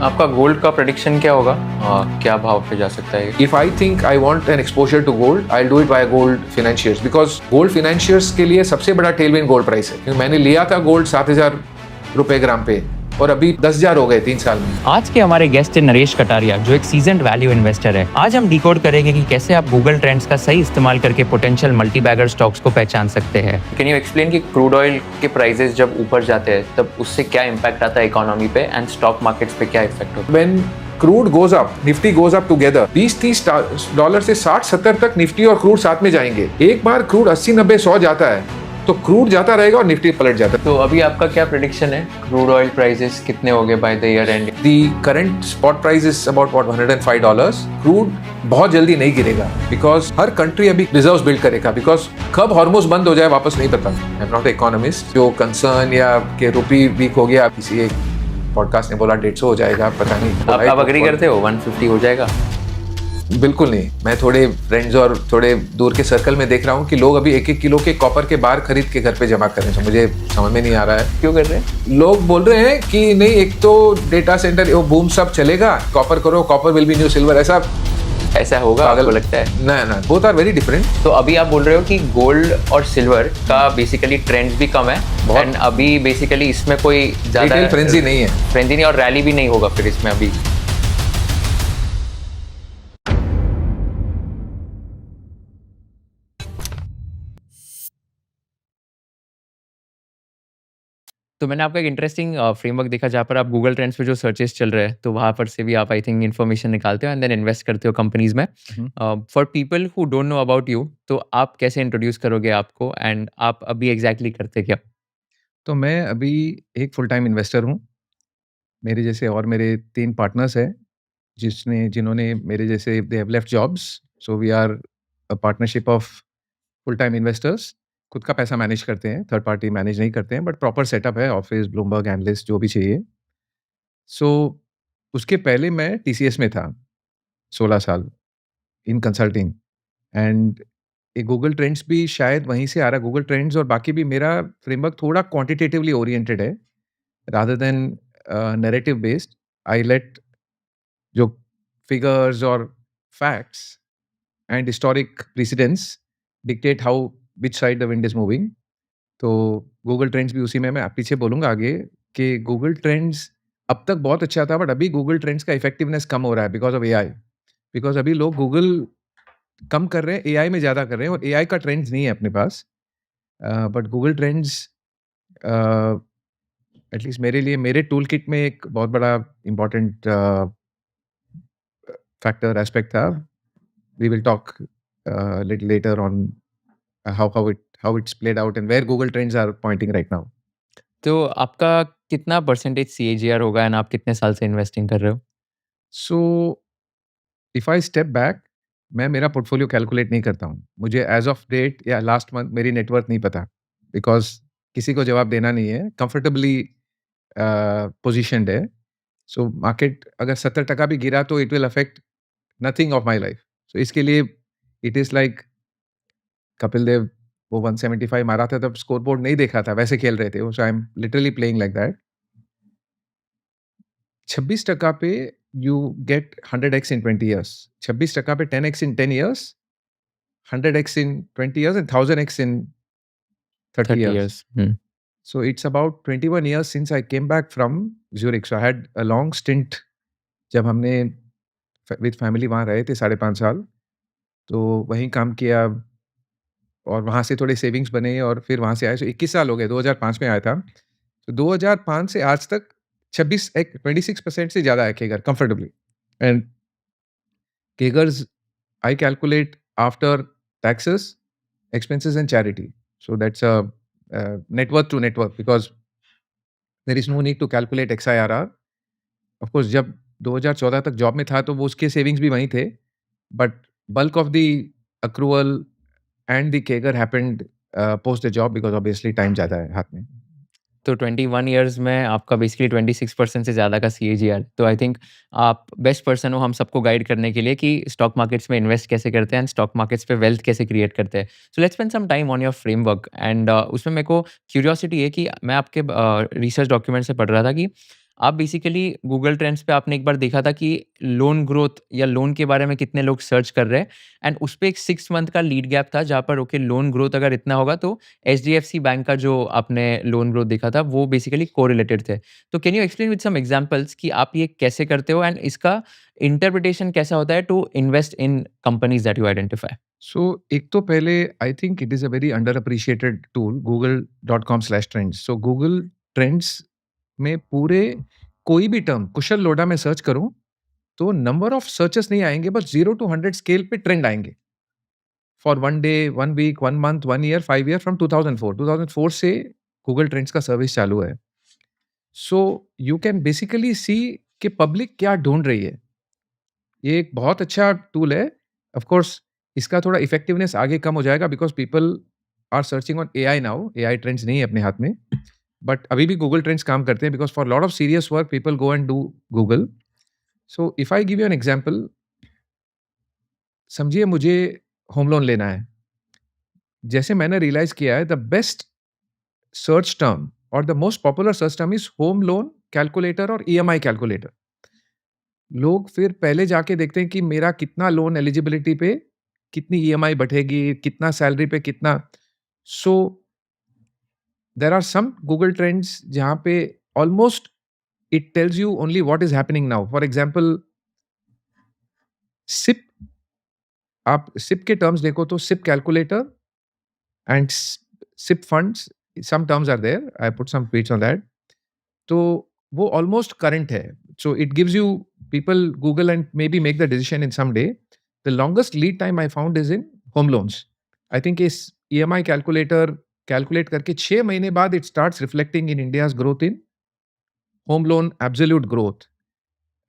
आपका गोल्ड का प्रेडिक्शन क्या होगा? क्या भाव पे जा सकता है? If I think I want an exposure to gold, I'll do it by gold financiers because gold financiers के लिए सबसे बड़ा टेलविन गोल्ड प्राइस है। क्योंकि मैंने लिया था गोल्ड 7,000 रुपए ग्राम पे और अभी 10,000 हो गए 3 साल में। आज के हमारे गेस्ट है नरेश कटारिया, जो एक सीजन्ड वैल्यू इन्वेस्टर है। आज हम डिकोड करेंगे कि कैसे आप गूगल ट्रेंड्स का सही इस्तेमाल करके पोटेंशियल मल्टी बैगर स्टॉक्स को पहचान सकते हैं। कैन यू एक्सप्लेन कि क्रूड ऑयल के प्राइसेस जब ऊपर जाते हैं तब उससे क्या इम्पैक्ट आता है इकोनॉमी पे एंड स्टॉक मार्केट्स पे क्या इफेक्ट होता है? When crude goes up, Nifty goes up together, 20-30 dollar से 60-70 तक निफ्टी और क्रूड साथ में जाएंगे। एक बार क्रूड 80-90-100 जाता है तो क्रूड जाता रहेगा और निफ्टी पलट जाता है। तो अभी आपका क्या प्रेडिक्शन है? क्रूड ऑयल प्राइसेस कितने हो गए by the year and? The current spot price is about what $105. Crude बहुत जल्दी नहीं गिरेगा बिकॉज हर कंट्री अभी रिजर्व्स बिल्ड करेगा बिकॉज कब हार्मोस बंद हो जाए वापस नहीं पता। I am not economist. जो कंसर्न या कि रुपी वीक हो गया, किसी एक पॉडकास्ट ने बोला 150 हो जाएगा, पता नहीं। आप अग्री करते हो 150 हो जाएगा? बिल्कुल नहीं। मैं थोड़े फ्रेंड्स और थोड़े दूर के सर्कल में देख रहा हूँ कि लोग अभी 1-1 किलो के कॉपर के बार खरीद के घर पे जमा कर रहे हैं। मुझे समझ में नहीं आ रहा है क्यों कर रहे हैं लोग। बोल रहे हैं कि नहीं, एक तो डेटा सेंटर वो बूम सब चलेगा, कॉपर करो, copper will be new silver. ऐसा होगा आपको लगता है? ना, बोथ आर वेरी डिफरेंट। तो अभी आप बोल रहे हो कि गोल्ड और सिल्वर का बेसिकली ट्रेंड्स भी कम है एंड अभी बेसिकली इसमें कोई ज्यादा फ्रेंजी नहीं है, फ्रेंजी नहीं और रैली भी नहीं होगा फिर इसमें अभी। तो मैंने आपका एक इंटरेस्टिंग फ्रेमवर्क देखा जहाँ पर आप गूगल ट्रेंड्स पे जो सर्चेस चल रहे हैं तो वहाँ पर से भी आप आई थिंक इन्फॉर्मेशन निकालते हो एंड देन इन्वेस्ट करते हो कंपनीज में। For people who don't know about you, तो आप कैसे इंट्रोड्यूस करोगे आपको एंड आप अभी एग्जैक्टली करते क्या? तो मैं अभी एक फुल टाइम इन्वेस्टर हूँ। मेरे जैसे और मेरे 3 पार्टनर्स हैं जिन्होंने मेरे जैसे they have left jobs, so we are a partnership of full time investors. खुद का पैसा मैनेज करते हैं, थर्ड पार्टी मैनेज नहीं करते हैं, बट प्रॉपर सेटअप है, ऑफिस, ब्लूमबर्ग, एनालिस्ट जो भी चाहिए। सो उसके पहले मैं टीसीएस में था 16 साल इन कंसल्टिंग एंड ये गूगल ट्रेंड्स भी शायद वहीं से आ रहा है। गूगल ट्रेंड्स और बाकी भी मेरा फ्रेमवर्क थोड़ा क्वांटिटेटिवली ओरिएंटेड है rather than narrative based. I let जो फिगर्स और facts and historic precedence dictate how which side the wind is moving. तो गूगल ट्रेंड्स भी उसी में मैं पीछे बोलूँगा आगे कि गूगल ट्रेंड्स अब तक बहुत अच्छा था, बट अभी गूगल ट्रेंड्स का इफेक्टिवनेस कम हो रहा है बिकॉज ऑफ एआई। बिकॉज अभी लोग गूगल कम कर रहे हैं, एआई में ज़्यादा कर रहे हैं और एआई का ट्रेंड्स नहीं है अपने पास। बट गूगल ट्रेंड्स एटलीस्ट मेरे लिए मेरे टूल किट में एक बहुत बड़ा इम्पोर्टेंट फैक्टर एस्पेक्ट था। We will talk little later on how it's played out and where Google Trends are pointing right now. तो आपका कितना परसेंटेज सीएजीआर होगा एंड आप कितने साल से इन्वेस्टिंग कर रहे हो? So if I step back, मैं मेरा पोर्टफोलियो कैलकुलेट नहीं करता हूँ। मुझे एज ऑफ डेट या लास्ट मंथ मेरी नेटवर्थ नहीं पता बिकॉज किसी को जवाब देना नहीं है। कंफर्टेबली पोजिशनड है। सो मार्केट अगर 70% भी गिरा तो it will affect nothing of my life. So इसके लिए it is like Kapil Dev वो 175 मारा था तब स्कोर बोर्ड नहीं देखा था, वैसे खेल रहे थे वो। So I am literally playing like that. 26% पे you get 100x in 20 years. 26% पे 10x in 10 years, 100x in 20 years and 1000x in 30 years. So it's about 21 years since I came back from Zurich. So I had a long stint जब हमने with family वहाँ रहे थे 5.5 साल, तो वहीं काम किया और वहाँ से थोड़े सेविंग्स बने और फिर वहाँ से आए। सो 21 साल हो गए, 2005 में आया था। तो 2005 से आज तक 26% से ज़्यादा है CAGR comfortably. And CAGRs I calculate after taxes, expenses and charity. So that's a net worth to net worth because there is no need to calculate XIRR. Of course, जब 2014 तक जॉब में था तो वो उसके सेविंग्स भी वहीं थे, but bulk of the accrual and the CAGR happened post the job because obviously time ज़्यादा है हाथ में। तो 21 इयर्स में आपका बेसिकली 26% से ज़्यादा का सीएजीआर। तो आई थिंक आप बेस्ट पर्सन हो हम सबको गाइड करने के लिए कि स्टॉक मार्केट्स में इन्वेस्ट कैसे करते हैं एंड स्टॉक मार्केट्स पे वेल्थ कैसे क्रिएट करते हैं। So let's spend some time on your framework and उसमें मेरे को क्यूरियोसिटी है कि मैं आपके रिसर्च डॉक्यूमेंट से पढ़ रहा था कि आप बेसिकली गूगल ट्रेंड्स पे आपने एक बार देखा था कि लोन ग्रोथ या लोन के बारे में कितने लोग सर्च कर रहे हैं एंड उस पे एक 6 मंथ का लीड गैप था जहाँ पर ओके लोन ग्रोथ अगर इतना होगा तो एचडीएफसी बैंक का जो आपने लोन ग्रोथ देखा था वो बेसिकली कोरिलेटेड थे। तो can you explain with some examples कि आप ये कैसे करते हो एंड इसका इंटरप्रिटेशन कैसा होता है to invest in companies that you identify? So एक तो पहले I think it is a very under appreciated tool google.com/trends। So Google trends में पूरे कोई भी टर्म कुशल लोढ़ा में सर्च करूँ, तो नंबर ऑफ सर्चेस नहीं आएँगे, बस 0 टू 100 स्केल पे ट्रेंड आएँगे। For 1 day, 1 week, 1 month, 1 year, 5 year from 2004। 2004 से गूगल ट्रेंड्स का सर्विस चालू है। So you can basically see कि पब्लिक क्या ढूँढ रही है। ये एक बहुत अच्छा टूल है। ऑफ कोर्स इसका थोड़ा इफेक्टिवनेस आगे कम हो जाएगा because people are searching on AI now. AI trends नहीं है अपने हाथ में। बट अभी भी गूगल ट्रेंड्स काम करते हैं because for lot of serious work people go and do Google. So if I give you an example, समझिए मुझे होम लोन लेना है। जैसे मैंने रियलाइज़ किया है द बेस्ट सर्च टर्म और the most popular search term is home loan calculator और ईएमआई कैलकुलेटर। लोग फिर पहले जाके देखते हैं कि मेरा कितना लोन एलिजिबिलिटी पे कितनी ईएमआई बढ़ेगी, कितना सैलरी पे कितना। So there are some Google trends जहाँ पे almost it tells you only what is happening now. For example SIP, आप सिप के टर्म्स देखो तो SIP calculator and SIP funds, some terms are there, I put some tweets on that. तो वो almost current है। So it gives you, people Google and maybe make the decision in some day. The longest lead time I found is in home loans. I think इस EMI calculator calculate करके 6 महीने बाद it starts reflecting in India's growth in home loan absolute growth.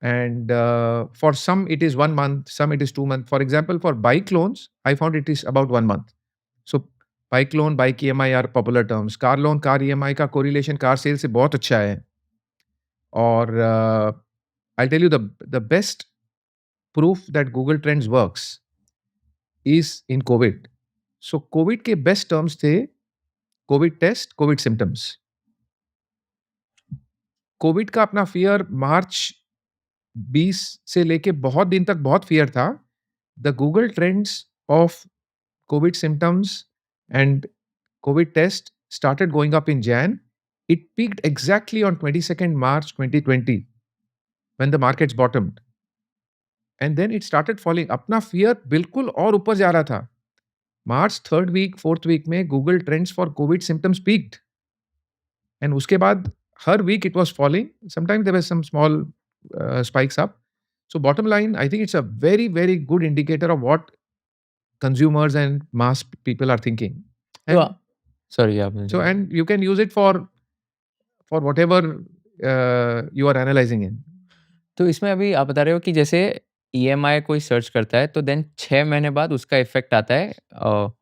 And for some it is 1 month, some it is 2 months. For example, for bike loans I found it is about 1 month. So bike loan, bike EMI are popular terms. car loan, car EMI का correlation car sale से बहुत अच्छा है। और I'll tell you the best proof that Google Trends works is in COVID. So COVID के best terms थे COVID test, COVID symptoms. COVID का अपना fear मार्च 20 से लेके बहुत दिन तक बहुत फियर था। The Google trends of COVID symptoms and COVID test started going up in Jan. It peaked exactly on 22nd March 2020 when the markets bottomed. And then it started falling. अपना fear बिल्कुल और ऊपर जा रहा था। March 3rd week 4th week में Google trends for covid symptoms peaked and उसके बाद हर week it was falling. Sometimes there were some small spikes up. So bottom line, I think it's a very, very good indicator of what consumers and mass people are thinking. तो And sorry आप so, and you can use it for whatever you are analyzing in. तो इसमें अभी आप बता रहे हो कि जैसे ईएमआई कोई सर्च करता है तो देन 6 महीने बाद उसका इफ़ेक्ट आता है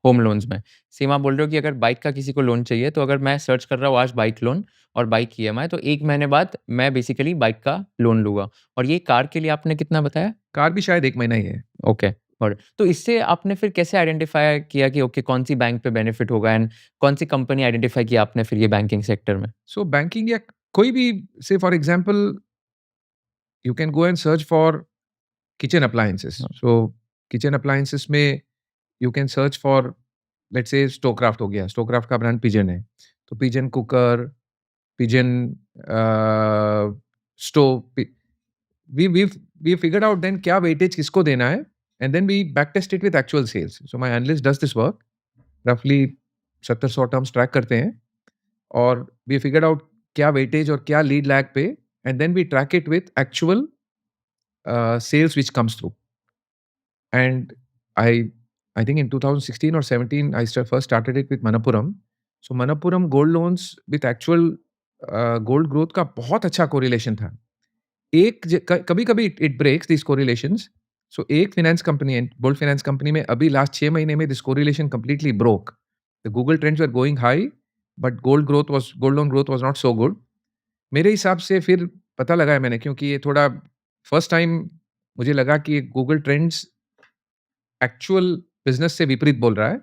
होम लोन्स में। सेम आप बोल रहे हो कि अगर बाइक का किसी को लोन चाहिए तो अगर मैं सर्च कर रहा हूँ आज बाइक लोन और बाइक ईएमआई तो 1 महीने बाद मैं बेसिकली बाइक का लोन लूँगा। और ये कार के लिए आपने कितना बताया? कार भी शायद 1 महीना ही है। ओके। और तो इससे आपने फिर कैसे आइडेंटिफ़ाई किया कि ओके कौन-सी बैंक पे बेनिफिट होगा एंड कौन-सी कंपनी आइडेंटिफ़ाई की आपने फिर ये बैंकिंग सेक्टर में? So banking या कोई भी, say for example, you can go and search for kitchen appliances. So kitchen appliances में you can search for, let's say Stowcraft हो गया। Stowcraft का ब्रांड पिजन है। तो pigeon cooker, pigeon stove. We figured out then क्या weightage किसको देना है, and then we backtest it with actual sales. So my analyst does this work. Roughly 70-100 terms track करते हैं और we figured out क्या weightage और क्या lead lag पे, and then we track it with actual sales which comes through. And I think in 2016 or 17 I first started it with Manappuram. So Manappuram gold loans with actual gold growth का बहुत अच्छा correlation था। कभी-कभी it breaks this correlations. सो एक finance company, gold finance company में अभी last 6 महीने में this correlation completely broke. The Google trends were going high but gold loan growth was not so good. मेरे हिसाब से फिर पता लगाया मैंने, क्योंकि ये थोड़ा फर्स्ट टाइम मुझे लगा कि गूगल ट्रेंड्स एक्चुअल बिजनेस से विपरीत बोल रहा है।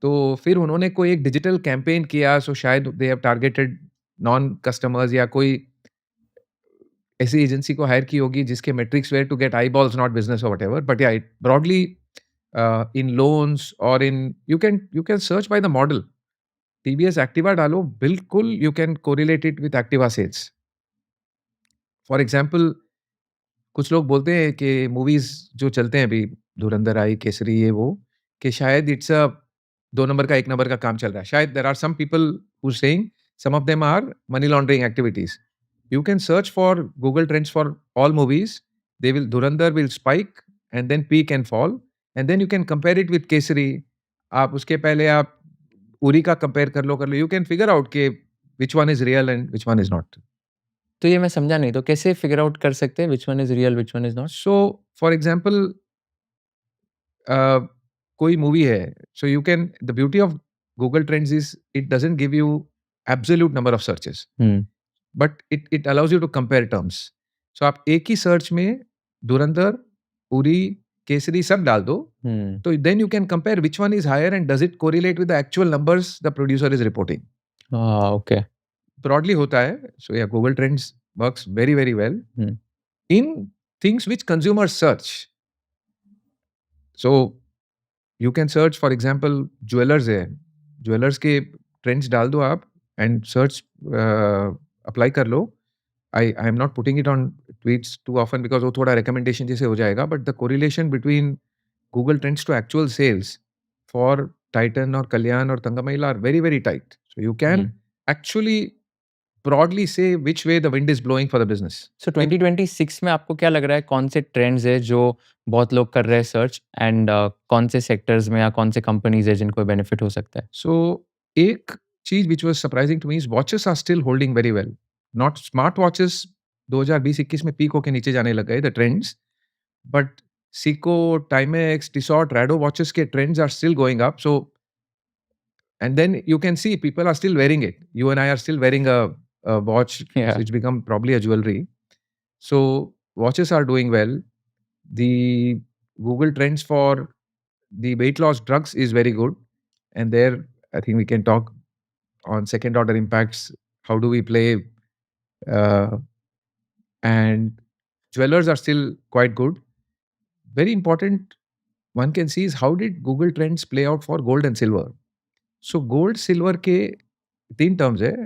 तो फिर उन्होंने कोई एक डिजिटल कैंपेन किया। सो शायद they have targeted non customers या कोई ऐसी एजेंसी को हायर की होगी जिसके metrics where to get eyeballs not business और whatever, but yeah it broadly in loans और in you can search by the model. TVS Activa डालो, बिल्कुल you can correlate it with Activa sales. For example, कुछ लोग बोलते हैं कि movies जो चलते हैं अभी, धुरंधर आई, केसरी, ये वो, कि शायद इट्स अ 2 नंबर का 1 नंबर का काम चल रहा है। शायद there are some people who saying some of them are money laundering activities. You can search for Google Trends for all movies. They will Dhurandhar will spike and then peak and fall, and then you can compare it with Kesari. आप उसके पहले आप उरी का compare कर लो, you can figure out कि which one is real and which one is not. तो ये मैं समझा नहीं, तो कैसे फिगर आउट कर सकते हैं which one is real, which one is not? So for example, कोई मूवी है, so you can, the beauty of Google Trends is it doesn't give you absolute number of searches. Hmm, but it allows you to compare terms. So आप एक ही search में धुरंधर, उरी, केसरी सब डाल दो, hmm. तो then you can compare which one is higher and does it correlate with the actual numbers the producer is reporting. Okay. Broadly होता है। So yeah Google trends works very very well hmm, in things which consumers search. So you can search for example jewellers है, jewellers के trends डाल दो आप and search apply कर लो। I am not putting it on tweets too often because वो थोड़ा recommendation जैसे हो जाएगा, but the correlation between Google trends to actual sales for Titan और कल्याण और Thangamayil are very very tight. So you can hmm. Actually broadly say which way the wind is blowing for the business. सो 2026 में आपको क्या लग रहा है, कौन से ट्रेंड्स हैं जो बहुत लोग कर रहे हैं सर्च, एंड कौन से सेक्टर्स में या कौन से कंपनीज़ हैं जिनको बेनिफिट हो सकता है? So एक चीज which was surprising to me is watches are still holding very well. Not smart watches 2020-21 में पीक होके नीचे जाने लग गए the trends, but Seiko, Timex, Tissot, Rado watches के trends are still going up. So and then you can see people are still wearing it. You and I are still wearing a watch Yeah. which become probably a jewelry. So watches are doing well. The Google trends for the weight loss drugs is very good. And there, I think we can talk on second order impacts. How do we play? Uh, and jewelers are still quite good. Very important one can see is how did Google trends play out for gold and silver. So gold silver के 3 terms है,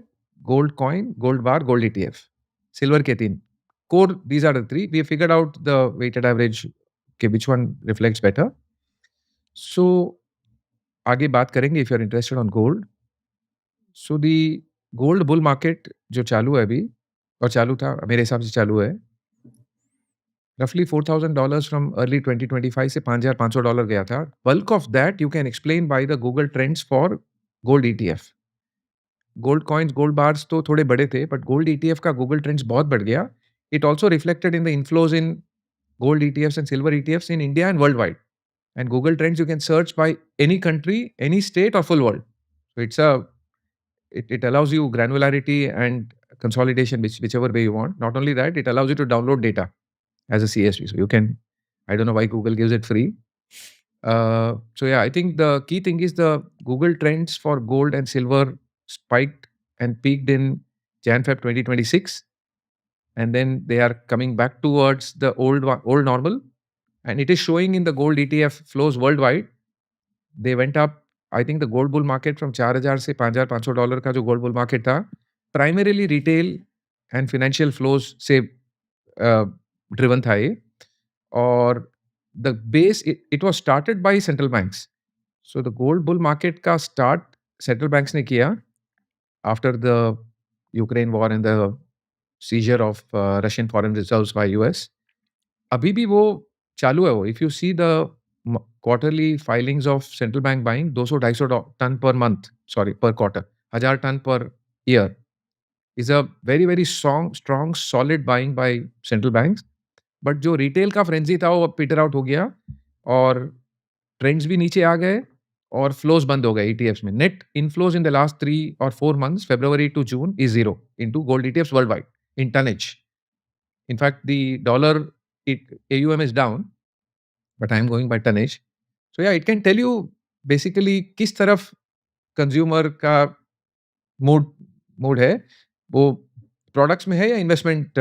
gold coin, gold bar, gold ETF. Silver के 3 core, these are the 3 we figured out the weighted average के which one reflects better. So आगे बात करेंगे if you are interested on gold. So the gold bull market जो चालू है अभी, और चालू था मेरे हिसाब से चालू है, रफली $4,000 फ्रॉम अर्ली 2025 से $5,500 गया था। Bulk of that you can explain by the Google trends for gold ETF. Gold coins, gold bars तो थोड़े बड़े थे, बट गोल्ड ईटीएफ का गूगल ट्रेंड्स बहुत बढ़ गया। It also reflected in the inflows in gold ETFs and silver ETFs in India and worldwide. And Google trends you can search by any country, any state और full world. So it allows you granularity and consolidation whichever way you want. Not only that, it allows you to download data as a CSV. So you can, I don't know why Google gives it free. So yeah, I think the key thing is the Google trends for gold and silver spiked and peaked in Jan-Feb 2026, and then they are coming back towards the old normal, and it is showing in the gold ETF flows worldwide. They went up. I think the gold bull market from 4,000 से $5,500 का जो gold bull market था, primarily retail and financial flows से driven था ये, और the base it was started by central banks. So the gold bull market का start central banks ने किया after the Ukraine war and the seizure of Russian foreign reserves by US. अभी भी वो चालू है वो. If you see the quarterly filings of central bank buying, 200-250 ton per month, sorry, per quarter, 1,000 ton per year is a very very strong solid buying by central banks. But जो retail का frenzy था वो अब Peter out हो गया, और trends भी नीचे आ गए और फ्लोज बंद हो गए ईटीएफ्स में। Net inflows in the last 3 or 4 months, February to June, is 0 into gold ETFs worldwide in tonnage. In fact, the dollar AUM is down, but I am going by tonnage. So yeah, it can tell you basically किस तरफ consumer का mood है, वो products में है या investment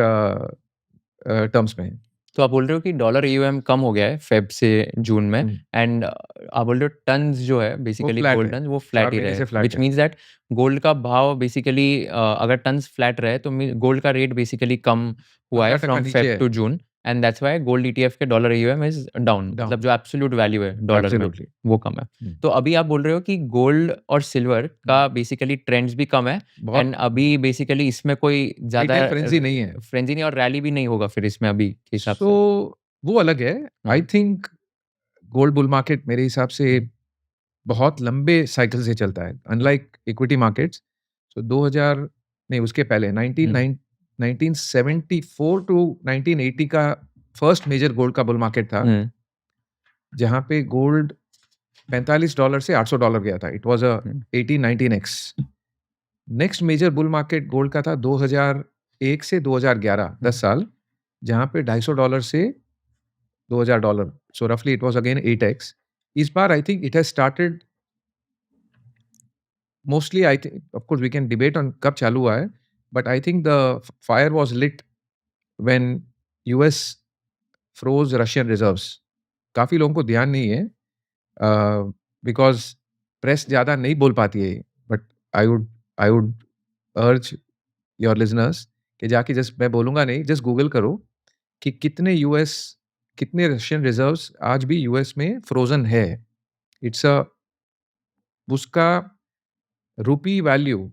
terms में है। तो आप बोल रहे हो कि डॉलर AUM कम हो गया है फेब से जून में, एंड आप बोल रहे हो टन्स जो है बेसिकली flat गोल्ड है। टन्स वो 4 फ्लैट ही महीने से रहे, flat विच है। मीन्स दैट गोल्ड का भाव बेसिकली अगर टन्स फ्लैट रहे तो गोल्ड का रेट बेसिकली कम हुआ है 15% फ्रॉम नीचे फेब है। To June, and that's why gold ETF के dollar AUM is down, Down. मतलब जो एब्सोल्यूट वैल्यू है डॉलर में Absolutely. वो कम है। हम्म। तो अभी आप बोल रहे हो कि गोल्ड और सिल्वर का बेसिकली ट्रेंड्स भी कम है, बहुत एंड अभी बेसिकली इसमें कोई ज्यादा रिटेल फ्रेंजी नहीं है। फ्रेंजी नहीं और रैली भी नहीं होगा फिर इसमें अभी के हिसाब सो से। वो अलग है। I think gold bull market मेरे हिसाब से बहुत लंबे साइकिल से चलता है, अनलाइक इक्विटी मार्केट्स। सो 2000 नहीं, उसके पहले 1974 टू 1980 का फर्स्ट मेजर गोल्ड का बुल मार्केट था, जहाँ पे गोल्ड $45 से $800 गया था। It was a 18-19x। Next major bull market gold का था 2001 से 2011, 10 साल, जहाँ पे $250 से $2000। सो रफली इट वाज अगेन 8x। इस बार I think it has started mostly, I think of course we can debate on कब चालू हुआ है, but I think the fire was lit when US froze Russian reserves. काफी लोगों को ध्यान नहीं है, बिकॉज प्रेस ज्यादा नहीं बोल पाती है, बट आई वुड अर्ज योर लिजनर्स कि जाके जस्ट, मैं बोलूंगा नहीं, जस्ट गूगल करो कि कितने रशियन रिजर्व्स आज भी यूएस में फ्रोजन है। इट्स अ उसका रूपी वैल्यू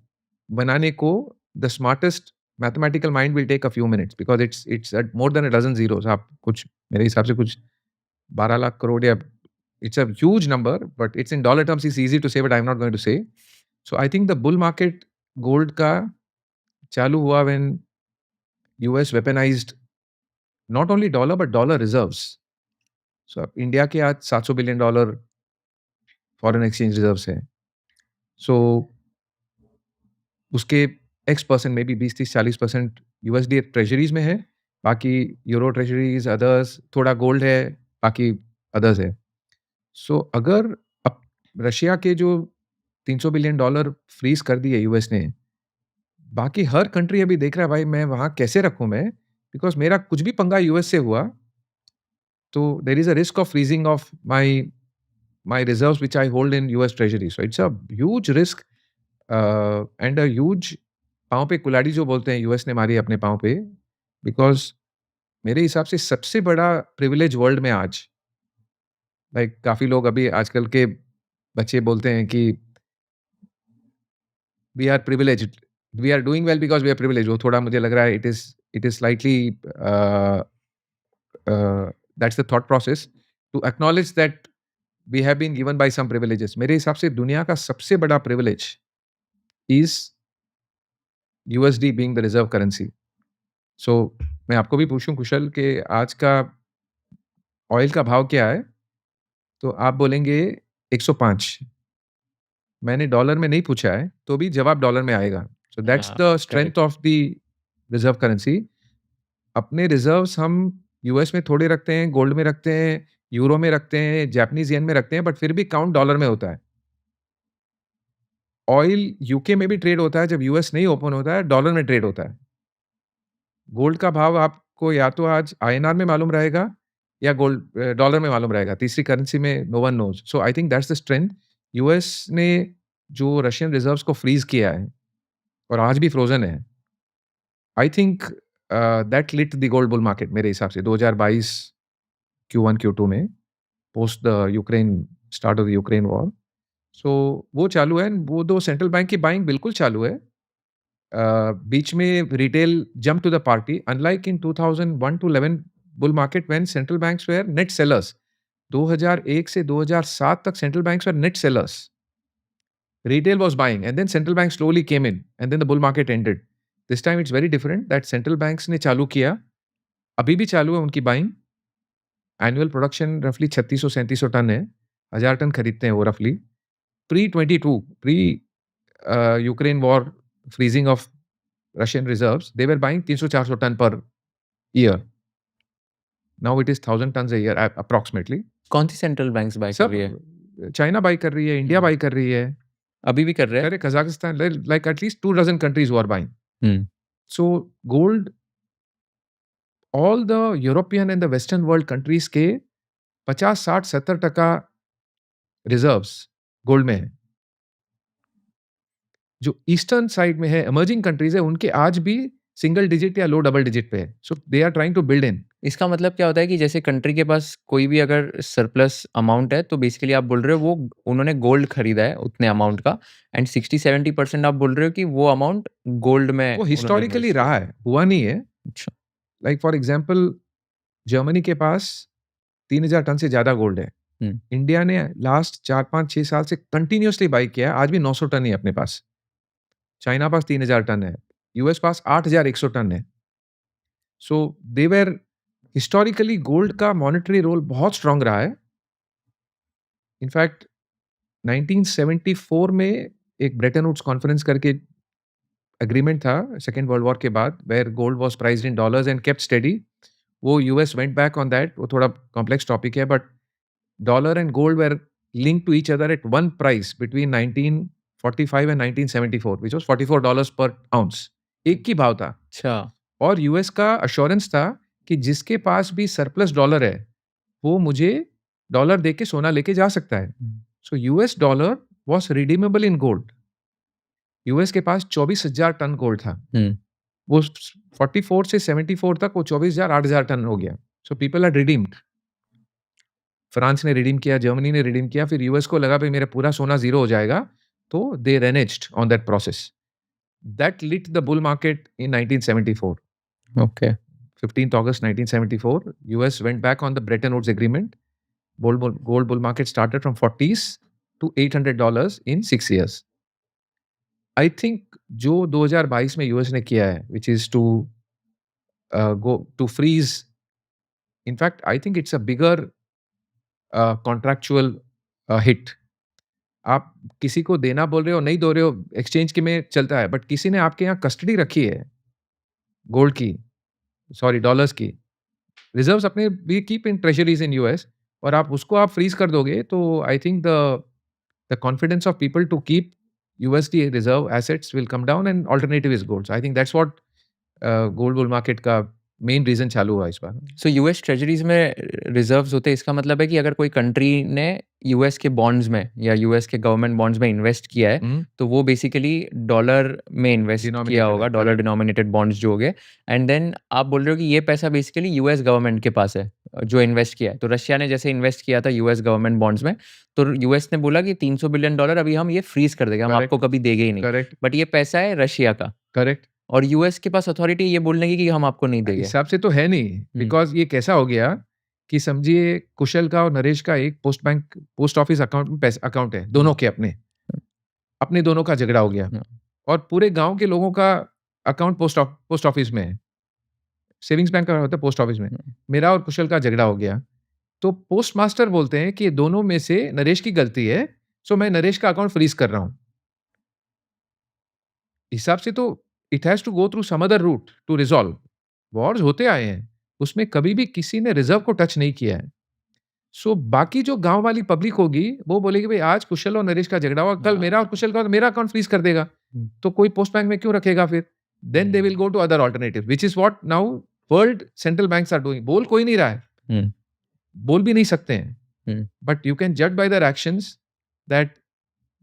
बनाने को the smartest mathematical mind will take a few minutes, because it's at more than a dozen zeros. आप कुछ, मेरे हिसाब से कुछ 12 lakh crore, yeah it's a huge number, but it's in dollar terms is easy to say, but I am not going to say. So I think the bull market gold का चालू हुआ when US weaponized not only dollar but dollar reserves. So India के आज $700 billion foreign exchange reserves है। सो उसके X% में भी 20-30-40% USD treasuries में है, बाकी यूरो ट्रेजरीज, अदर्स, थोड़ा गोल्ड है, बाकी अदर्स है। सो अगर अब रशिया के जो $300 बिलियन फ्रीज कर दिए यूएस ने, बाकी हर कंट्री अभी देख रहा है भाई मैं वहां कैसे रखूं मैं, बिकॉज मेरा कुछ भी पंगा यूएस से हुआ तो देर is a risk of freezing of my reserves which I hold in US Treasury. So it's a huge risk and a huge पाँव पे कुल्हाड़ी जो बोलते हैं यूएस ने मारी अपने पाँव पे, बिकॉज मेरे हिसाब से सबसे बड़ा प्रिविलेज वर्ल्ड में आज, लाइक काफी लोग अभी आजकल के बच्चे बोलते हैं कि we are privileged, we are doing well because we are privilege. वो थोड़ा मुझे लग रहा है it is slightly that's the thought process to acknowledge that we have been given by some privileges. मेरे हिसाब से दुनिया का सबसे बड़ा privilege is USD being the reserve currency. So मैं आपको भी पूछूं कुशल कि आज का ऑयल का भाव क्या है, तो आप बोलेंगे 105। मैंने डॉलर में नहीं पूछा है तो भी जवाब डॉलर में आएगा। So that's the strength of the reserve currency. अपने रिजर्व्स हम यूएस में थोड़े रखते हैं, गोल्ड में रखते हैं, यूरो में रखते हैं, जापानीज येन में रखते हैं, बट फिर भी काउंट डॉलर में होता है। ऑयल यूके में भी ट्रेड होता है, जब यूएस नहीं ओपन होता है डॉलर में ट्रेड होता है। गोल्ड का भाव आपको या तो आज आईएनआर में मालूम रहेगा या गोल्ड डॉलर में मालूम रहेगा, तीसरी करेंसी में no one knows. So I think that's the strength. US ने जो रशियन रिजर्व्स को फ्रीज किया है और आज भी फ्रोजन है, I think that lit the gold bull market मेरे हिसाब से 2022 Q1 Q2 में, post the Ukraine start of the Ukraine war. So वो चालू है, वो दो सेंट्रल बैंक की बाइंग बिल्कुल चालू है। बीच में retail jump to the party, unlike in 2001 to 11 bull market when central banks were net sellers. 2001 से 2007 तक central banks were net sellers, retail was buying and then central bank slowly came in and then the bull market ended. This time it's very different that central banks ने चालू किया, अभी भी चालू है उनकी बाइंग। एनुअल प्रोडक्शन रफली 3600-3700 ton है, 1000 टन खरीदते हैं वो रफली। Pre Ukraine war freezing of Russian reserves, they were buying 300-400 ton per year. Now it is 1000 ton a year approximately. कौन सी सेंट्रल बैंक्स बाय कर रही है? सब चाइना बाई कर रही है, इंडिया बाई कर रही है, अभी भी कर रहे हैं? करे Kazakhstan, like at least 2 dozen countries who are buying. Hmm. So gold all the European and the western world countries के 50, 60, 70% रिजर्व्स गोल्ड में है। जो ईस्टर्न साइड में है, इमर्जिंग कंट्रीज है, उनके आज भी सिंगल डिजिट या लो डबल डिजिट पे है। So they are trying to build in. इसका मतलब क्या होता है कि जैसे कंट्री के पास कोई भी अगर सरप्लस अमाउंट है तो बेसिकली आप बोल रहे हो वो उन्होंने गोल्ड खरीदा है उतने अमाउंट का एंड 60-70% आप बोल रहे हो कि वो अमाउंट गोल्ड में वो उन्होंने हिस्टोरिकली invest रहा है, हुआ नहीं है। किया। अच्छा, लाइक फॉर एग्जांपल जर्मनी के पास 3000 टन से ज्यादा गोल्ड है। हम्म, इंडिया ने लास्ट 4-5-6 साल से कंटिन्यूअसली बाई किया है, आज भी 900 टन ही है अपने पास। चाइना पास 3000 टन है, यूएस पास 8100 टन है। So they were historically gold का मॉनेटरी रोल बहुत स्ट्रांग रहा है। इनफैक्ट 1974 में एक ब्रेटन वुड्स कॉन्फ्रेंस करके एग्रीमेंट था सेकेंड वर्ल्ड वॉर के बाद, where gold was priced in dollars and kept steady. वो US went back on that, वो थोड़ा कॉम्प्लेक्स टॉपिक है, but dollar and gold were linked to each other at one price between 1945 and 1974, which was $44 per ounce। एक की भाव था। अच्छा, और यूएस का अश्योरेंस था कि जिसके पास भी सरप्लस डॉलर है वो मुझे डॉलर देके सोना लेके जा सकता है। So US dollar was redeemable in gold. US के पास 24,000 टन गोल्ड था। हम्म, वो 44 से 74 तक वो 24,000 8,000 टन हो गया। So people are redeemed. France ने रिडीम किया, जर्मनी ने रिडीम किया, फिर यूएस को लगा भाई मेरा पूरा सोना जीरो हो जाएगा, तो they reneged on that process. That lit the bull market in 1974। Okay, 15th August 1974, US went back on the Bretton Woods Agreement. Gold bull market started from 40s to $800 in 6 years. I think जो 2022 में US ने किया है, which is to go to freeze. In fact, I think it's a bigger contractual hit. आप किसी को देना बोल रहे हो, नहीं दो रहे हो, एक्सचेंज के में चलता है, बट किसी ने आपके यहाँ कस्टडी रखी है गोल्ड की, सॉरी डॉलर्स की, रिजर्व्स अपने भी keep in treasuries in US, और आप उसको आप फ्रीज कर दोगे तो I think the confidence of people to keep USD reserve assets will come down and alternative is gold. I think that's what gold bull market का main reason चालू हुआ इस बार। सो यूएस ट्रेजरीज में reserves होते हैं, इसका मतलब है कि अगर कोई कंट्री ने यूएस के बॉन्ड्स में या यूएस के गवर्नमेंट बॉन्ड्स में इन्वेस्ट किया है तो वो बेसिकली डॉलर में इन्वेस्ट किया Denominated होगा, है, डॉलर correct. डिनोमिनेटेड बॉन्ड्स जो हो गए, एंड देन आप बोल रहे हो कि ये पैसा बेसिकली यूएस गवर्नमेंट के पास है जो इन्वेस्ट किया है। तो रशिया ने जैसे इन्वेस्ट किया था यूएस गवर्नमेंट बॉन्ड्स में, तो यूएस ने बोला कि $300 बिलियन अभी हम ये फ्रीज कर देगा, हम Correct. आपको कभी देंगे ही नहीं, करेक्ट बट ये पैसा है रशिया का करेक्ट। और यूएस के पास अथॉरिटी ये बोलने की कि हम आपको नहीं देंगे। हिसाब से तो है नहीं, बिकॉज ये कैसा हो गया कि समझिए कुशल का और नरेश का एक पोस्ट ऑफिस अकाउंट में पैसा अकाउंट है, दोनों के अपने अपने दोनों का झगड़ा हो गया, और पूरे गांव के लोगों का अकाउंट पोस्ट ऑफिस में है, सेविंग्स बैंक का होता है पोस्ट ऑफिस में। मेरा और कुशल का झगड़ा हो गया, तो पोस्ट मास्टर बोलते हैं कि दोनों में से नरेश की गलती है, सो मैं नरेश का अकाउंट फ्रीज कर रहा हूं। हिसाब से तो it has to go through some other route to resolve. Wars होते आए हैं, उसमें कभी भी किसी ने रिजर्व को टच नहीं किया है। सो बाकी जो गांव वाली पब्लिक होगी वो बोलेगी भाई आज कुशल और नरेश का झगड़ा हुआ, कल मेरा और कुशल का, तो मेरा अकाउंट फ्रीज कर देगा, तो कोई पोस्ट बैंक में क्यों रखेगा फिर? Then they will go to other alternative, which is what now world central banks are doing. बोल कोई नहीं रहा है, बोल भी नहीं सकते हैं, बट यू कैन जज by their actions that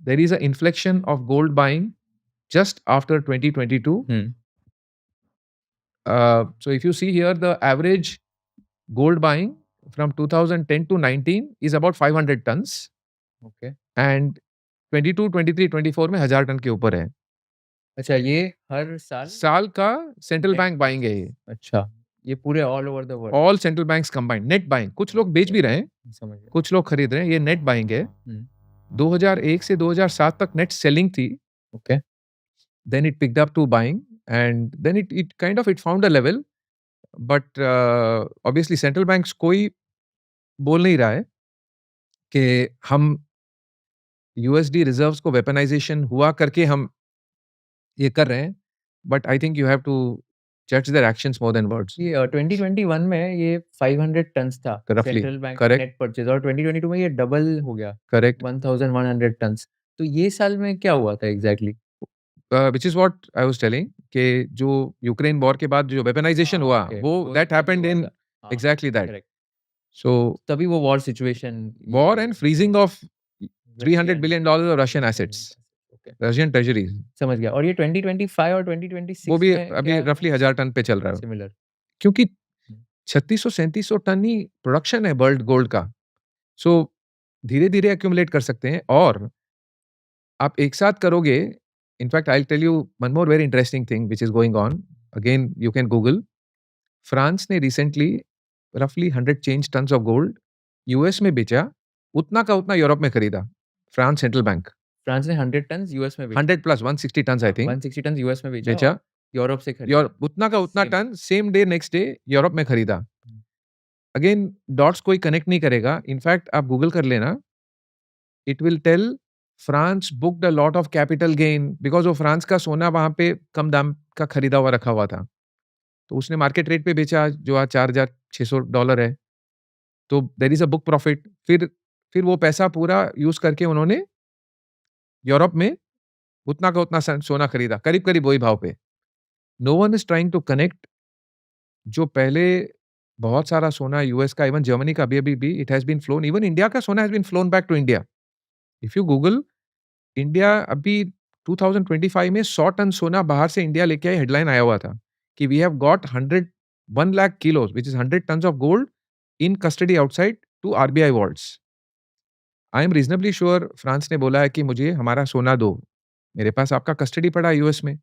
there is a inflection of gold buying just after 2022. So if you see here, the average gold buying from 2010 to 19 is about 500 tons. Okay. And 22, 23, 24 में 1000 ton के ऊपर है। अच्छा, ये हर साल का central bank buying है ये। अच्छा, ये पूरे all over the world, all central banks combined net buying. कुछ लोग बेच भी रहे हैं, समझ गया। कुछ लोग खरीद रहे हैं, ये नेट बाइंग है। 2001 से 2007 तक नेट सेलिंग थी। Okay, then it picked up to buying, and then it found a level, but obviously central banks कोई बोल नहीं रहा है कि हम यूएसडी रिजर्व्स को वेपनाइजेशन हुआ करके हम ये कर रहे हैं, but I think you have to जज their actions more than words. ये 2021 में ये 500 टन्स था Roughly, central bank correct. Net purchase, और 2022 में ये डबल हो गया करेक्ट। 1100 टन्स। तो ये साल में क्या हुआ था exactly? Which is what I was telling कि जो यूक्रेन वॉर के बाद जो वेपनाइजेशन हुआ, okay. वो वो दैट हैपेंड इन हाँ, एग्ज़ैक्टली दैट। correct. सो तभी वो war situation war and freezing of $300 billion of Russian assets, Okay. Russian treasuries, समझ गया। और ये 2025 और वो 2026 भी में अभी रफली 1000 टन पे चल रहा है। सिमिलर। क्योंकि 3600-3700 टन ही प्रोडक्शन है वर्ल्ड गोल्ड का। सो धीरे-धीरे एक्यूमुलेट कर सकते हैं और आप एक साथ करोगे। In fact I will tell you one more very interesting thing which is going on. Again you can Google. France ने रिसेंटली रफली 100 change tons of gold US में बेचा, उतना का उतना यूरोप में खरीदा। फ्रांस सेंट्रल बैंक फ्रांस ने 100 टन यूएस में बेचा। 100 plus 160 tons I think 160 ton US में बेचा बेचा। और यूरोप से खरीदा। यूरोप उतना का उतना Same. Ton same day next day Europe में खरीदा। अगेन डॉट्स कोई कनेक्ट नहीं करेगा। इनफैक्ट आप गूगल कर लेना, it will tell France booked a lot of capital gain because वो फ्रांस का सोना वहाँ पे कम दाम का खरीदा हुआ रखा हुआ था। तो उसने मार्केट रेट पे बेचा जो आज $4600 है। तो there is a book profit. फिर वो पैसा पूरा यूज़ करके उन्होंने यूरोप में उतना का उतना सोना खरीदा, करीब-करीब वही भाव पे। No one is trying to connect जो पहले बहुत सारा सोना यूएस का, इवन जर्मनी का अभी-अभी भी it has been flown, even India का सोना has been flown back to India. If you Google India अभी 2025 में 100 टन सोना बाहर से इंडिया लेके आए, हेडलाइन आया हुआ था कि we have got 1 lakh kilos which is 100 tons of gold in custody outside to RBI vaults. I am reasonably sure France ने बोला है कि मुझे हमारा सोना दो, मेरे पास आपका कस्टडी पड़ा है यूएस में।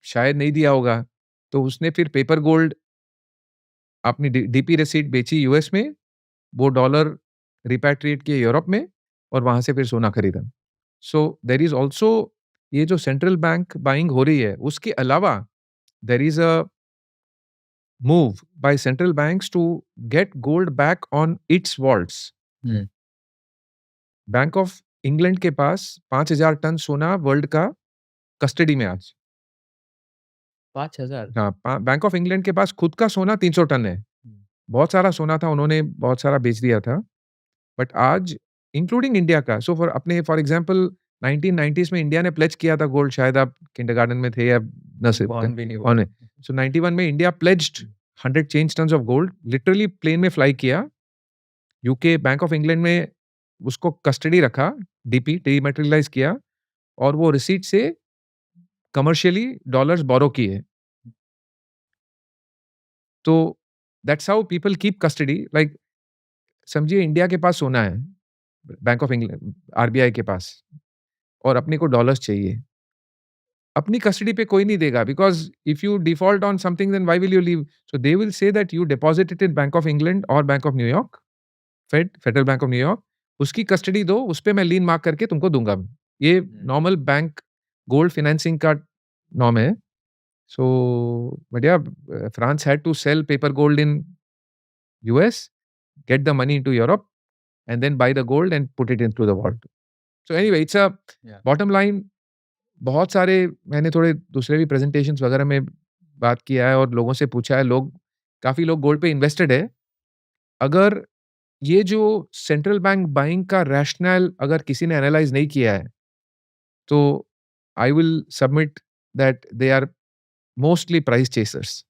शायद नहीं दिया होगा, तो उसने फिर पेपर गोल्ड अपनी डीपी रिसीट बेची यूएस में, वो डॉलर रिपैट्रिएट किए यूरोप में और वहाँ से फिर सोना खरीदा। सो देयर इज़ आल्सो ये जो सेंट्रल बैंक बाइंग हो रही है, उसके अलावा there is a move by central banks to get gold back on its vaults. हुँ। बैंक ऑफ इंग्लैंड के पास 5000 टन सोना वर्ल्ड का कस्टडी में आज। 5000 हाँ, बैंक ऑफ इंग्लैंड के पास खुद का सोना 300 टन है। बहुत सारा सोना था, उन्होंने बहुत सारा बेच दिया था। बट आज इंक्लूडिंग इंडिया का, सो फॉर एग्जांपल 1990s में इंडिया ने प्लेज किया था गोल्ड, शायद आप किंडरगार्टन में थे या नसीब बॉर्न भी नहीं हुआ। कौन है। सो 91 में India pledged 100 change tons of gold, literally plane में फ्लाई किया। यूके बैंक ऑफ इंग्लैंड में उसको कस्टडी रखा, डीपी डीमैटेरियलाइज़ किया और वो रिसीट से कमर्शियली डॉलर्स बोरो किए। तो that's how people keep custody. Like समझिए इंडिया के पास सोना है, बैंक ऑफ इंग्लैंड आरबीआई के पास, और अपने को डॉलर्स चाहिए। अपनी कस्टडी पे कोई नहीं देगा because if you default on something then why will you leave? So they will say that you deposit it in Bank of England और Bank of New York, federal bank of New York, उसकी custody दो, उस पे मैं lien mark करके तुमको दूँगा। ये नॉर्मल बैंक गोल्ड फाइनेंसिंग का नॉर्म है। सो बट या France had to sell paper gold in US, get the money into Europe, and then buy the gold and put it into the vault. So anyway, it's a Yeah. bottom line। बहुत सारे मैंने थोड़े दूसरे भी presentations वगैरह में बात किया है और लोगों से पूछा है, काफ़ी लोग गोल्ड पे इन्वेस्टेड है। अगर ये जो सेंट्रल बैंक बाइंग का रैशनल अगर किसी ने एनालाइज़ नहीं किया है, तो I will submit that they are mostly price chasers,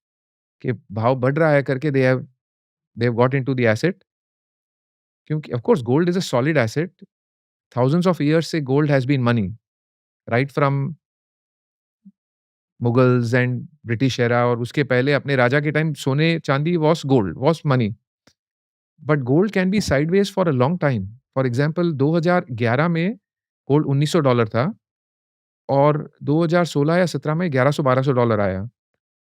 कि भाव बढ़ रहा है करके they have got into the asset. क्योंकि of course gold is a solid asset. Thousands of years से gold has been money, right from Mughals and British era, और उसके पहले अपने राजा के टाइम सोने चांदी was gold, was money. But gold can be sideways for a long time. For example 2011 में gold $1900 था और 2016 या 17 में $1100-1200 आया।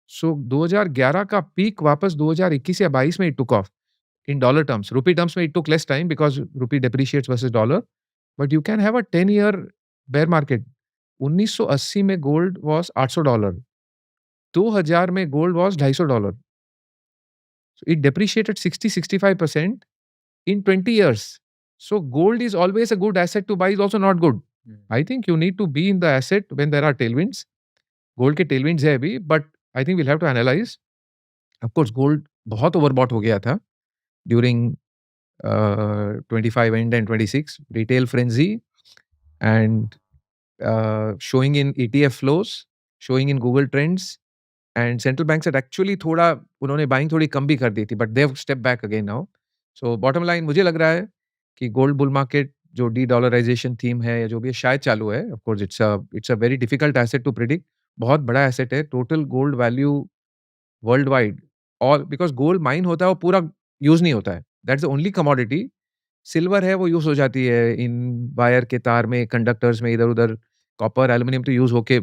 सो 2011 का पीक वापस 2021 या 22 में it took off in dollar terms. Rupee terms में it took less time because rupee depreciates versus dollar, but you can have a 10 year bear market. 1980 में गोल्ड वाज़ $800, 2000 में gold was $250। So it depreciated 60-65% in 20 years. So gold is always a good asset to buy, is also not good. I think you need to be in the asset when there are tailwinds. Gold के tailwinds है अभी, but I think we'll have to analyze. Of course, gold बहुत overbought हो गया था during 25 end and 26 retail frenzy, and showing in ETF flows, showing in Google Trends, and central banks had actually थोड़ा उन्होंने buying थोड़ी कम भी कर दी थी, but they have stepped back again now. So bottom line मुझे लग रहा है कि गोल्ड बुल मार्केट जो डी-डॉलराइजेशन थीम है या जो भी है शायद चालू है. Of course it's a very difficult asset to predict. बहुत बड़ा एसेट है. Total gold value world wide और बिकॉज गोल्ड माइन होता है वो पूरा यूज नहीं होता है. That's the only commodity. Silver है वो यूज हो जाती है इन वायर के तार में, कंडक्टर्स में, इधर उधर. कॉपर एल्यूमिनियम तो यूज होके,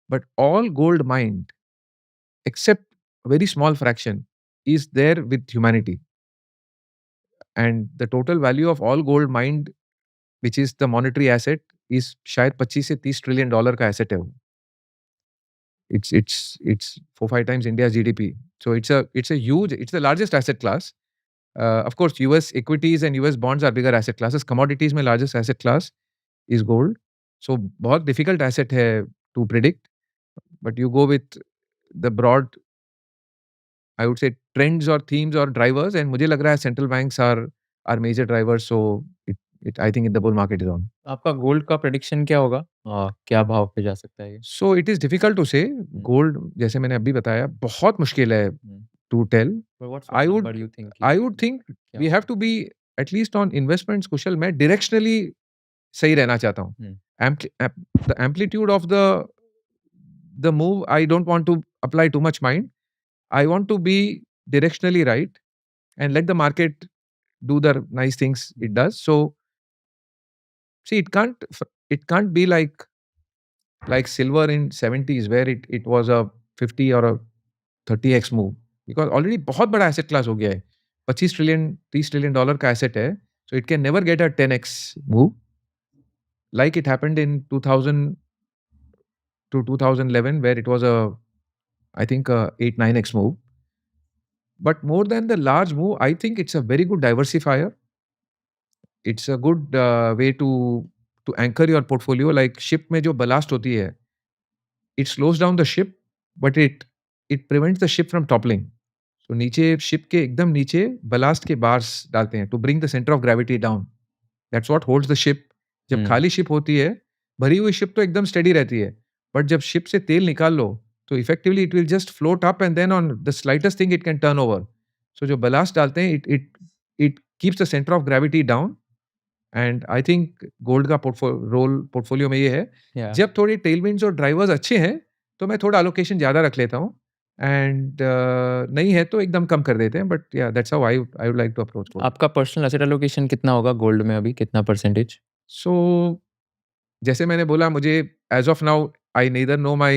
but all gold mind except a very small fraction is there with humanity, and the total value of all gold mined, which is the monetary asset, is शायद 25 से 30 trillion dollar का asset है वो. It's 4-5 times India's GDP. So it's the largest asset class. Of course US equities and US bonds are bigger asset classes. Commodities में largest asset class is gold. So बहुत difficult asset है to predict, but you go with the broad, I would say, trends or themes or drivers, and मुझे लग रहा है central banks are major drivers. So I think the bull market is on. आपका gold का prediction क्या होगा? क्या भाव पे जा सकता है ये? So it is difficult to say. Gold जैसे मैंने अभी बताया बहुत मुश्किल है to tell. But what I sort of would- number you think? I would think क्या we have to be at least on investments. कुशल मैं directionally सही रहना चाहता हूँ. The amplitude of the move, I don't want to apply too much mind. I want to be directionally right and let the market do the nice things it does. So see, it can't be like silver in 70s where it was a 50 or a 30x move, because already बहुत बड़ा asset class हो गया है. 25 trillion 30 trillion dollar का asset है. So it can never get a 10x move like it happened in 2000 to 2011 where it was I think a 8-9x move. But more than the large move, I think it's a very good diversifier. It's a good way to anchor your portfolio. Like ship में जो ballast होती है, it slows down the ship, but it prevents the ship from toppling. So नीचे ship के एकदम नीचे ballast के bars डालते हैं to bring the center of gravity down. That's what holds the ship. जब खाली ship होती है, भरी हुई ship तो एकदम steady रहती है, but जब ship से तेल निकाल लो, तो effectively it will just float up and then on the slightest thing it can turn over. So जो ballast डालते हैं, it keeps the center of gravity down. And I think gold का portfolio में ये है. Yeah. जब थोड़ी tailwinds और drivers अच्छे हैं, तो मैं थोड़ा allocation ज़्यादा रख लेता हूँ. And नहीं है तो एकदम कम कर देते हैं. But yeah, that's how I would like to approach gold. आपका पर्सनल एसेट एलोकेशन कितना होगा गोल्ड में अभी? कितना परसेंटेज? So जैसे मैंने बोला, मुझे as of now I neither know my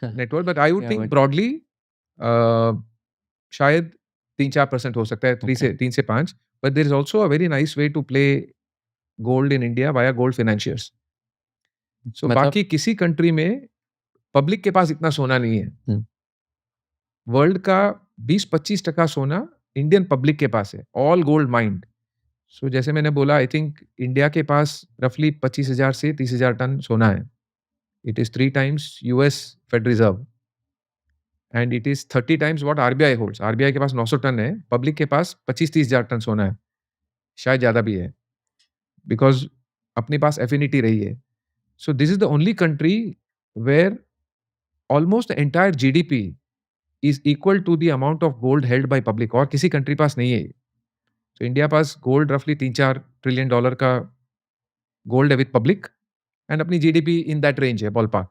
net worth, but I would Yeah, think but- broadly शायद 3-4% हो सकता है, 3 से 5. But there is also a very nice way to play gold in India via gold financiers. So मतलब- बाकी किसी country में public के पास इतना सोना नहीं है. वर्ल्ड का 20-25% सोना इंडियन पब्लिक के पास है, ऑल गोल्ड माइंड. सो जैसे मैंने बोला, आई थिंक इंडिया के पास रफली 25,000 से 30,000 टन सोना है. It is 3 times US Fed reserve and it is 30 times what RBI holds. RBI के पास 900 टन है, पब्लिक के पास 25-30,000 टन सोना है, शायद ज़्यादा भी है, बिकॉज अपने पास एफिनिटी रही है. So this is the only country where almost the entire GDP is equal to the amount of gold held by public. और किसी कंट्री पास नहीं है. तो इंडिया पास गोल्ड रफली 3-4 ट्रिलियन डॉलर का गोल्ड है विद पब्लिक, एंड अपनी GDP इन दैट रेंज है, ballpark.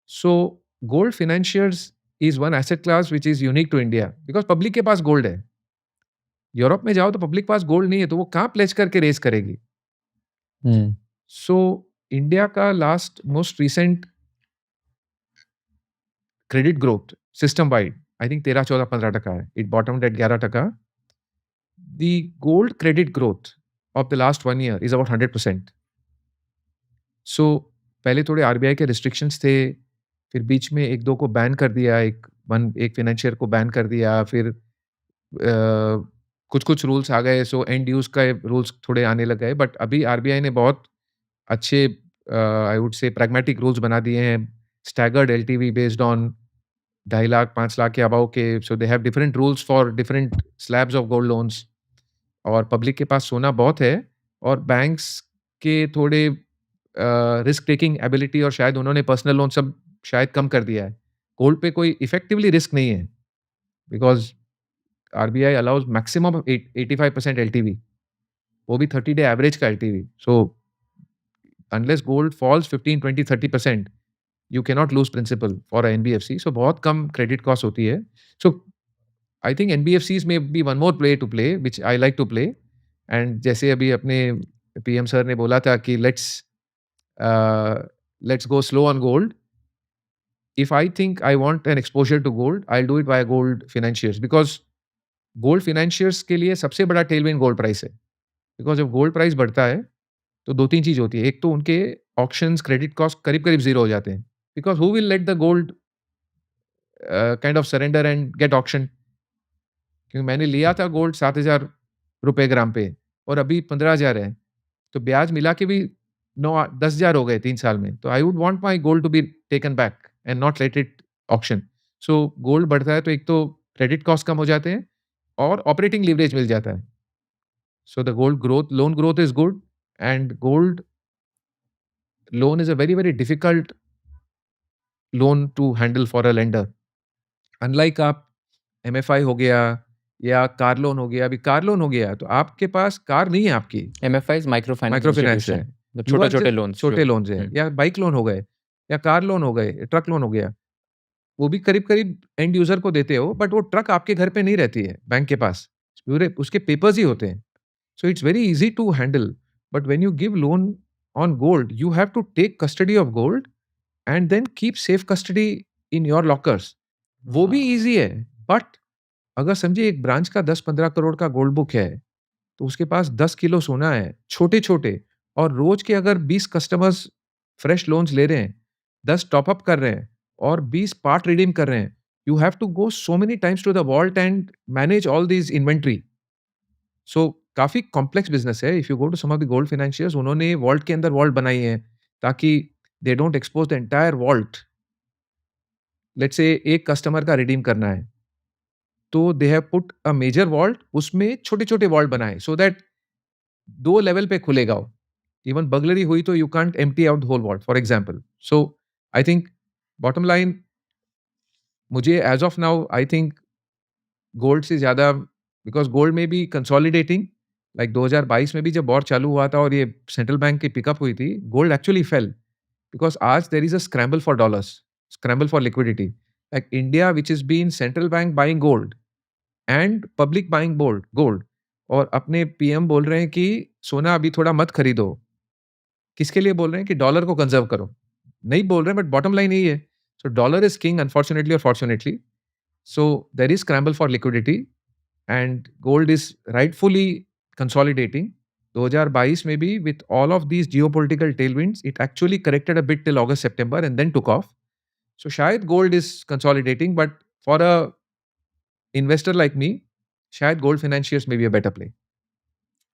So gold financiers is one asset class which is unique to India, because public के पास गोल्ड है. यूरोप में जाओ तो पब्लिक पास गोल्ड नहीं है, तो वो कहाँ प्लेज करके रेस करेगी. सो इंडिया का last most recent credit growth system wide I think 13-14-15% है. It bottomed at 11%. The gold credit growth of the last 1 year is about 100%. So पहले थोड़े RBI के restrictions थे, फिर बीच में 1-2 को बैन कर दिया, एक फाइनेंशियर को बैन कर दिया, फिर कुछ रूल्स आ गए. सो एंड यूज का रूल्स थोड़े आने लग गए. बट अभी RBI ने बहुत अच्छे I would say pragmatic rules बना दिए हैं, staggered LTV based on 2.5 lakh 5 lakh के अबाव के. So they have different rules for different slabs of gold loans. और पब्लिक के पास सोना बहुत है, और बैंक्स के थोड़े रिस्क टेकिंग एबिलिटी और शायद उन्होंने पर्सनल लोन सब शायद कम कर दिया है। गोल्ड पे कोई इफेक्टिवली रिस्क नहीं है because RBI allows maximum 85% LTV, वो भी 30 डे एवरेज का LTV. So unless gold falls 15, 20, 30%, you can not lose principal for a NBFC. So बहुत कम क्रेडिट कॉस्ट होती है। सो आई थिंक एनबीएफसीज में be one more play to play which I like to play. And जैसे अभी अपने PM sir ने बोला था कि let's go slow on gold. If I think I want an exposure to gold, I'll do it via gold financiers because gold financiers के लिए सबसे बड़ा टेलविंड गोल्ड प्राइस है। बिकॉज जब गोल्ड प्राइस बढ़ता है तो दो तीन चीज होती है। एक तो उनके ऑक्शंस क्रेडिट कॉस्ट करीब करीब जीरो हो जाते हैं because who will let the gold kind of surrender and get auction. क्योंकि मैंने लिया था गोल्ड 7,000 रुपए ग्राम पे और अभी 15,000 है, तो ब्याज मिला के भी 10,000 हो गए 3 साल में। तो I would want my gold to be taken back and not let it auction. So gold बढ़ता है तो एक तो क्रेडिट कॉस्ट कम हो जाते हैं और ऑपरेटिंग लीवरेज मिल जाता है। So the gold growth loan growth is good and gold loan is a very very difficult loan to handle for a lender. Unlike आप एमएफआई हो गया या कार लोन हो गया। अभी कार लोन हो गया तो आपके पास कार नहीं है आपकी, एमएफआई माइक्रो माइक्रो फाइनेंस है, छोटे छोटे लोन्स छोटे लोन्स हैं, या बाइक लोन हो गए या कार लोन हो गए, ट्रक लोन हो गया। वो भी करीब करीब एंड यूजर को देते हो, बट वो ट्रक आपके घर पे नहीं रहती है, बैंक के पास पूरे उसके पेपर्स ही होते हैं। So it's very easy to handle. But when you give loan on gold you have to take custody of gold and then keep safe custody in your lockers. वो भी इजी है, but अगर समझिए एक branch का 10-15 करोड़ का gold book है तो उसके पास 10 किलो सोना है छोटे छोटे, और रोज के अगर 20 कस्टमर्स फ्रेश लोन्स ले रहे हैं, 10 टॉपअप कर रहे हैं और 20 पार्ट रिडीम कर रहे हैं, you have to go so many times to the vault and manage all these inventory. So काफी कॉम्प्लेक्स बिजनेस है। If you go to some of the gold financiers, उन्होंने वॉल्ट के अंदर वॉल्ट बनाई है ताकि they don't expose the entire vault. Let's say एक customer का रिडीम करना है तो they have put a major vault, उसमें छोटे छोटे वॉल्ट बनाए सो दैट 2 लेवल पे खुलेगा वो। इवन बर्गलरी हुई तो you can't empty out whole vault for example. So I think bottom line, मुझे as of now I think gold से ज्यादा, बिकॉज गोल्ड में भी कंसोलिडेटिंग, लाइक 2022 में भी जब वॉर चालू हुआ था और ये सेंट्रल बैंक की पिकअप हुई थी, गोल्ड एक्चुअली फेल बिकॉज आज there is a scramble for dollars, scramble for liquidity. Like India which is been central bank buying gold and public buying gold, और अपने पीएम बोल रहे हैं कि सोना अभी थोड़ा मत खरीदो। किसके लिए बोल रहे हैं? कि डॉलर को कंजर्व करो। नहीं बोल रहे हैं, बट बॉटम लाइन यही है। So dollar is king unfortunately और fortunately. So there is scramble for liquidity and gold is rightfully consolidating. 2022 में भी with all of these geopolitical tailwinds it actually corrected a bit till August September and then took off. So शायद gold is consolidating, but for a investor like me, शायद gold financiers में भी a better play.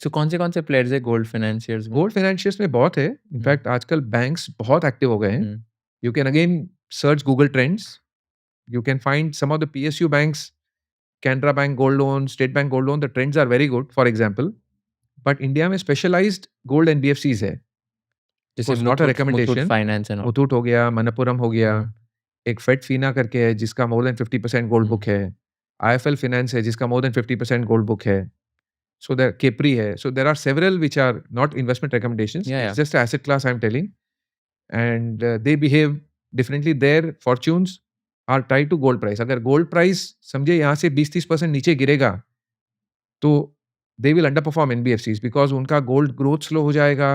तो कौन से players है gold financiers में? Gold financiers में बहुत है। इनफैक्ट आजकल बैंक्स बहुत एक्टिव हो गए हैं। You can again search Google trends, you can find some of the PSU banks, Canara bank gold loan, state bank gold loan, the trends are very good for example. But India में specialised gold NBFCs है, जैसे not a recommendation. Finance and Muthoot हो गया, मनप्पुरम हो गया, एक fade फीना करके है जिसका मोर देन 50% गोल्ड बुक है, आईएफएल फाइनेंस है जिसका मोर देन 50% गोल्ड बुक है। So there Capri hai. So there are several which are not investment recommendations. Yeah, It's just an asset class I'm telling. And they behave differently. Their fortunes are tied to gold price. अगर gold price समझे यहाँ से 20-30% नीचे गिरेगा तो they will underperform NBFCs because उनका gold growth slow हो जाएगा,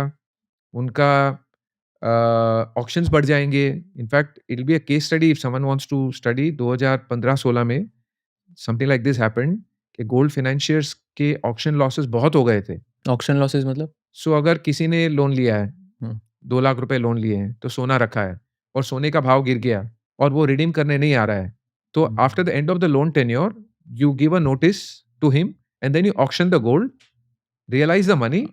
उनका auctions बढ़ जाएंगे. In fact, it will be a case study if someone wants to study. 2015-16 में something like this happened कि गोल्ड फाइनेंशियर्स के ऑक्शन लॉसेस बहुत हो गए थे। ऑक्शन लॉसेस मतलब? सो अगर किसी ने लोन लिया है, 2 लाख रुपए लोन लिए हैं, तो सोना रखा है और सोने का भाव गिर गया और वो रिडीम करने नहीं आ रहा है, तो after the end of the loan tenure you give a notice to him and then you auction the gold, realize the money.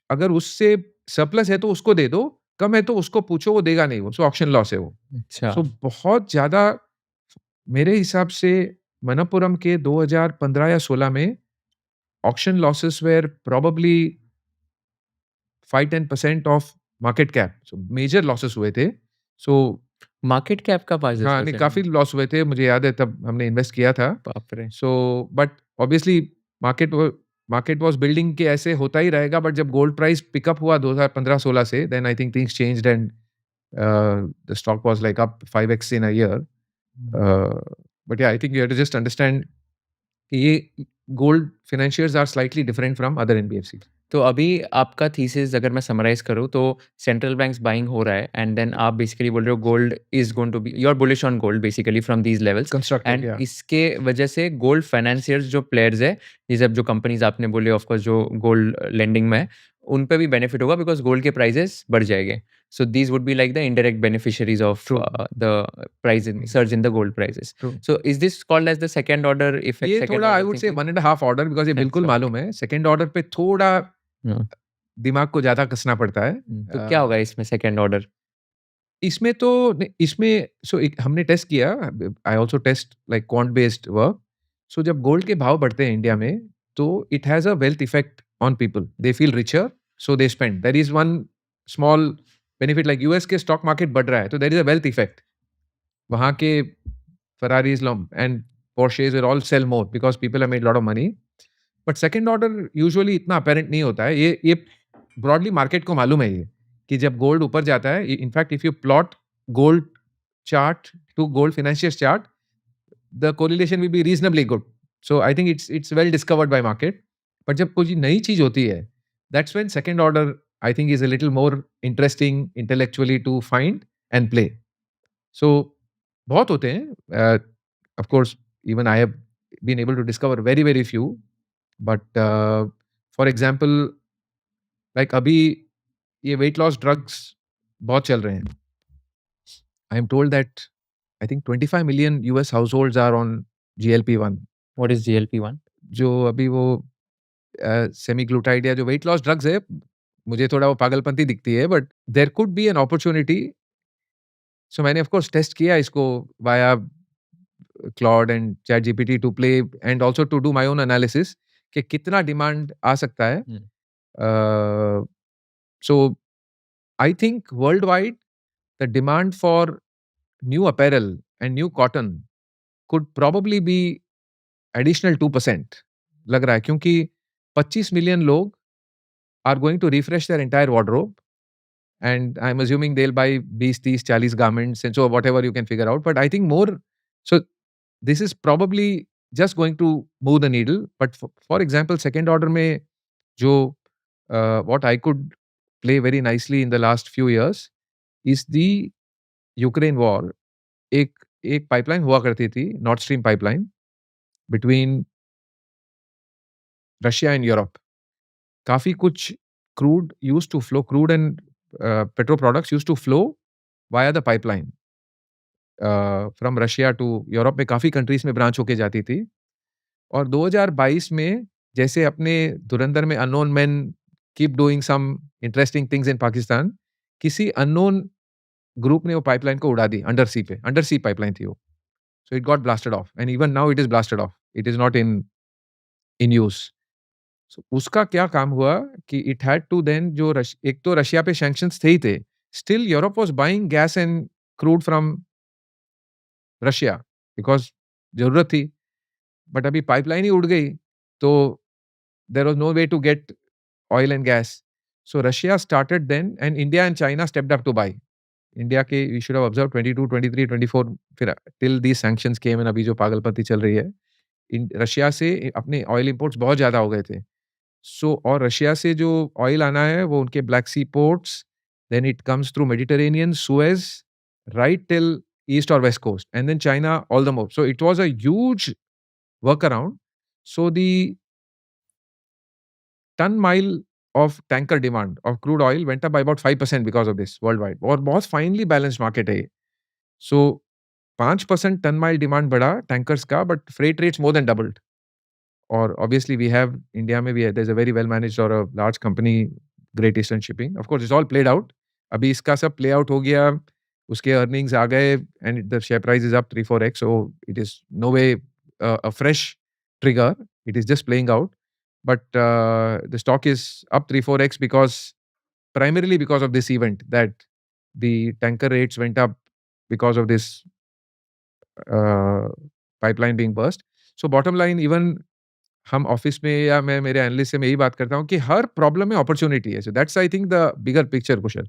अगर उससे सरप्लस है तो उसको दे दो, कम है तो उसको पूछो, वो देगा नहीं, वो ऑक्शन लॉस है वो। अच्छा। सो बहुत ज्यादा मेरे हिसाब से मनप्पुरम के 2015 या 16 में auction losses were probably 5-10% of market cap, so major losses हुए थे। सो मार्केट कैप का 5-10% हाँ, नहीं काफ़ी लॉस हुए थे, मुझे याद है तब हमने इन्वेस्ट किया था। बाप रे! So but obviously market was building के ऐसे होता ही रहेगा, बट जब गोल्ड प्राइस पिकअप हुआ 2015-16 से, then I think things changed and the stock was like up 5x in a year. But yeah I think you have to just understand कि ये gold financiers are slightly different from other NBFC. तो अभी आपका thesis अगर मैं summarise करूँ तो central banks buying हो रहा है एंड देन आप बेसिकली बोल रहे हो gold is going to be you are bullish on gold basically from these levels constructive, and या इसके वजह से गोल्ड फाइनेंसियर्स जो प्लेयर्स है ये सब जो कंपनीज आपने बोले ऑफकोर्स जो गोल्ड लेंडिंग में है उन पे भी बेनिफिट होगा बिकॉज गोल्ड के प्राइजेस बढ़ जाएंगे so these would be like the indirect beneficiaries of True. The price surge in the gold prices True. So is this called as the second order effect ये थोड़ा आई would से 1.5 order, because ये बिल्कुल अच्छा, मालूम है। सेकंड ऑर्डर पे थोड़ा दिमाग को ज़्यादा कसना पड़ता है। तो क्या होगा इसमें सेकंड ऑर्डर इसमें तो इसमें सो एक हमने टेस्ट किया। I also test like quant based work. So जब गोल्ड के भाव बढ़ते हैं इंडिया में, तो it has a wealth effect on people. They feel richer, so they spend. There is one small benefit, like US के stock market बढ़ रहा है, तो there is a wealth effect. वहाँ के Ferraris and Porsches will all sell more because people have made a lot of money. But second order usually इतना apparent नहीं होता है। ये ब्रॉडली मार्केट को मालूम है ये कि जब गोल्ड ऊपर जाता है, in fact if you plot gold chart to gold financial chart, the correlation will be reasonably good. So I think it's well discovered by market. But जब कोई नई चीज होती है, that's when second order I think is a little more interesting intellectually to find and play. So बहुत होते हैं। Of course even I have been able to discover very very few. But for example like अभी ये weight loss drugs बहुत चल रहे हैं। I am told that I think 25 million US households are on GLP-1। What is GLP-1 जो अभी वो सेमीग्लूटाइड या जो वेट लॉस ड्रग्स है, मुझे थोड़ा वो पागलपंती दिखती है, but there could be an opportunity. So मैंने ऑफ कोर्स टेस्ट किया इसको via Claude and chat GPT to play and also to do my own analysis कि कितना डिमांड आ सकता है। So I think worldwide the demand for new apparel and new cotton could probably be additional 2% लग रहा है, क्योंकि 25 million लोग are going to refresh their entire wardrobe, and I'm assuming they'll buy 20, 30, 40 garments, and so whatever you can figure out. But I think more, so this is probably just going to move the needle. But for example, second order में जो what I could play very nicely in the last few years is the Ukraine war. एक एक pipeline हुआ करती थी, North Stream pipeline, between Russia and Europe. काफ़ी कुछ crude used to flow, crude and petro products used to flow via the pipeline from Russia to Europe में काफ़ी countries में ब्रांच होके जाती थी। और 2022 में जैसे अपने धुरंधर में unknown man keep doing some interesting things in Pakistan, किसी अननोन ग्रुप ने वो पाइपलाइन को उड़ा दी अंडर सी पाइपलाइन थी वो। So it got blasted off and even now it is blasted off, it is not in in use. So उसका क्या काम हुआ कि इट हैड टू देन जो एक तो रशिया पे सैंक्शंस थे ही थे, still Europe was buying gas and crude from Russia because जरूरत थी। बट अभी पाइपलाइन ही उड़ गई, तो there was no way to get oil and gas. So Russia started then and India and China stepped up to buy. India के you should have observed 22, 23, 24 फिर till these sanctions came and अभी जो पागलपंती चल रही है, Russia से अपने oil imports बहुत ज़्यादा हो गए थे। सो और रशिया से जो ऑयल आना है वो उनके black sea ports, then it comes through Mediterranean, Suez, right till east और west coast and then China all the more. So it was a huge work around. So the ton mile of tanker demand of crude oil went up by about 5% because of this worldwide. और बहुत finely balanced market है ये। So 5% ton mile demand बढ़ा tankers का, but freight rates more than doubled. और obviously we have India में भी there's a very well managed or a large company, Great Eastern Shipping. Of course it's all played out. अभी इसका सब play out हो गया, उसके earnings आ गए and the share price is up 3-4x. So it is no way a fresh trigger. It is just playing out. But the stock is up 3-4x because primarily because of this event, that the tanker rates went up because of this pipeline being burst. So bottom line, even हम office में या मैं मेरे analyst से मैं यही बात करता हूँ कि हर प्रॉब्लम में अपॉर्चुनिटी है. So that's I think the bigger picture question,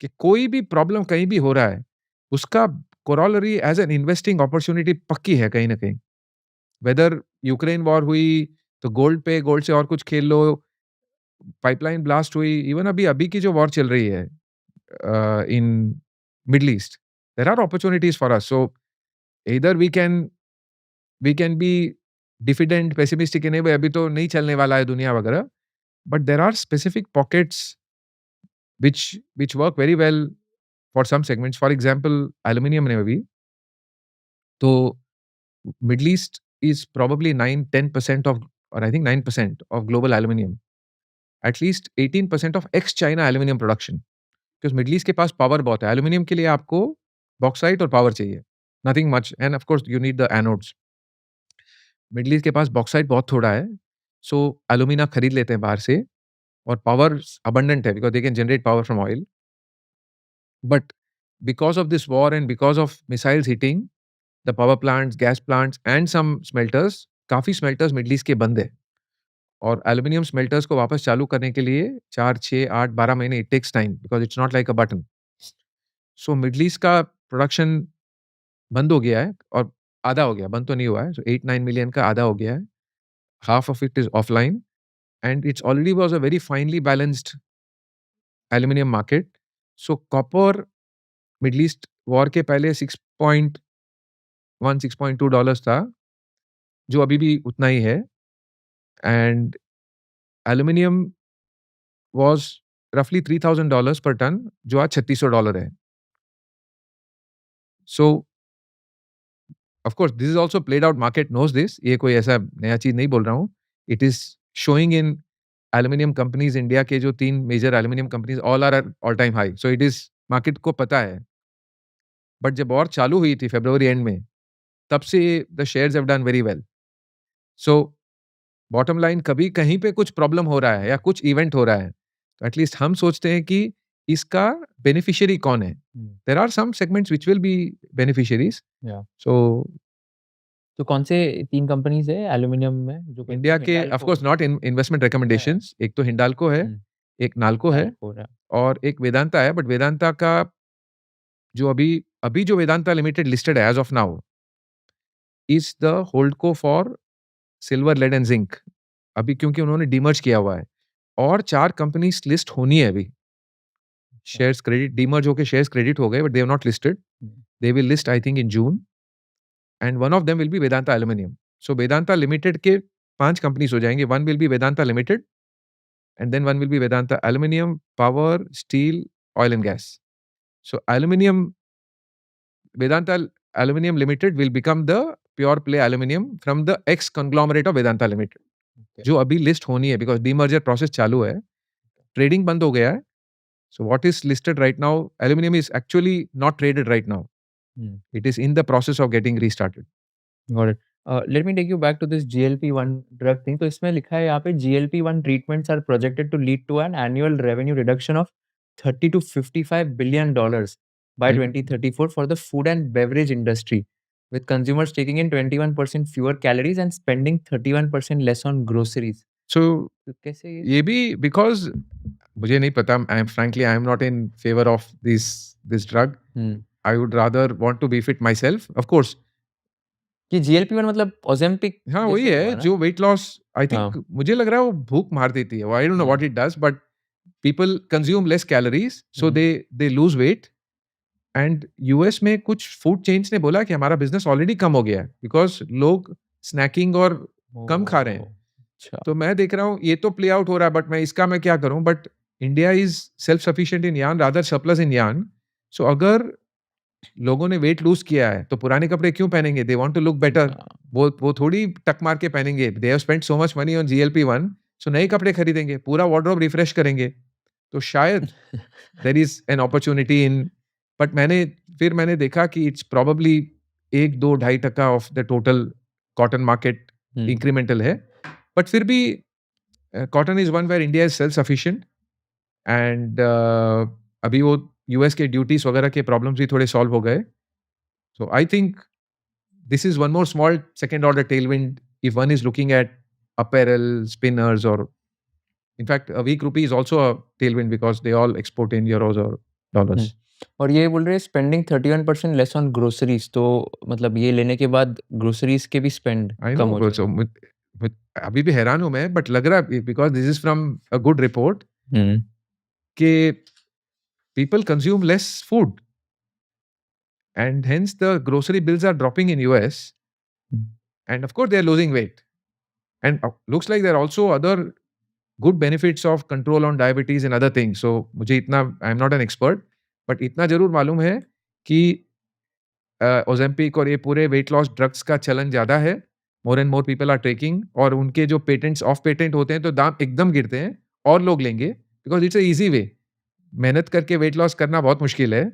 कि कोई भी प्रॉब्लम कहीं भी हो रहा है, उसका corollary as an investing opportunity पक्की है कहीं ना कहीं. वेदर यूक्रेन वॉर हुई तो गोल्ड पे, गोल्ड से और कुछ खेल लो, पाइपलाइन ब्लास्ट हुई, इवन अभी अभी की जो वॉर चल रही है in middle east, there are opportunities for us. So इधर we can be diffident pessimistic in a way, अभी तो नहीं चलने वाला है दुनिया वगैरह, but there are specific pockets which work very well for some segments. For example, aluminum में भी तो Middle East is probably 9-10% of, or I think 9% of global aluminum. At least 18% of ex-China aluminum production. Because Middle East के पास power बहुत है. Aluminium के लिए आपको bauxite और पावर चाहिए. Nothing much. And of course, you need the anodes. Middle east के पास bauxite बहुत थोड़ा है. सो एल्यूमिना खरीद लेते हैं बाहर से, और पावर abundant है because they can generate power from oil. But because of this war and because of missiles hitting the power plants, gas plants and some smelters, काफ़ी smelters मिडल ईस्ट के बंद है. और एल्यूमिनियम स्मेल्टर्स को वापस चालू करने के लिए 4, 6, 8, 12 महीने it takes time, because it's not like a button. So Middle East का प्रोडक्शन बंद हो गया है, और आधा हो गया, बंद तो नहीं हुआ है. सो 8-9 मिलियन का आधा हो गया है. Half of it is offline, and it's already was a very finally balanced aluminium market. So copper middle east war के पहले $6.1-6.2 था, जो अभी भी उतना ही है. एंड एल्यूमिनियम वाज़ रफली $3,000 पर टन, जो आज $3,600 है. So of course this is also played out, market knows this. ये कोई ऐसा नया चीज़ नहीं बोल रहा हूँ. It is showing in aluminium companies. India के जो 3 major aluminium companies all are at all time high. So it is, market को पता है. बट जब वॉर चालू हुई थी फरवरी एंड में, तब से the shares have done very well. So bottom line, कभी कहीं पे कुछ प्रॉब्लम हो रहा है या कुछ इवेंट हो रहा है, तो एटलीस्ट हम सोचते हैं कि इसका बेनिफिशियरी कौन है. There are some segments which will be beneficiaries. या सो तो कौन से 3 कंपनीज़ है एल्यूमीनियम में जो इंडिया के of course not in investment recommendations. एक तो हिंडाल्को है, एक नाल्को है, और एक वेदांता है. बट वेदांता का जो अभी अभी जो वेदांता लिमिटेड लिस्टेड है as of now is the holdco for silver, lead and zinc. अभी क्योंकि उन्होंने डीमर्ज किया हुआ है, और 4 कंपनीज लिस्ट होनी है अभी. शेयर्स क्रेडिट डीमर्ज होके शेयर्स क्रेडिट हो गए, but they are not listed. They will list I think in June, and one of them will be Vedanta Aluminium. So Vedanta Limited के 5 कंपनीज हो जाएंगे. One will be Vedanta Limited, and then one will be Vedanta Aluminium, power, steel, oil and gas. So aluminium, Vedanta Aluminium Limited will become the pure play aluminum from the ex conglomerate of Vedanta Limited. Okay. जो अभी list होनी है, because demerger process चालू है, trading बंद हो गया है. So what is listed right now, aluminium is actually not traded right now. It is in the process of getting restarted. Got it. Let me take you back to this GLP-1 drug thing. तो इसमें लिखा है यहाँ पे GLP-1 treatments are projected to lead to an annual revenue reduction of $30 to $55 billion by 2034 for the food and beverage industry, with consumers taking in 21% fewer calories and spending 31% less on groceries. So तो कैसे ये भी because मुझे नहीं पता. I am not in favour of this drug. I would rather want to be fit myself. Of course कि GLP-1 मतलब Ozempic हाँ वही जैसे है हुआ ना? जो वेट लॉस, आई हाँ. थिंक मुझे लग रहा है वो भूख मार देती है. आई don't know what it does, but people consume less calories, so they lose weight. And US में कुछ फूड चेन्स ने बोला कि हमारा बिजनेस ऑलरेडी कम हो गया है, बिकॉज लोग स्नैकिंग और कम खा रहे हैं. अच्छा. तो मैं देख रहा हूँ ये तो प्ले आउट हो रहा है, बट मैं क्या करूँ. But India is self sufficient in yarn, rather surplus in yarn. So अगर लोगों ने वेट लूज किया है तो पुराने कपड़े क्यों पहनेंगे? They want to look better. वो थोड़ी टक मार के पहनेंगे. They have spent so much money on GLP-1, so नए कपड़े खरीदेंगे, पूरा वार्डरोब रिफ्रेश करेंगे. तो शायद there is an opportunity in. But मैंने देखा कि it's probably 1-2-2.5% of the total cotton market incremental है. बट फिर भी cotton is one where India is self sufficient. And अभी वो यूएस के ड्यूटीज वगैरह के प्रॉब्लम्स भी थोड़े सॉल्व हो गए. So I think this is one more small second order tailwind if one is looking at apparel, spinners, or in fact, a weak rupee is also a tailwind because they all export in euros or dollars. और ये बोल रहे हैं spending 31% less on groceries, तो मतलब ये लेने के बाद ग्रोसरीज के भी स्पेंड I कम know, हो but so with अभी भी हैरान हूं मैं, बट लग रहा है because this is from a good report जाए. कि people consume less food and hence the grocery bills are dropping in US and of course they are losing weight and looks like there are also other good benefits of control on diabetes and other things. So मुझे इतना आई am not an expert but इतना जरूर मालूम है कि Ozempic और ये पूरे वेट लॉस ड्रग्स का चलन ज्यादा है. More and more people are taking और उनके जो पेटेंट्स ऑफ पेटेंट होते हैं तो दाम एकदम गिरते हैं और लोग लेंगे because it's a easy way. मेहनत करके वेट लॉस करना बहुत मुश्किल है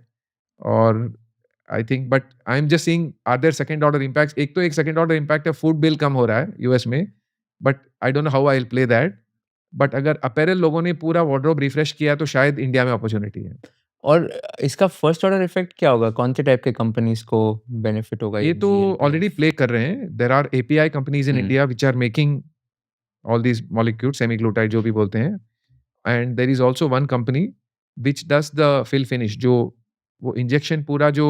और I think but I am just seeing are there second order impacts. एक तो एक सेकंड ऑर्डर इम्पैक्ट है फूड बिल कम हो रहा है यूएस में but I don't know how I will play that. But अगर अपैरल लोगों ने पूरा वार्डरोब रिफ्रेश किया तो शायद इंडिया में अपॉर्चुनिटी है. और इसका फर्स्ट ऑर्डर इफेक्ट क्या होगा? कौन से टाइप के कंपनीज को बेनिफिट होगा ये तो GLP? ऑलरेडी प्ले कर रहे हैं. There are API companies in hmm. India which are making all these molecules semaglutide जो भी बोलते हैं and there is also one company which does the fill finish जो वो इंजेक्शन पूरा जो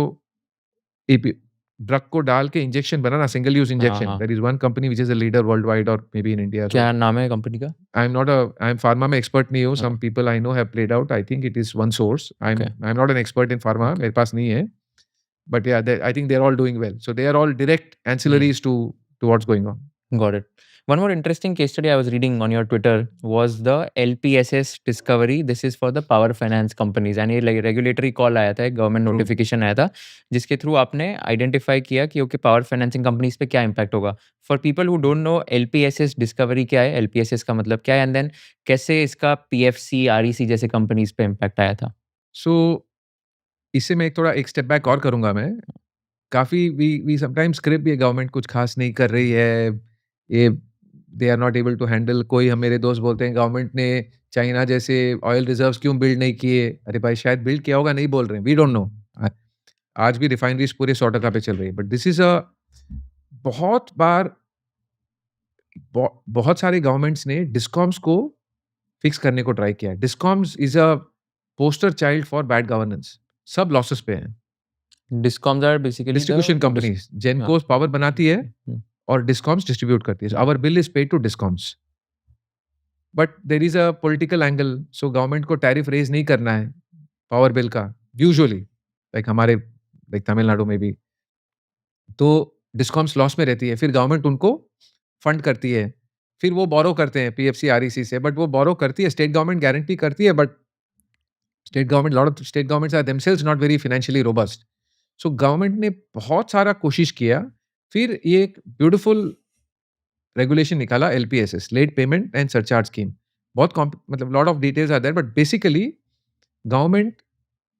ड्रग को डाल के इंजेक्शन बनाना सिंगल यूज इंजेक्शन. हाँ. There is one company which is a leader world wide और मे बी इन इंडिया. क्या नाम है कंपनी का? आई एम फार्मा में एक्सपर्ट नहीं हूँ. हाँ. Some people I know have played out. I think it is one source. I Okay. Am not an expert in pharma. मेरे पास नहीं है. But yeah, I think they're all doing well. So they are all direct ancillaries to what's going on. Got it. One more interesting case study I was reading on your Twitter was the LPSS discovery. This is for the power finance companies. And ये regulatory call आया था, एक government True. notification आया था, जिसके through आपने identify किया कि okay, power financing companies पे क्या impact होगा. For people who don't know LPSS discovery क्या है, LPSS का मतलब क्या है, and then कैसे इसका PFC, REC जैसे companies पे impact आया था. So इससे मैं थोड़ा एक स्टेप बैक और करूंगा मैं. काफी वी समटाइम्स स्क्रिप्ट ये गवर्नमेंट कुछ खास नहीं कर रही है. ये they are not able to handle. कोई हम मेरे दोस्त बोलते हैं गवर्नमेंट ने चाइना जैसे ऑयल रिजर्व्स क्यों बिल्ड नहीं किए. अरे भाई शायद बिल्ड किया होगा, नहीं बोल रहे हैं. We don't know. आज भी रिफाइनरीज पूरे 100% पे चल रही है. बट दिस इज अ बहुत बार बहुत सारे गवर्नमेंट्स ने डिस्कॉम्स को फिक्स करने को ट्राई किया. Discoms is a poster child for bad governance. सब लॉसेस पे हैं. Discoms are basically distribution companies. Genco power बनाती है हम्म. और डिस्कॉम्स डिस्ट्रीब्यूट करती है. Our bill is paid to discoms. But there is a political angle. So government को tariff raise नहीं करना है पावर बिल का यूजुअली. लाइक हमारे लाइक तमिलनाडु में भी तो डिस्कॉम्स लॉस में रहती है. फिर गवर्नमेंट उनको फंड करती है. फिर वो बोरो करते हैं पीएफसी आरईसी से. बट वो बोरो करती है, स्टेट गवर्नमेंट गारंटी करती है. But state government lot of state governments are themselves not very financially robust. So government ने बहुत सारा कोशिश किया. फिर ये एक ब्यूटीफुल रेगुलेशन निकाला LPSS, late payment and surcharge scheme. बहुत मतलब lot of details are there but basically government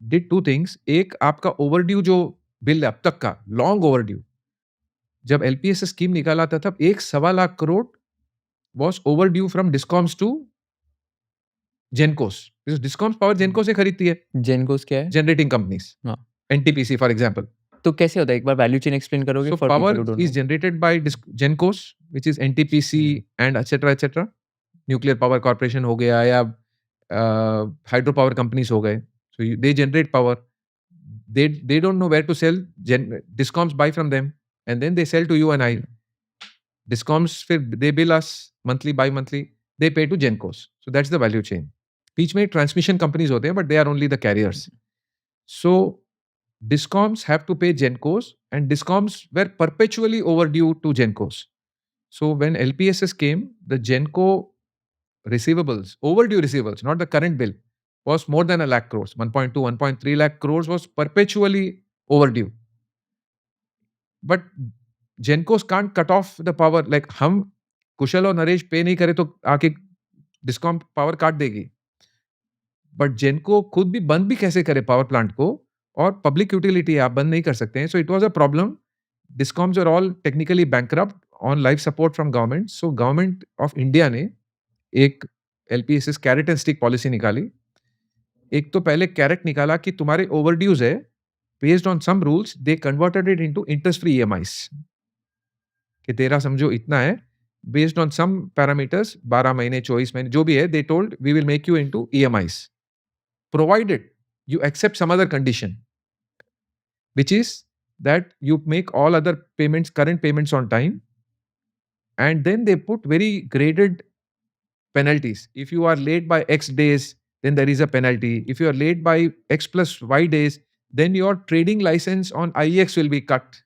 did two things. एक आपका ओवरड्यू जो बिल है अब तक का लॉन्ग ओवरड्यू, जब एलपीएसएस स्कीम निकाला था तब 1.25 crore was overdue from discoms to gencos. Discoms power genco से खरीदती है. जेनकोस क्या है? Generating companies. हाँ. NTPC for example. तो कैसे होता है, एक बार वैल्यू चेन एक्सप्लेन करोगे? So for people power who don't is know. generated by Gencos, which is NTPC and etc. etc. Nuclear Power Corporation हो गया या hydro power companies हो गए. So they generate power. They don't know where to sell. Discoms buy from them and then they sell to you and I. Discoms फिर they bill us monthly by monthly. They pay to Gencos. So that's the value chain. बीच में transmission companies होते हैं but they are only the carriers. So Discoms have to pay Gencos and Discoms were perpetually overdue to Gencos. So when LPSS came, the Genco receivables, overdue receivables, not the current bill, was more than 1 lakh crores. 1.2, 1.3 lakh crores was perpetually overdue. But Gencos can't cut off the power. Like हम कुशल और नरेश पे नहीं करे तो आके discom power काट देगी. But जेनको खुद भी बंद भी कैसे करे पावर प्लांट को, और पब्लिक यूटिलिटी आप बंद नहीं कर सकते हैं. So it was a problem. Discoms are all technically bankrupt on life support from government. So government of India ने एक LPSS carrot and stick policy निकाली एक तो पहले कैरेट निकाला कि तुम्हारे ओवरड्यूज है, based on some rules they converted it into interest free EMIs कि तेरा समझो इतना है, बेस्ड ऑन सम पैरामीटर्स 12 महीने 24 महीने जो भी है, they told we will make you into EMIs provided you accept some other condition, which is that you make all other payments, current payments on time, and then they put very graded penalties. If you are late by X days, then there is a penalty. If you are late by X plus Y days, then your trading license on IEX will be cut.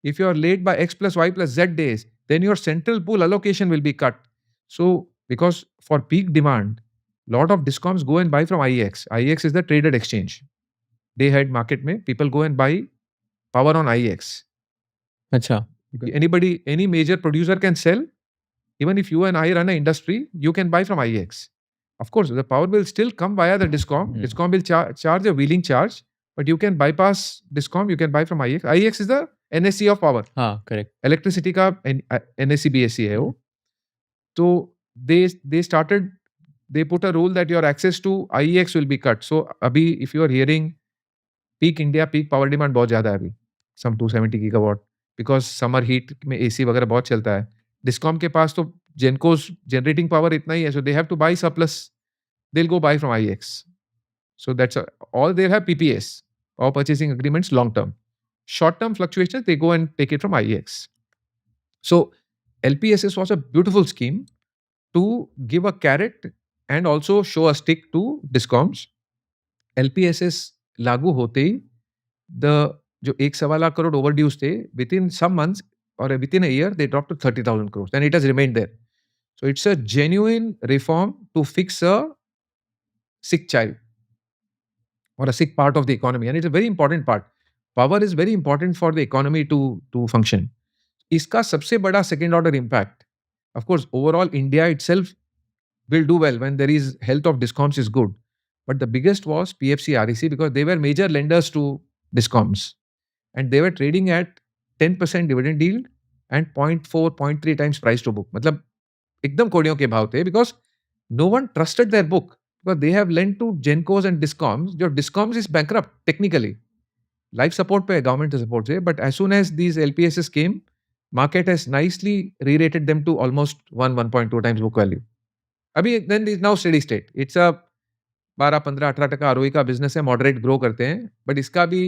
If you are late by X plus Y plus Z days, then your central pool allocation will be cut. So, because for peak demand, lot of discoms go and buy from IEX. IEX is the traded exchange. Day ahead market में people go and buy power on IEX. अच्छा, Anybody, any major producer can sell. Even if you and I run an industry, you can buy from IEX. Of course, the power will still come via the discom. Discom will charge a wheeling charge, but you can bypass discom. You can buy from IEX. IEX is the NSE of power. हाँ, correct. Electricity का NSE BSE है वो. तो they started, they put a rule that your access to IEX will be cut. So अभी if you are hearing peak India peak power demand बहुत ज्यादा है अभी, सम 270 गीगावाट, बिकॉज समर हीट में एसी वगैरह बहुत चलता है. डिस्कॉम के पास तो जेनकोस जनरेटिंग पावर इतना ही है, so they have to buy surplus, they will go buy from IEX. So that's all. They have PPS और purchasing agreements long term. Short term fluctuation they go and take it from IEX. So LPSS was a beautiful scheme to give a carrot and also show a stick to discoms. LPSS लागू होते ही the जो 1.25 crore overdues थे, within some months और within a year they drop to 30,000 crores and it has remained there. So it's a genuine reform to fix a sick child or a sick part of the economy, and it's a very important part. Power is very important for the economy to function. इसका सबसे बड़ा second order impact, of course overall India itself will do well when there is health of discoms is good. But the biggest was PFC REC because they were major lenders to discoms and they were trading at 10% dividend yield and 0.4, 0.3 times price to book. मतलब एकदम कोड़ियों के भाव थे because no one trusted their book because they have lent to Gencos and discoms. जो discoms is bankrupt technically. Life support पे government support से, but as soon as these LPSs came, market has nicely re-rated them to almost 1.2 times book value. अभी then is now steady state. It's a 12-15-18% ROE का business है, moderate grow करते हैं. But इसका भी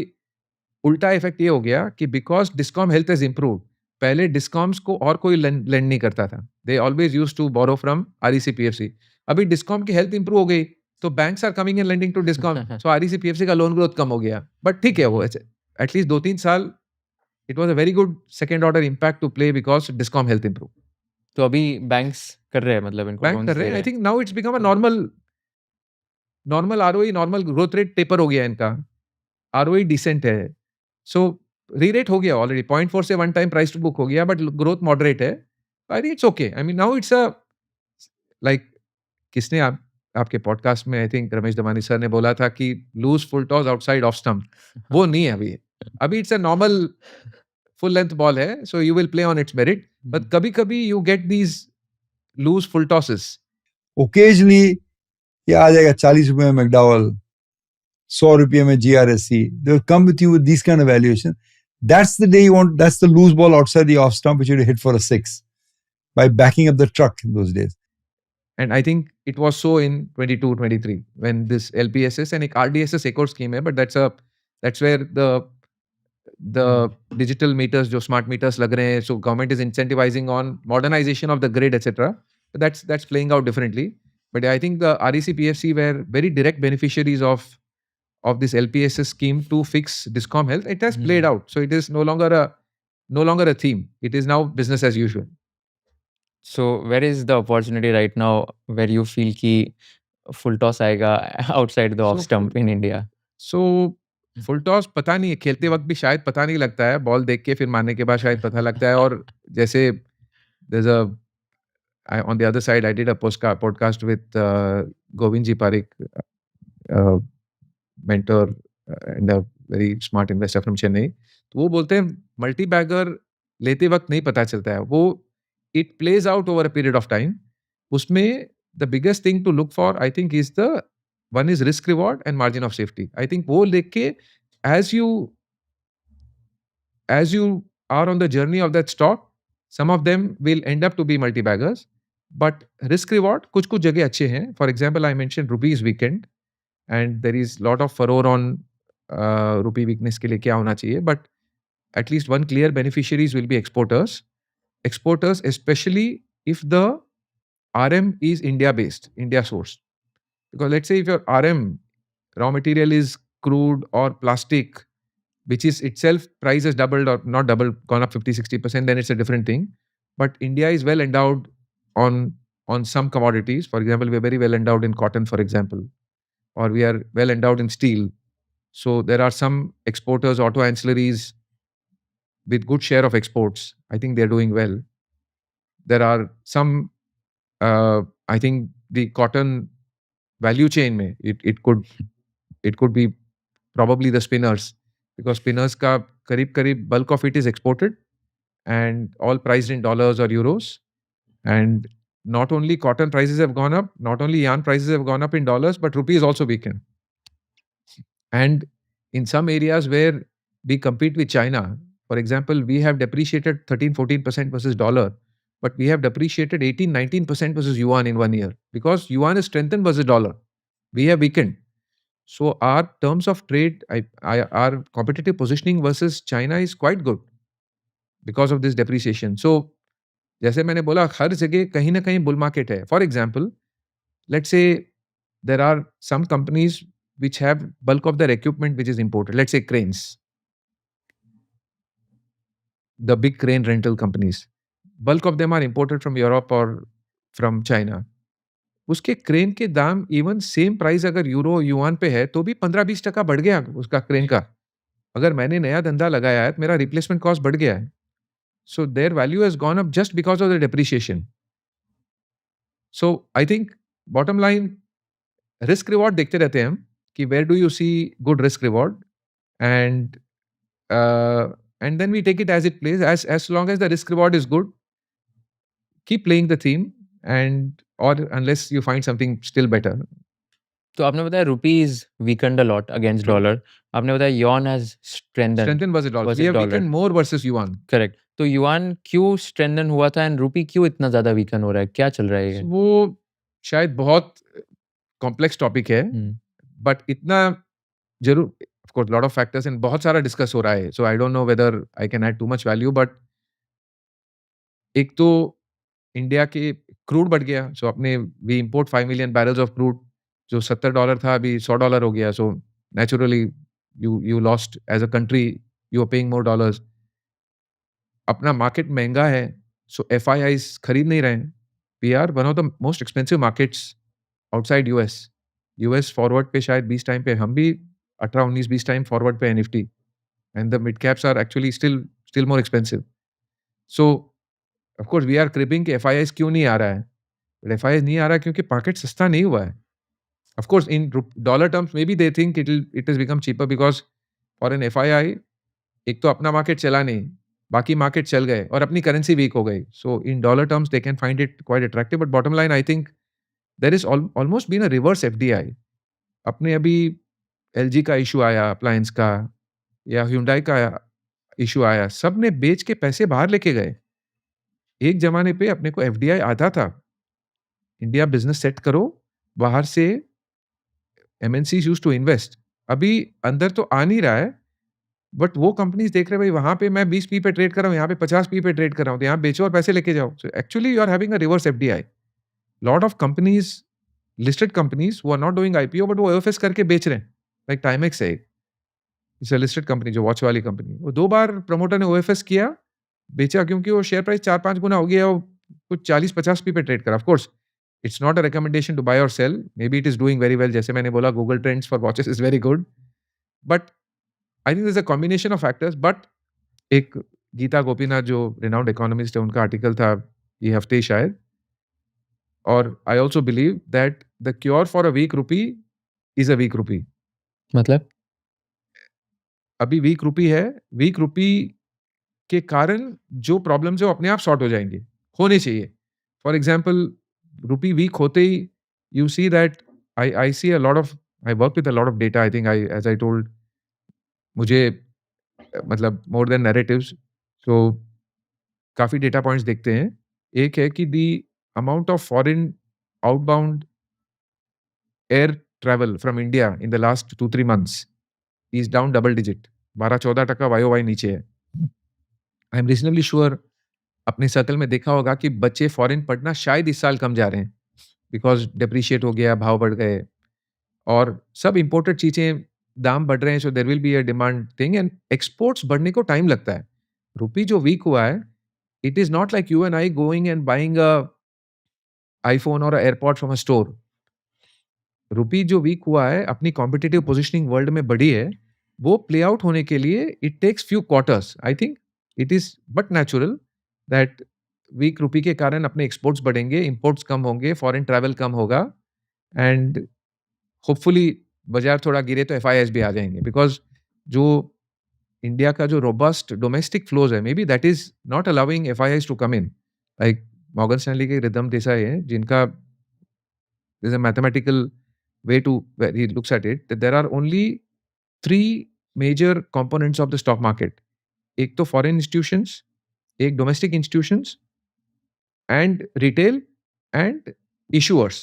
उल्टा effect ये हो गया कि because discom health is improve, पहले डिस्कॉम्स को और कोई लेंड नहीं करता था. They always used to borrow from REC PFC. अभी डिस्कॉम की हेल्थ इंप्रूव हो गई तो banks are coming and lending to discom. So REC PFC का लोन ग्रोथ कम हो गया. बट ठीक है, वो एटलीस्ट 2-3 साल it was a very good second order impact to play because discom health improve. तो अभी बैंक्स कर रहे हैं, मतलब इनको बैंक loans कर दे रहे हैं. रहे I think now it's become a normal ROE, normal growth rate taper हो गया इनका. ROE डिसेंट है. सो री-रेट हो गया ऑलरेडी. 0.4 से 1 टाइम प्राइस टू बुक हो गया, बट ग्रोथ मॉडरेट है. I think it's okay. I mean now it's a like किसने आपके पॉडकास्ट में I think Ramesh Damani sir ने बोला था कि loose full toss outside of stump. वो नहीं है अभी. अभी it's a normal full length ball है, so you will play on its merit. But कभी-कभी you get these loose full tosses. Occasionally ये आ जाएगा 40 रुपए में मैकडॉवल, 100 रुपये में GRSC. They will come with you with these kind of valuation. That's the day you want. That's the loose ball outside the off stump which you hit for a 6 by backing up the truck in those days. And I think it was so in 22-23 when this LPSS and RDSS एक और scheme है, but that's where the digital meters, जो smart meters लग रहे हैं, so government is incentivizing on modernization of the grid, etc. So that's playing out differently. But I think the REC PFC were very direct beneficiaries of this LPSS scheme to fix discom health. It has played out, so it is no longer a theme. It is now business as usual. So where is the opportunity right now where you feel कि full toss आएगा outside the off So stump in India? So full toss पता नहीं है, खेलते वक्त भी शायद पता नहीं लगता है, बॉल देख के फिर मारने के बाद शायद पता लगता है. और जैसे there's a on the other side I did a podcast with Govind Ji Parekh, mentor and a very smart investor from Chennai. तो वो बोलते हैं मल्टी बैगर लेते वक्त नहीं पता चलता है, वो it plays out over a period of time. उसमें the biggest thing to look for I think is the one is risk reward and margin of safety. I think वो देख के as you are on the journey of that stock, some of them will end up to be multi-baggers, but risk reward कुछ कुछ जगह अच्छे हैं. For example, I mentioned rupees weekend and there is lot of furore on rupee weakness के लिए क्या होना चाहिए, but at least one clear beneficiaries will be exporters especially if the RM is India based, India sourced. Because let's say if your RM raw material is crude or plastic, which is itself price has doubled or not doubled, gone up 50-60%, then it's a different thing. But India is well endowed on some commodities. For example, we are very well endowed in cotton, for example, or we are well endowed in steel. So there are some exporters, auto ancillaries with good share of exports. I think they're doing well. There are some, I think the cotton value chain mein, it could be probably the spinners, because spinners ka karib bulk of it is exported and all priced in dollars or euros. And not only cotton prices have gone up, not only yarn prices have gone up in dollars, but rupee is also weakened. And in some areas where we compete with China, for example, we have depreciated 13-14% versus dollar, but we have depreciated 18-19% versus yuan in 1 year, because yuan is strengthened versus dollar. We have weakened. So our terms of trade, our competitive positioning versus China is quite good because of this depreciation. So जैसे मैंने बोला, हर जगह कहीं ना कहीं bull market है. For example, let's say there are some companies which have bulk of their equipment which is imported. Let's say cranes, the big crane rental companies, bulk of them are imported from Europe or from China. उसके crane के दाम even same price अगर euro yuan पे है तो भी 15-20% बढ़ गया उसका क्रेन का. अगर मैंने नया धंधा लगाया है तो मेरा रिप्लेसमेंट कॉस्ट बढ़ गया है. So their value has gone up just because of the depreciation. So I think bottom line, risk reward देखते रहते हैं हम कि where do you see good risk reward, and then we take it as it plays. As long as the risk reward is good, keep playing the theme, and or unless you find something still better. तो आपने बताया rupees weekend a lot against dollar. आपने बताया yuan has strengthened. Strengthen versus dollar. versus We have dollar. weakened more versus yuan. Correct. तो yuan क्यों strengthen हुआ था and रुपी क्यों इतना ज्यादा वीकन हो रहा है? क्या चल रहा है ये? वो शायद बहुत कॉम्प्लेक्स टॉपिक है, बट इतना जरूर, of course lot of factors and बहुत सारा डिस्कस हो रहा है. So I don't know whether I can add too much value, but एक तो इंडिया के क्रूड बढ़ गया. सो अपने we import 5 million barrels of crude, जो $70 था अभी $100 हो गया. So naturally you lost as a country, you are paying more dollars. अपना मार्केट महंगा है, सो FIIs खरीद नहीं रहे हैं. We are one of the most expensive markets outside US forward पे शायद 20 टाइम पे, हम भी 18-19-20 टाइम फॉरवर्ड पे है Nifty, and the mid caps are actually still more expensive. So of course we are creeping कि FIIs क्यों नहीं आ रहा है. बट FIIs नहीं आ रहा है क्योंकि मार्केट सस्ता नहीं हुआ है. Of course in dollar terms may be they think it is become cheaper, because for an FII एक तो अपना मार्केट चला नहीं, बाकी मार्केट चल गए और अपनी करेंसी वीक हो गई. So in dollar terms they can find it quite attractive, but bottom line I think there is almost been a reverse FDI. अपने अभी LG का इशू आया अप्लायंस का, या Hyundai का इशू आया, सब ने बेच के पैसे बाहर लेके गए. एक जमाने पे अपने को FDI आता था, इंडिया बिजनेस सेट करो, बाहर से MNCs यूज्ड टू इन्वेस्ट. अभी अंदर तो आ नहीं रहा है, बट वो कंपनीज देख रहे हैं भाई वहां पे मैं 20p पे ट्रेड कर रहा हूँ, यहाँ पे 50p पे ट्रेड कर रहा हूँ, तो यहाँ बेचो और पैसे लेके जाओ. So actually you are having a reverse FDI. Lot of companies, listed companies वो are not doing IPO, but वो OFS करके बेच रहे हैं. लाइक टाइमेक्स है, इट्स अ लिस्टेड कंपनी, जो वॉच वाली कंपनी, वो 2 बार प्रमोटर ने OFS किया, बेचा, क्योंकि वो शेयर प्राइस 4-5 गुना हो गया, कुछ 40-50p पे ट्रेड करा. Of course it's not a recommendation to buy और sell, may be it is doing very well. जैसे मैंने बोला, Google trends for watches is very good, but I think there is a combination of factors. But एक गीता गोपीनाथ जो renowned economist है, उनका article था ये हफ्ते शायद, और I also believe that the cure for a weak rupee is a weak rupee. मतलब अभी वीक रूपी है, वीक रूपी के कारण जो प्रॉब्लम्स है वो अपने आप सॉर्ट हो जाएंगे, होने चाहिए. फॉर एग्जाम्पल, रूपी वीक होते ही you see that I see a lot of, I work with a lot of data. I think as I told, मुझे मतलब more than narratives, so काफी data points देखते हैं. एक है कि the amount of foreign outbound air travel from India in the last 2-3 months is down double digit. 12-14% YOY नीचे है. आई एम रीजनेबली श्योर अपने सर्कल में देखा होगा कि बच्चे फॉरेन पढ़ना शायद इस साल कम जा रहे हैं बिकॉज डिप्रिशिएट हो गया, भाव बढ़ गए और सब इंपोर्टेड चीजें दाम बढ़ रहे हैं. So there will be a demand thing and exports बढ़ने को टाइम लगता है. रुपी जो वीक हुआ है, it is not like you and I going and buying a iPhone और एयरपॉड फ्रॉम अ स्टोर. रुपी जो वीक हुआ है, अपनी कॉम्पिटिटिव पोजिशनिंग वर्ल्ड में बढ़ी है, वो प्ले आउट होने के लिए it takes few quarters. I think it is but natural that weak rupee के कारण अपने एक्सपोर्ट्स बढ़ेंगे, इंपोर्ट्स कम होंगे, फॉरेन ट्रैवल कम होगा एंड होपफुली बाजार थोड़ा गिरे तो एफआईआईज भी आ जाएंगे बिकॉज जो इंडिया का जो रोबस्ट डोमेस्टिक फ्लोज है, may be that is not allowing FIIs to come in. Like Morgan Stanley के रिदम देसाई है जिनका there's a mathematical way to where he looks at it that there are only 3 major components of the stock market. एक तो foreign institutions, एक domestic institutions and retail and issuers.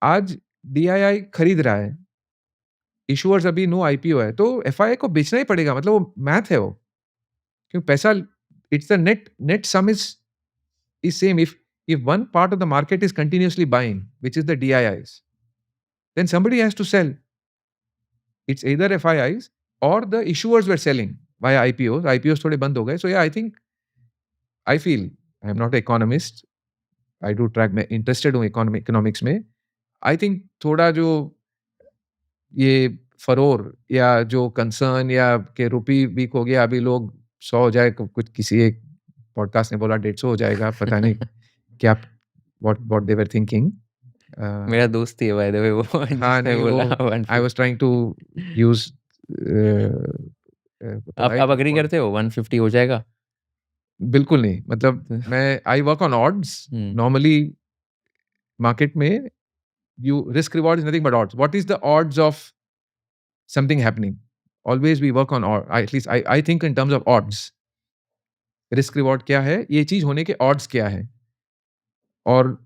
आज DII खरीद रहा है, issuers अभी नो IPO है, तो FII को बेचना ही पड़ेगा. मतलब वो मैथ है वो, क्योंकि पैसा it's the net sum is same. If one part of the market is continuously buying, which is the DIIs, then somebody has to sell. It's either FIIs or the issuers were selling via IPOs. IPOs थोड़े बंद हो गए. So yeah, I feel, I am not an economist. I do track, मैं interested हूँ economics में. I think थोड़ा जो ये फरोर या जो कंसर्न या कि रुपी वीक हो गया, अभी लोग 100 हो जाए, कुछ किसी एक पॉडकास्ट ने बोला 150 हो जाएगा, पता नहीं क्या what they were thinking. मेरा दोस्त ही है बाय द वे वो हाँ जिसने नहीं, बोला वो 150. I was trying to use आप अग्री करते हो 150 हो जाएगा? बिल्कुल नहीं. मतलब मैं I work on odds. Normally market में you risk reward is nothing but odds. What is the odds of something happening? Always we work on odds. At least I think in terms of odds. Risk reward क्या है, ये चीज होने के odds क्या है, और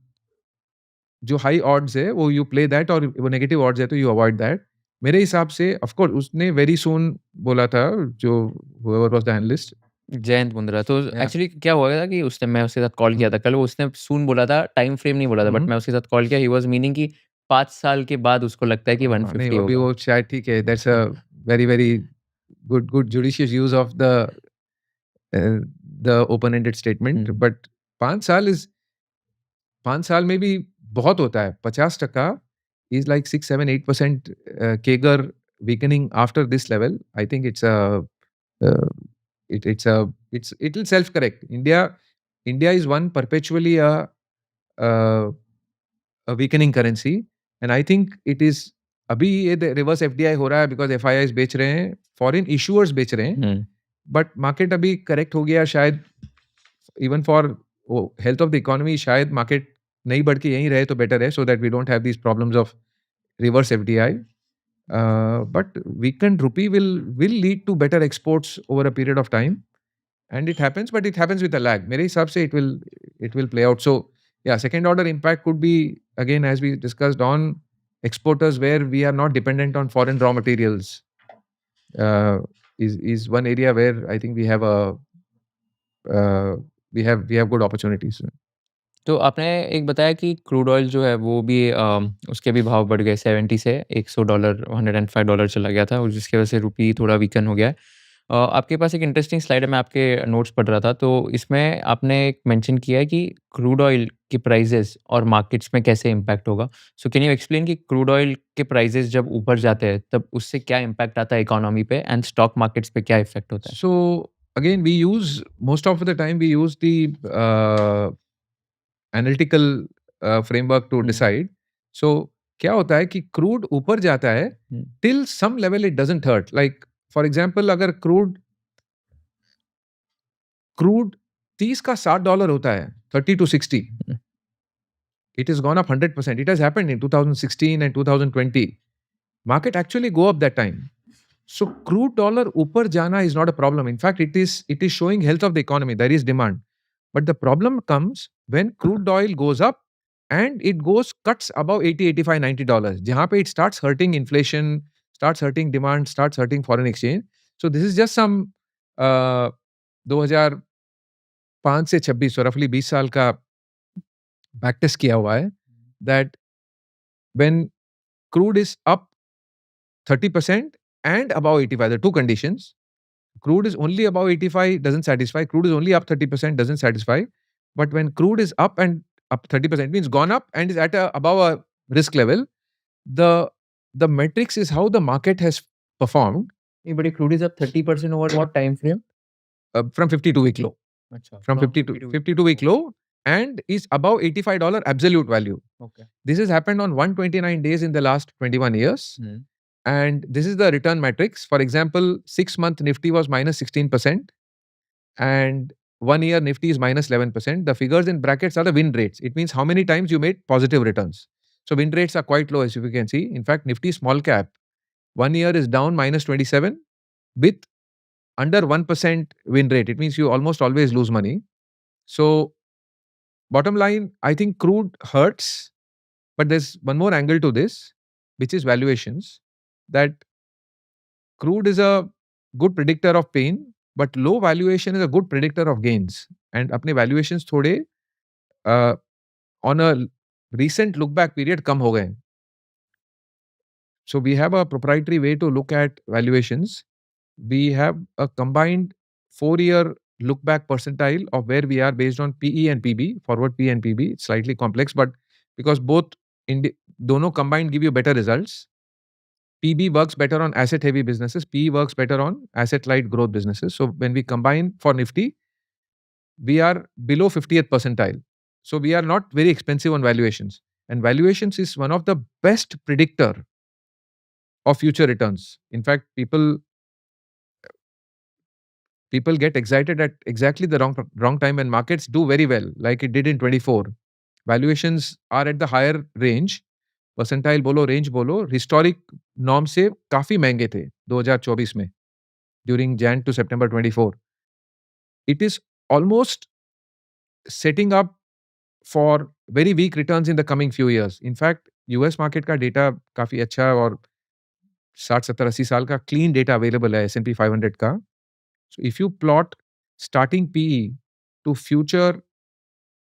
जो हाई ऑड्स है वो यू प्ले दैट, और वो नेगेटिव ऑड्स है तो यू अवॉइड दैट. मेरे हिसाब से ऑफ कोर्स उसने वेरी सून बोला था, जो whoever was the analyst. Jayant Mundra. तो Yeah. एक्चुअली क्या हुआ था कि उसने, मैं उसके साथ कॉल किया था कल, वो उसने सून बोला था, टाइम फ्रेम नहीं बोला था, बट मैं उसके साथ कॉल किया, ही वाज मीनिंग कि 5 साल के बाद उसको लगता है कि 150 नहीं, अभी होगा. वो शायद ठीक है. That's a very very good judicious use of the open ended statement. But 5 साल में भी बहुत होता है. 50% is like 6-7-8% CAGR weakening after this level. I think it's it will self correct. India is one perpetually a weakening currency, and I think it is अभी ये reverse FDI हो रहा है because FIIs बेच रहे हैं, फॉरेन इशूअर्स बेच रहे हैं, बट मार्केट अभी करेक्ट हो गया. शायद even for health of the economy शायद मार्केट नहीं बढ़ के यहीं रहे तो बेटर है, so that we don't have these problems of reverse FDI. But weakened rupee will lead to better exports over a period of time, and it happens, but it happens with a lag. मेरे हिसाब से it will play out. So yeah, second order impact could be, again as we discussed, on exporters where we are not dependent on foreign raw materials. Is one area where I think we have good opportunities. तो आपने एक बताया कि crude oil जो है वो भी उसके भी भाव बढ़ गए 70 से $100, $105 चला गया था, और जिसकी वजह से रुपी थोड़ा वीकन हो गया है. आपके पास एक इंटरेस्टिंग स्लाइड है, मैं आपके नोट्स पढ़ रहा था, तो इसमें आपने एक मेंशन किया है कि क्रूड ऑयल की प्राइजेस और मार्केट्स में कैसे इम्पैक्ट होगा. सो कैन यू एक्सप्लेन कि क्रूड ऑयल के प्राइजेस जब ऊपर जाते हैं तब उससे क्या इम्पैक्ट आता है इकोनॉमी पे, एंड स्टॉक मार्केट्स पे क्या इफेक्ट होता है? So again, we use most of the time we use the analytical framework to decide. So क्या होता है कि क्रूड ऊपर जाता है, till some level it doesn't hurt. Like for example, अगर क्रूड 30 का $60 होता है, 30 to 60, it has gone up 100%. It has happened in 2016 and 2020. Market actually go up that time. So crude dollar upar jana is not a problem. In fact, it is showing health of the economy. There is demand. But the problem comes when crude oil goes up and it cuts above 80, 85, $90. Jahan pe it starts hurting inflation, starts hurting demand, starts hurting foreign exchange. So this is just some 2005 से 26, so roughly 20 साल का back test किया हुआ है, that when crude is up 30% and above 85, the two conditions. Crude is only above 85 doesn't satisfy. Crude is only up 30% doesn't satisfy. But when crude is up and up 30% means gone up and is at above a risk level, the metrics is how the market has performed. But crude is up 30% over what time frame? From 52-week low. Achha, From 52-week low and is above $85 absolute value. Okay. This has happened on 129 days in the last 21 years. And this is the return matrix. For example, 6-month Nifty was minus 16% and 1 year Nifty is minus 11%. The figures in brackets are the win rates. It means how many times you made positive returns. So win rates are quite low, as you can see. In fact, Nifty small cap 1 year is down minus 27 with under 1% win rate. It means you almost always lose money. So bottom line, I think crude hurts, but there's one more angle to this, which is valuations. That crude is a good predictor of pain, but low valuation is a good predictor of gains. And apne valuations thode on a recent look back period kam ho gaye. So we have a proprietary way to look at valuations. We have a combined 4-year look back percentile of where we are based on PE and PB, forward PE and PB. It's slightly complex, but because both dono combined give you better results. PB works better on asset heavy businesses. PE works better on asset light growth businesses. So when we combine for Nifty, we are below 50th percentile. So we are not very expensive on valuations. And valuations is one of the best predictor of future returns. In fact, people get excited at exactly the wrong time when markets do very well, like it did in 24. Valuations are at the higher range. Percentile बोलो, range बोलो, historic norm से काफी महंगे थे 2024 में during Jan to सितंबर 24. It is almost setting up for very weak returns in the coming few years. In fact US market का data काफी अच्छा और 60-70-80 साल का क्लीन डेटा अवेलेबल है S&P 500 का. So if you plot starting PE to future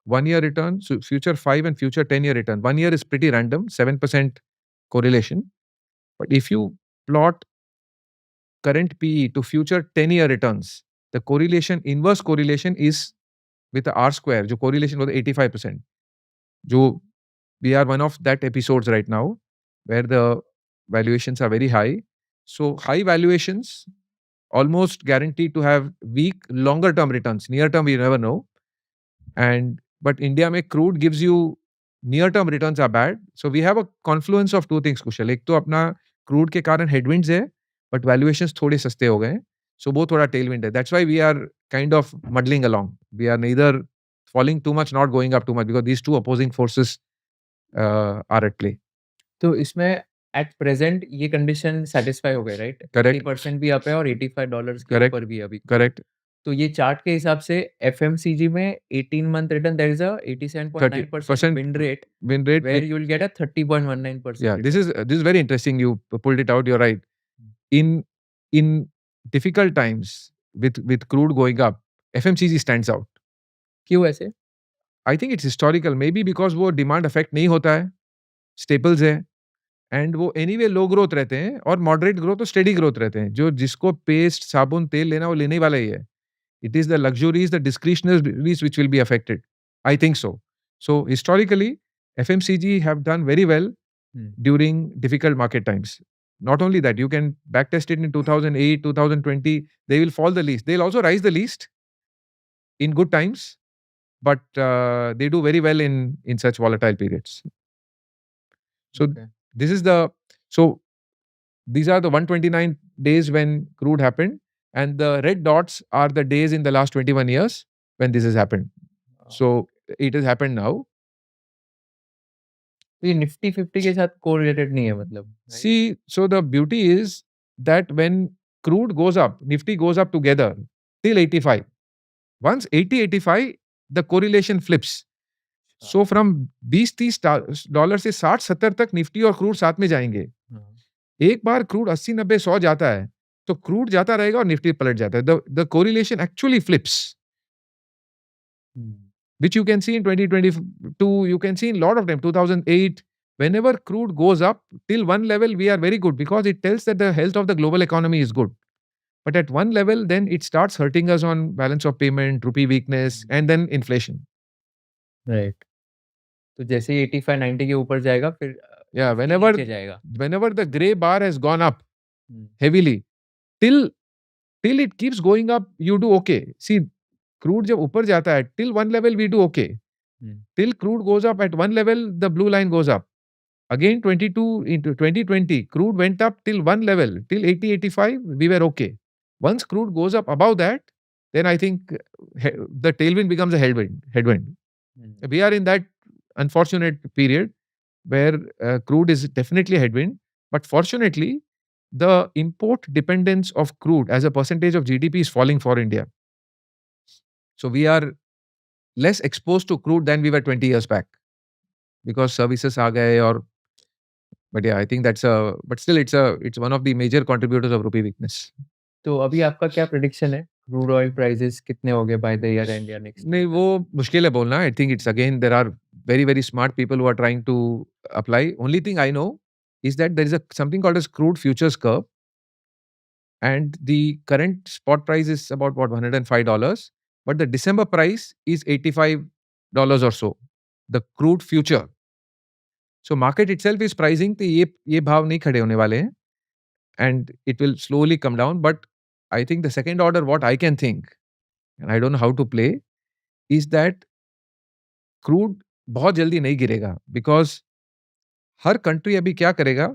1-year return, so future 5 and future 10-year return. 1 year is pretty random, 7% correlation. But if you plot current PE to future 10-year returns, the correlation, inverse correlation is with the R square, jo correlation was 85%. We are one of that episodes right now where the valuations are very high. So high valuations almost guaranteed to have weak longer term returns. Near term, we never know. But India में crude gives you near term returns are bad. So we have a confluence of two things, Kushal. एक तो अपना crude के कारण headwinds है, but valuations थोड़े सस्ते हो गए. So वो थोड़ा tailwind है. That's why we are kind of muddling along. We are neither falling too much, not going up too much, because these two opposing forces are at play. तो इसमें at present ये condition satisfy हो गए, right? Correct. 30% भी up है और $85 के Correct. ऊपर भी अभी. Correct. तो ये चार्ट के हिसाब से FMCG में 18 month return there is a 87.9% win rate where you will get a 30.19%. Yeah, this is very interesting. You pulled it out. You're right. In difficult times with crude going up, FMCG stands out. क्यों ऐसे? I think it's historical. Maybe because वो demand affect नहीं होता है, staples है, and वो anyway low growth रहते हैं और moderate growth और steady growth रहते हैं. जो जिसको paste, साबुन, तेल लेना वो लेने वाला ही है. It is the luxuries, the discretionaries which will be affected. I think so. So historically, FMCG have done very well during difficult market times. Not only that, you can backtest it in 2008, 2020. They will fall the least. They'll also rise the least in good times, but they do very well in such volatile periods. So Okay. These are the 129 days when crude happened. And the red dots are the days in the last 21 years when this has happened. So it has happened now. तो ये Nifty 50 के साथ correlated नहीं है मतलब, right? See, so the beauty is that when crude goes up, Nifty goes up together till 85. Once 80, 85, the correlation flips. So from 20-30 dollar से 60-70 तक Nifty और क्रूड साथ में जाएंगे. हाँ, एक बार क्रूड 80-90-100 जाता है तो क्रूड जाता रहेगा और निफ्टी पलट जाता है. The correlation actually flips, hmm, which you can see in 2022, you can see in lot of time, 2008. Whenever crude goes up till one level, we are very good because it tells that the health of the global economy is good. But at one level, then it starts hurting us on balance of payment, rupee weakness, and then inflation. Right. तो जैसे ही 85 90 के ऊपर जाएगा फिर Yeah, Nifty whenever नीचे जाएगा. whenever the gray bar has gone up hmm, heavily, till it keeps going up, you do okay. See, crude जब ऊपर जाता है, till one level we do okay. Hmm, Till crude goes up at one level, the blue line goes up. Again, 22 into 2020, crude went up till one level, till 80, 85, we were okay. Once crude goes up above that, then I think the tailwind becomes a headwind. Hmm. We are in that unfortunate period where crude is definitely a headwind, but fortunately, the import dependence of crude as a percentage of GDP is falling for India. So we are less exposed to crude than we were 20 years back because services aa gaye or but yeah, I think but still it's one of the major contributors of rupee weakness. तो अभी आपका क्या prediction है, crude oil prices कितने हो गए by the year and या next? नहीं वो मुश्किल है बोलना. I think it's again there are very smart people who are trying to apply. Only thing I know is that there is something called as crude futures curve, and the current spot price is about what $105, but the December price is $85 or so. The crude future. So market itself is pricing कि ये भाव नहीं खड़े होने वाले हैं, and it will slowly come down. But I think the second order, what I can think, and I don't know how to play, is that crude बहुत जल्दी नहीं गिरेगा because हर कंट्री अभी क्या करेगा,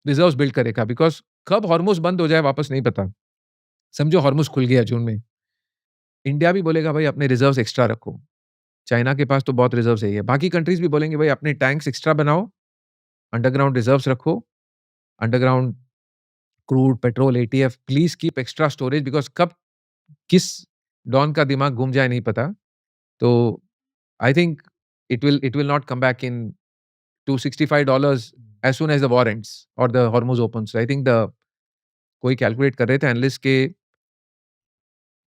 रिजर्व्स बिल्ड करेगा. Because कब Hormoz बंद हो जाए वापस नहीं पता. समझो हॉर्मोज खुल गया जून में, इंडिया भी बोलेगा भाई अपने रिजर्व्स एक्स्ट्रा रखो. चाइना के पास तो बहुत रिजर्व्स है. बाकी कंट्रीज भी बोलेंगे भाई अपने टैंक्स एक्स्ट्रा बनाओ, अंडरग्राउंड रिजर्व्स रखो, underground crude petrol ETF please keep extra storage. Because कब किस डॉन का दिमाग घूम जाए नहीं पता. तो I think it will not come back in to $65 as soon as the war ends or the Hormuz opens. So I think कोई कैलकुलेट कर रहे थे एनालिस्ट के,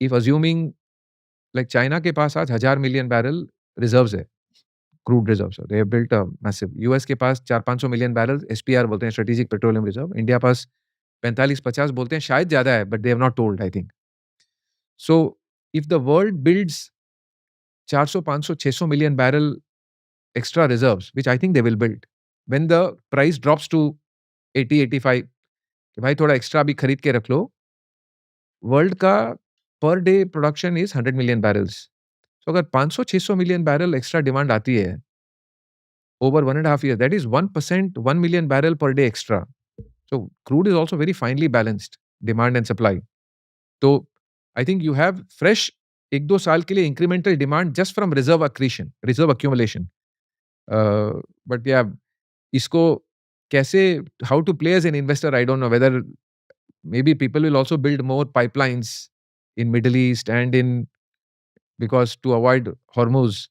इफ अज्यूमिंग लाइक चाइना के पास आज 1000 मिलियन बैरल रिजर्व्स है, crude reserves. They have built a massive. US के पास 400-500 million barrel SPR बोलते हैं, स्ट्रेटेजिक पेट्रोलियम रिजर्व. इंडिया पास 45-50 बोलते हैं, शायद ज्यादा है, but they have not told I think. So if the world builds 400-500-600 million barrel extra reserves, which I think they will build, when the price drops to 80-85, कि भाई थोड़ा extra भी खरीद के रख लो. वर्ल्ड का per day production is 100 million barrels. तो अगर 500-600 मिलियन बैरल एक्स्ट्रा डिमांड आती है over 1.5 years, that is 1%, 1 million barrel per day extra. So crude is also very finely balanced demand and supply. तो I think you have fresh 1-2 साल के लिए incremental demand just from reserve accretion, reserve accumulation. But या इसको कैसे, how to play as an investor, I don't know. Whether maybe people will also build more pipelines in Middle East and in, because to avoid Hormuz,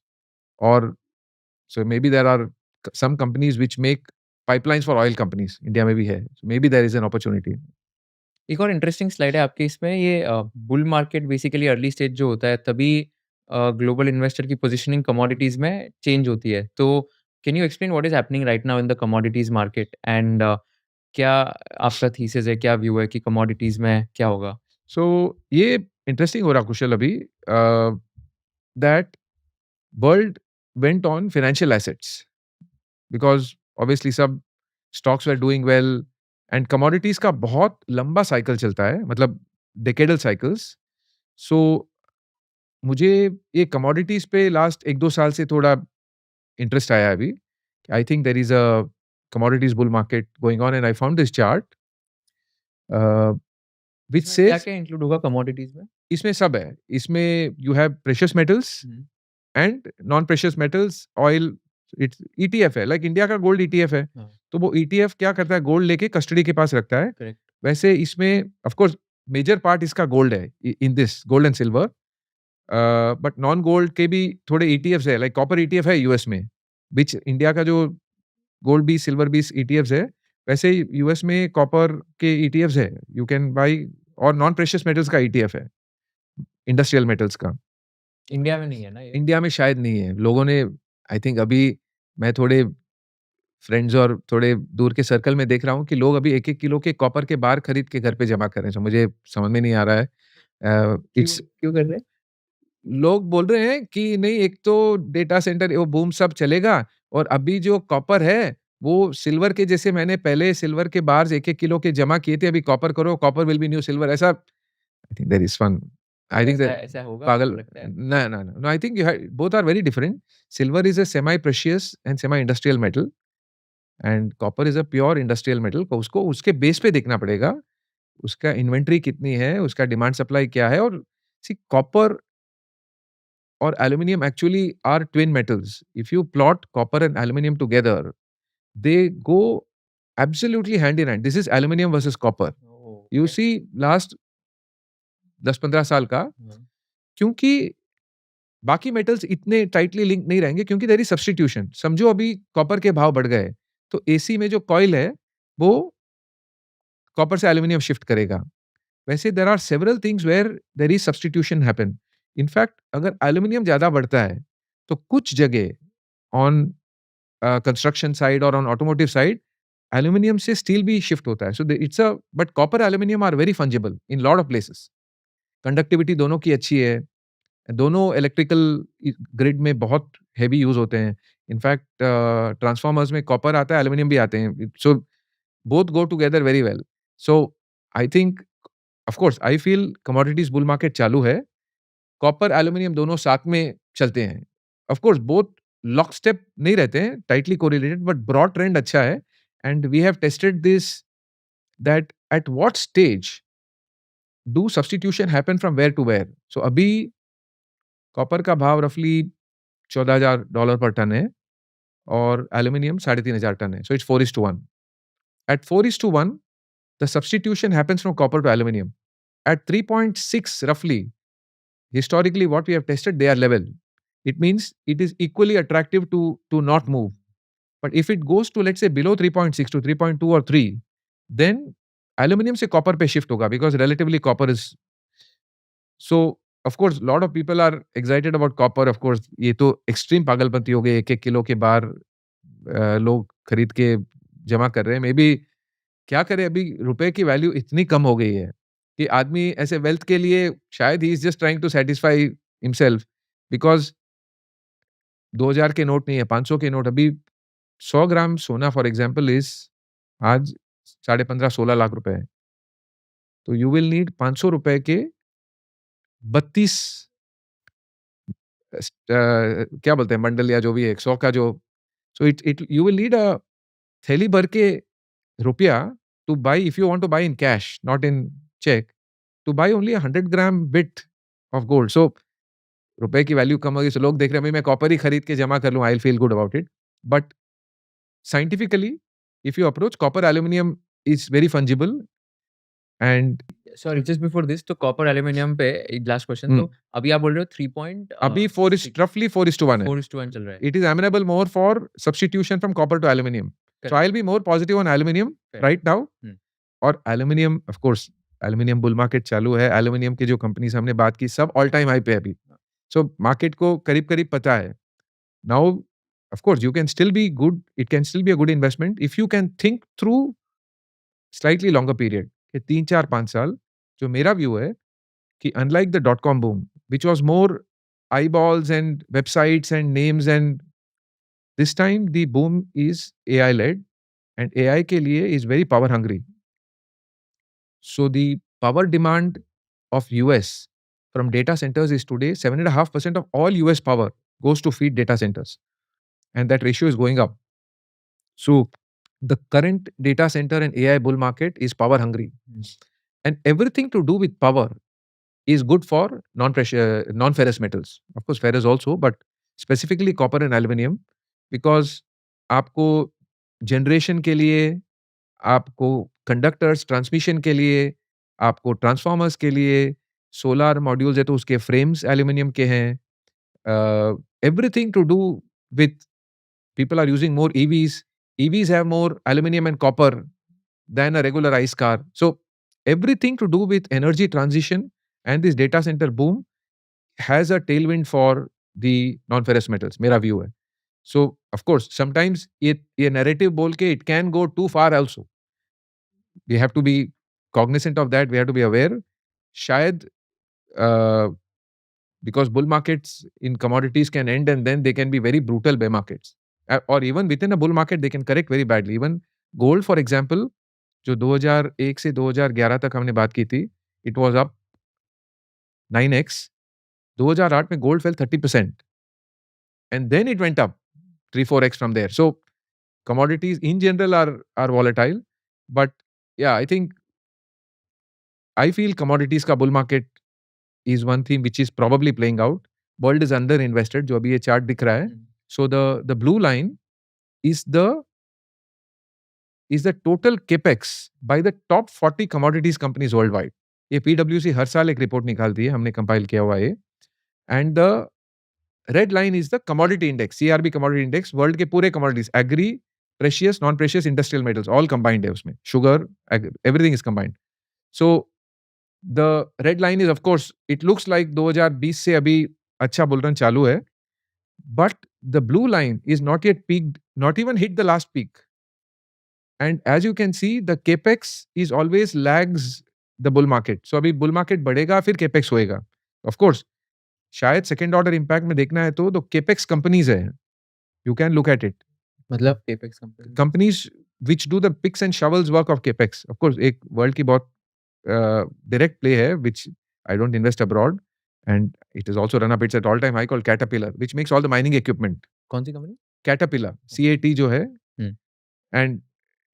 or so maybe there are some companies which make pipelines for oil companies. India में भी है. So maybe there is an opportunity. एक और interesting slide है आपके इसमें, ये bull market basically early stage जो होता है तभी ग्लोबल इन्वेस्टर की पोजीशनिंग कमोडिटीज में चेंज होती है. तो can you explain what is happening right now in the commodities market and क्या आपका थीसिस है, क्या व्यू है कि कमोडिटीज में क्या होगा? So ये इंटरेस्टिंग हो रहा कुशल अभी, that world went on financial assets because obviously सब stocks were doing well and commodities का बहुत लंबा साइकिल चलता है, मतलब decadal cycles. So मुझे ये commodities पे लास्ट 1-2 साल से थोड़ा इंटरेस्ट आया है अभी. I think there is a commodities bull market going on, and I found this chart which इसमें क्या says क्या इंक्लूड होगा कमोडिटीज में? इसमें सब है. इसमें you have precious metals and non-precious metals, oil, it's ETF है, लाइक इंडिया का गोल्ड ETF है। हाँ। तो वो ETF क्या करता है, गोल्ड लेके कस्टडी के पास रखता है। करेक्ट। वैसे इसमें ऑफ कोर्स मेजर पार्ट इसका गोल्ड है, in this gold and silver. But non gold के भी थोड़े ETFs है, लाइक कॉपर ETF है यूएस में, विच इंडिया का जो गोल्ड बीस सिल्वर बीस ETFs है, वैसे यूएस में कॉपर के ETFs है, यू कैन बाई। और नॉन प्रेशियस मेटल्स का ETF है, इंडस्ट्रियल मेटल्स का। इंडिया में नहीं है ना ये? इंडिया में शायद नहीं है। लोगों ने आई थिंक अभी मैं थोड़े फ्रेंड्स और थोड़े दूर के सर्कल में देख रहा हूँ कि लोग अभी 1-1 किलो के कॉपर के बार खरीद के घर पे जमा कर रहे हैं। सो मुझे समझ में नहीं आ रहा है। इट्स क्यों कर रहे हैं? लोग बोल रहे हैं कि नहीं, एक तो डेटा सेंटर वो बूम सब चलेगा, और अभी जो कॉपर है वो सिल्वर के जैसे, मैंने पहले सिल्वर के बार्स 1-1 किलो के जमा किए थे, अभी कॉपर करो, copper will be new silver, ऐसा I think there is fun. I think ऐसा ऐसा होगा पागल, आपको लगता है? no, no, no, no. I think both are very different. Silver is a semi-precious and semi-industrial metal, and copper is a pure industrial metal. को उसको उसके बेस पे देखना पड़ेगा, उसका इन्वेंटरी कितनी है, उसका डिमांड सप्लाई क्या है। और सी कॉपर और aluminium actually are twin metals. If you plot copper and aluminum together, they go absolutely hand in hand. This is aluminum versus copper. Oh, You okay. see last 10-15 साल का, हाँ। क्योंकि बाकी metals इतने टाइटली लिंक नहीं रहेंगे, क्योंकि there is substitution. समझो अभी कॉपर के भाव बढ़ गए, तो एसी में जो कॉइल है वो कॉपर से एल्यूमिनियम शिफ्ट करेगा। वैसे there are several things where there is substitution happen. In fact अगर एल्यूमिनियम ज्यादा बढ़ता है तो कुछ जगह ऑन कंस्ट्रक्शन साइड और ऑन ऑटोमोटिव साइड एल्यूमिनियम से स्टील भी शिफ्ट होता है। So it's a but copper aluminium are very fungible in lot of places. Conductivity दोनों की अच्छी है, दोनों इलेक्ट्रिकल ग्रिड में बहुत हेवी यूज होते हैं। इनफैक्ट ट्रांसफार्मर्स में कॉपर आता है, एल्यूमिनियम भी आते हैं। So both go together very well. So I think of course I feel commodities bull market चालू है, कॉपर एल्यूमिनियम दोनों साथ में चलते हैं। Of course both lock step नहीं रहते हैं, tightly correlated, but broad trend अच्छा है। And we have tested this, that at what stage do substitution happen from where to where. So अभी कॉपर का भाव रफली $14,000 पर टन है, और एल्यूमिनियम 3,500 टन है। So it's 4:1। At 4:1 the substitution happens from copper to aluminium. At 3.6 roughly, historically what we have tested, they are level. It means it is equally attractive to not move. But if it goes to let's say below 3.6 to 3.2 or 3, then aluminium से copper पे shift होगा, because relatively copper is so of course lot of people are excited about copper. Of course ये तो extreme पागलपंती हो गई, 1-1 kilo के बार लोग खरीद के जमा कर रहे हैं। मे बी क्या करें, अभी रुपए की वैल्यू इतनी कम हो गई है कि आदमी ऐसे वेल्थ के लिए शायद ही is just trying to satisfy himself, because 2000 के नोट नहीं है, 500 के नोट। अभी 100 ग्राम सोना फॉर एग्जाम्पल इज आज 15.5-16 लाख रुपए है। तो यू विल नीड 500 रुपए के 32 क्या बोलते हैं बंडल, या जो भी है 100 का जो। So it it you will need a थैली भर के रुपया to buy, if you want to buy in cash not in cheque, to buy only 100 gram bit of gold. So रुपए की वैल्यू कम होगी, सो लोग देख रहे हैं भाई मैं कॉपर ही खरीद के जमा कर लूं, I will feel good about it. But scientifically if you approach copper aluminium is very fungible and sorry, just before this, तो कॉपर एल्यूमिनियम पे एक लास्ट क्वेश्चन। तो अभी आप बोल रहे हो 3 पॉइंट अभी 4 is roughly 4:1 है। 4:1 चल रहा है। It is amenable more for substitution from copper to aluminum. So Correct. I'll be more positive on aluminum Fair. right now. Hmm. और aluminium of course, aluminium bull market चालू है। Aluminium की जो companies हमने बात की सब ऑल टाइम हाई पे है अभी। सो मार्केट को करीब करीब पता है। Now of course you can still be good, it can still be a good investment if you can think through slightly longer period, 3-4-5 साल। जो मेरा व्यू है कि unlike the .com boom which was more eyeballs and websites and names, and this time the boom is AI led, and AI के लिए is very power hungry. So the power demand of US from data centers is today 7.5% of all US power goes to feed data centers, and that ratio is going up. So the current data center and AI bull market is power hungry, and everything to do with power is good for non-ferrous metals. Of course, ferrous also, but specifically copper and aluminum. Because आपको generation के लिए, आपको conductors transmission के लिए, आपको transformers के लिए, solar modules है तो उसके फ्रेम्स एल्यूमिनियम के हैं. Everything to do with people are using more EVs. EVs have more aluminum and copper than a regular ICE car. So everything to do with energy transition and this data center boom has a tailwind for the non-ferrous metals. मेरा view है. So of course sometimes ये narrative बोल के it can go too far also. We have to be cognizant of that. We have to be aware. शायद uh, because bull markets in commodities can end and then they can be very brutal bear markets. Or even within a bull market, they can correct very badly. Even gold, for example, जो 2001 से 2011 तक हमने बात की थी, it was up 9x. 2008 में gold fell 30%. And then it went up 3-4x from there. So commodities in general are volatile. But yeah, I feel commodities का bull market is one thing which is probably playing out. World is under invested, जो अभी ये chart दिख रहा है. So the blue line is the total capex by the top 40 commodities companies worldwide. ये PwC हर साल एक रिपोर्ट निकालती है, हमने कंपाइल किया हुआ है. And the red line is the commodity index, CRB commodity index, world के पूरे commodities, agri, precious, non-precious, industrial metals, all combined है उसमें. Sugar, everything is combined. So the red line is of course, it looks like 2020 से अभी अच्छा bull run चालू है. But the blue line is not yet peaked, not even hit the last peak. And as you can see, the capex is always lags the bull market. So अभी bull market बढ़ेगा फिर capex होएगा. Of course, शायद second order impact में देखना है तो capex companies है. You can look at it. मतलब capex company. Companies which do the picks and shovels work of capex. Of course, एक world की बहुत direct play है which I don't invest abroad. And it is also run up. It's at all-time high called Caterpillar, which makes all the mining equipment. कौन सी company? Caterpillar, CAT जो है. And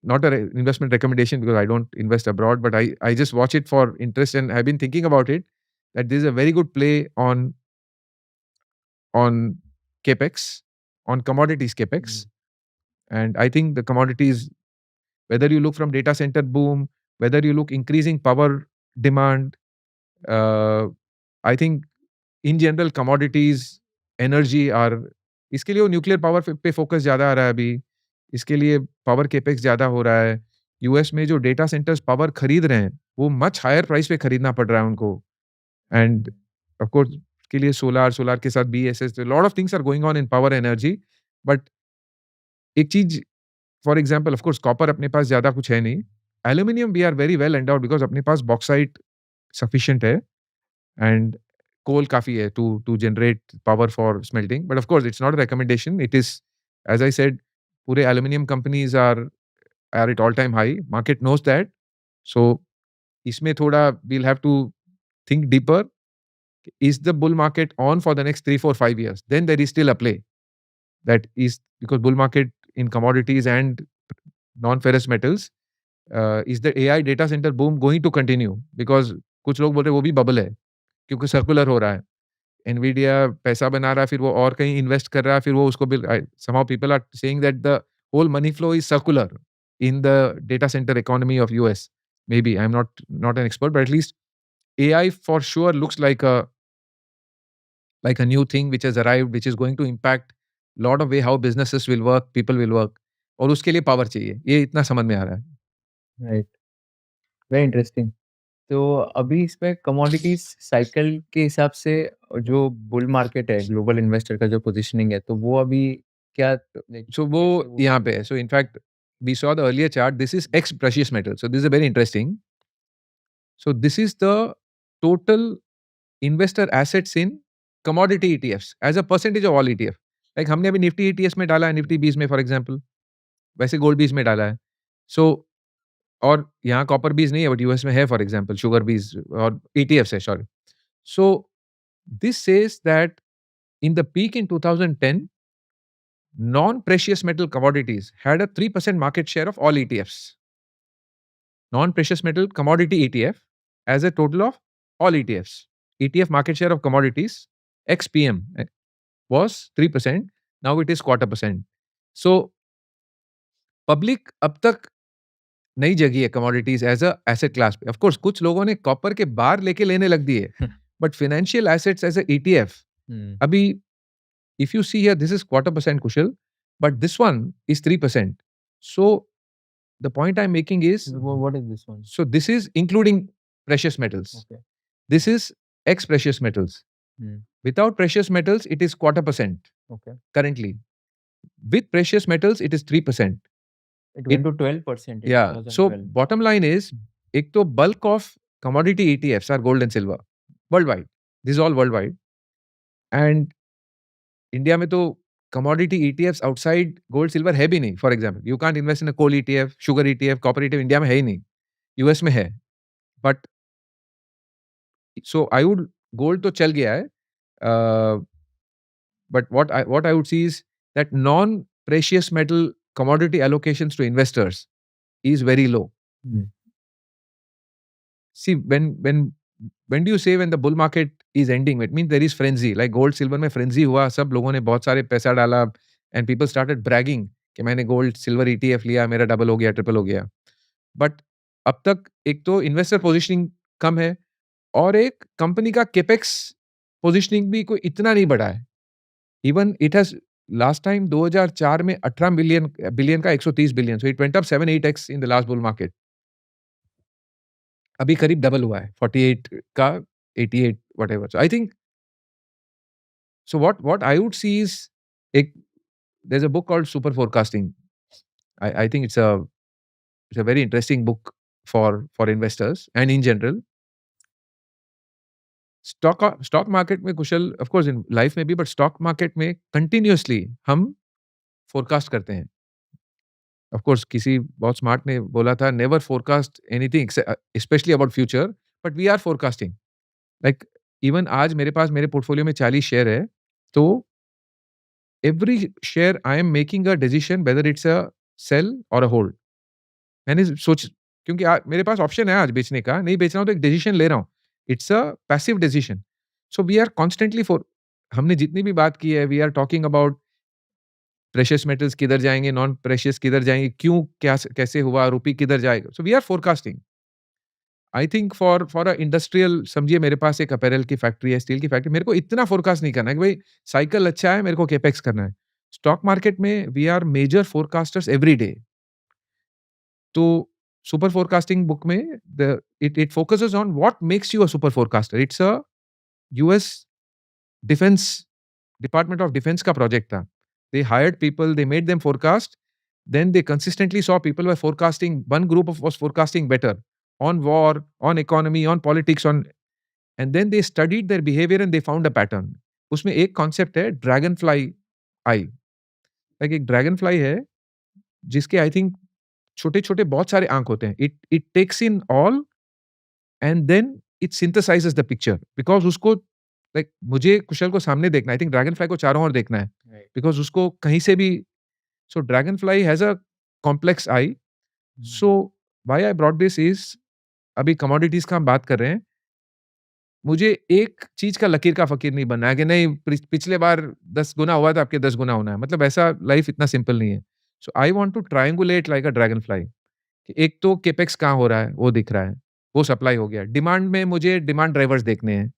not an investment recommendation because I don't invest abroad, but I just watch it for interest and I've been thinking about it that this is a very good play on capex, on commodities capex. And I think the commodities, whether you look from data center boom, whether you look increasing power demand, I think in general commodities, energy are, इसके लिए वो nuclear power पे focus ज़्यादा आ रहा है अभी, इसके लिए पावर केपेक्स ज़्यादा हो रहा है. यूएस में जो डेटा सेंटर्स पावर खरीद रहे हैं, वो मच हायर प्राइस पे खरीदना पड़ रहा है उनको. एंड ऑफ कोर्स के लिए सोलर के साथ BESS, lot of things are going on in power energy. But एक चीज for example, of course copper अपने पास ज़्यादा कुछ है नहीं. Aluminium we are very well endowed because अपने पास बॉक्साइट सफिशिएंट है and coal काफी है to generate power for smelting. But of course, it's not a recommendation. It is, as I said, पूरे aluminium companies are at all-time high. Market knows that. So इसमें थोड़ा we'll have to think deeper. Is the bull market on for the next 3, 4, 5 years? Then there is still a play. That is because bull market in commodities and non-ferrous metals, is the AI data center boom going to continue? Because कुछ लोग बोल रहे हैं वो भी bubble है क्योंकि circular हो रहा है. एनवीडिया पैसा बना रहा है, फिर वो और कहीं इन्वेस्ट कर रहा है, फिर वो उसको bill. Somehow people are saying that the whole money flow is circular in the data centre economy of US. Maybe I'm not an expert, but at least AI for sure looks like a new thing which has arrived, which is going to impact lot of way how businesses will work, people will work. और उसके लिए power चाहिए. ये इतना समझ में आ रहा है. Right, very interesting. तो अभी इसमें कमोडिटीज साइकिल के हिसाब से जो बुल मार्केट है, ग्लोबल इन्वेस्टर का जो पोजीशनिंग है, तो वो अभी क्या So वो यहाँ पे है. So in fact, we saw the earlier chart. This is ex precious metal. So this is very interesting. So this is the total investor assets in commodity ETFs as a percentage of all ETF. Like हमने अभी Nifty ETFs में डाला है, Nifty 20 में for example, वैसे gold बीज में डाला है. So और यहाँ कॉपर बीज नहीं है बट यूएस में है फॉर एग्जांपल, शुगर बीज और ETFs है, sorry. So this says that in the peak in 2010, non-precious metal commodities had a 3% market share of all ETFs. Non-precious metal commodity ETF as a total of all ETFs. ETF market share of commodities XPM was 3%. Now it is 0.25%. So public अब तक नहीं जगी है commodities as a asset class पे. Of course कुछ लोगों ने copper के बार लेके लेने लग दिए, but financial assets as a ETF अभी, if you see here, this is 1/4% Kushal, but this one is 3%. So the point I'm making is, What is this one? so this is including precious metals. Okay. This is ex precious metals. Hmm. Without precious metals, it is 1/4% Okay. currently. With precious metals, it is 3%. It went to 12% in Yeah. So 2012. bottom line is, एक तो bulk of commodity ETFs are gold and silver worldwide. This is all worldwide. And India में तो commodity ETFs outside gold silver है भी नहीं. For example, you can't invest in a coal ETF, sugar ETF, copper ETF. India में है ही नहीं, US में है. But so I would, gold तो चल गया है, but what I would see is that non precious metal commodity allocations to investors is very low. See, when do you say when the bull market is ending? It means there is frenzy. Like gold silver में frenzy हुआ, सब लोगों ने बहुत सारे पैसा डाला, and people started bragging कि मैंने गोल्ड सिल्वर ETF लिया, मेरा डबल हो गया, ट्रिपल हो गया. बट अब तक एक तो इन्वेस्टर पोजिशनिंग कम है, और एक कंपनी का केपेक्स पोजिशनिंग भी कोई इतना नहीं बढ़ा है. Even it has last time 2004 में 18 बिलियन का 130 billion, so it went up 7-8x in the last bull market. अभी करीब डबल हुआ है, 48 का 88 whatever. So I think, so what I would see is, there's a book called Super Forecasting. I think it's a very interesting book for investors and in general. Stock market में कुशल, of course in life में भी, but stock market में continuously हम forecast करते हैं. Of course किसी बहुत smart ने बोला था, never forecast anything specially about future, but we are forecasting. Like even आज मेरे पास मेरे पोर्टफोलियो में 40 शेयर है, तो every share I am making a decision whether it's a sell और अ होल्ड. मैंने सोच, क्योंकि मेरे पास ऑप्शन है आज बेचने का, नहीं बेच रहा हूँ तो एक डिसीजन ले रहा हूँ. It's a passive decision. So we are constantly for, हमने जितनी भी बात की है, we are talking about precious metals किधर जाएंगे, नॉन प्रेशियस किधर जाएंगे, क्यों, क्या, कैसे हुआ, रुपी किधर जाएगा. So we are forecasting. I think for a industrial, समझिए मेरे पास एक अपैरल की फैक्ट्री है, स्टील की फैक्ट्री, मेरे को इतना फोरकास्ट नहीं करना है कि भाई साइकिल अच्छा है, मेरे को केपेक्स करना है. स्टॉक मार्केट में we are major forecasters every day. तो सुपर फोरकास्टिंग बुक में it focuses on what makes you a super forecaster. It's a US defense, department of defense का प्रोजेक्ट था. They hired people, they made them forecast, then they consistently saw people were forecasting, one group of was forecasting better on war, on economy, on politics, on, and then they studied their behavior and they found a pattern. उसमें एक concept है dragon fly आई. Like एक dragon fly है जिसके I think छोटे छोटे बहुत सारे आंख होते हैं. It it takes in all and then it synthesises the picture, because उसको, लाइक मुझे कुशल को सामने देखना है, आई थिंक ड्रैगन फ्लाई को चारों ओर देखना है, बिकॉज उसको कहीं से भी. So dragonfly has a complex eye. So why I brought this is, अभी कमोडिटीज का हम बात कर रहे हैं, मुझे एक चीज का लकीर का फकीर नहीं बनना है कि नहीं पिछले बार 10 गुना हुआ था, आपके 10 गुना होना है. मतलब ऐसा लाइफ इतना सिंपल नहीं है. So I want to triangulate like a dragonfly. एक तो केपेक्स कहाँ हो रहा है वो दिख रहा है, वो सप्लाई हो गया. डिमांड में मुझे डिमांड ड्राइवर्स देखने हैं,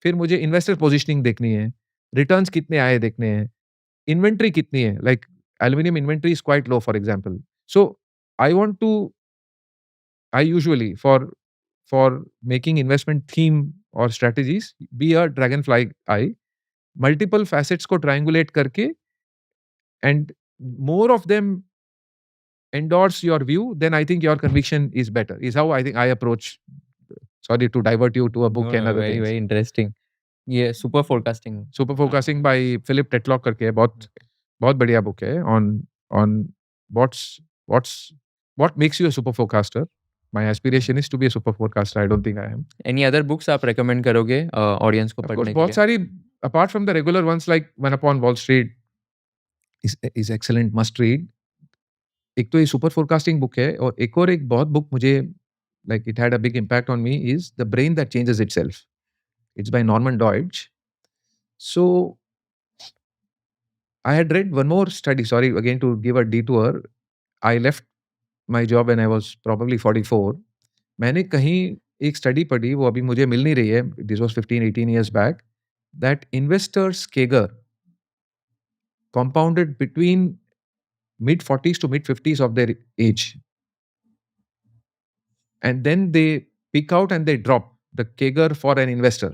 फिर मुझे इन्वेस्टर पोजिशनिंग देखनी है, रिटर्न्स कितने आए देखने हैं, इन्वेंट्री कितनी है. Like aluminium inventory is quite low for example. So I want to, I usually for making investment theme or strategies, be a dragonfly eye, multiple facets को triangulate करके, and more of them endorse your view, then I think your conviction is better, is how I think I approach. Sorry to divert you to a book and other very things. very interesting. Yeah, super forecasting. Super Forecasting by Philip Tetlock करके है, बहुत बहुत बढ़िया book है on what makes you a super forecaster. My aspiration is to be a super forecaster. I don't think I am. Any other books आप recommend करोगे audience को Of पढ़ने course, के बहुत लिए? सारी, apart from the regular ones like One Upon Wall Street is excellent, must read. एक तो ये सुपर फोरकास्टिंग बुक है, और एक बहुत बुक मुझे, like it had a big impact on me, is The Brain That Changes Itself. It's by Norman Doidge. So I had read one more study. Sorry, again to give a detour. I left my job when I was probably 44. मैंने कहीं एक study पढ़ी, वो अभी मुझे मिल नहीं रही है. This was 15-18 years back. That investors CAGR compounded between mid 40s to mid 50s of their age, and then they peak out and they drop the CAGR for an investor.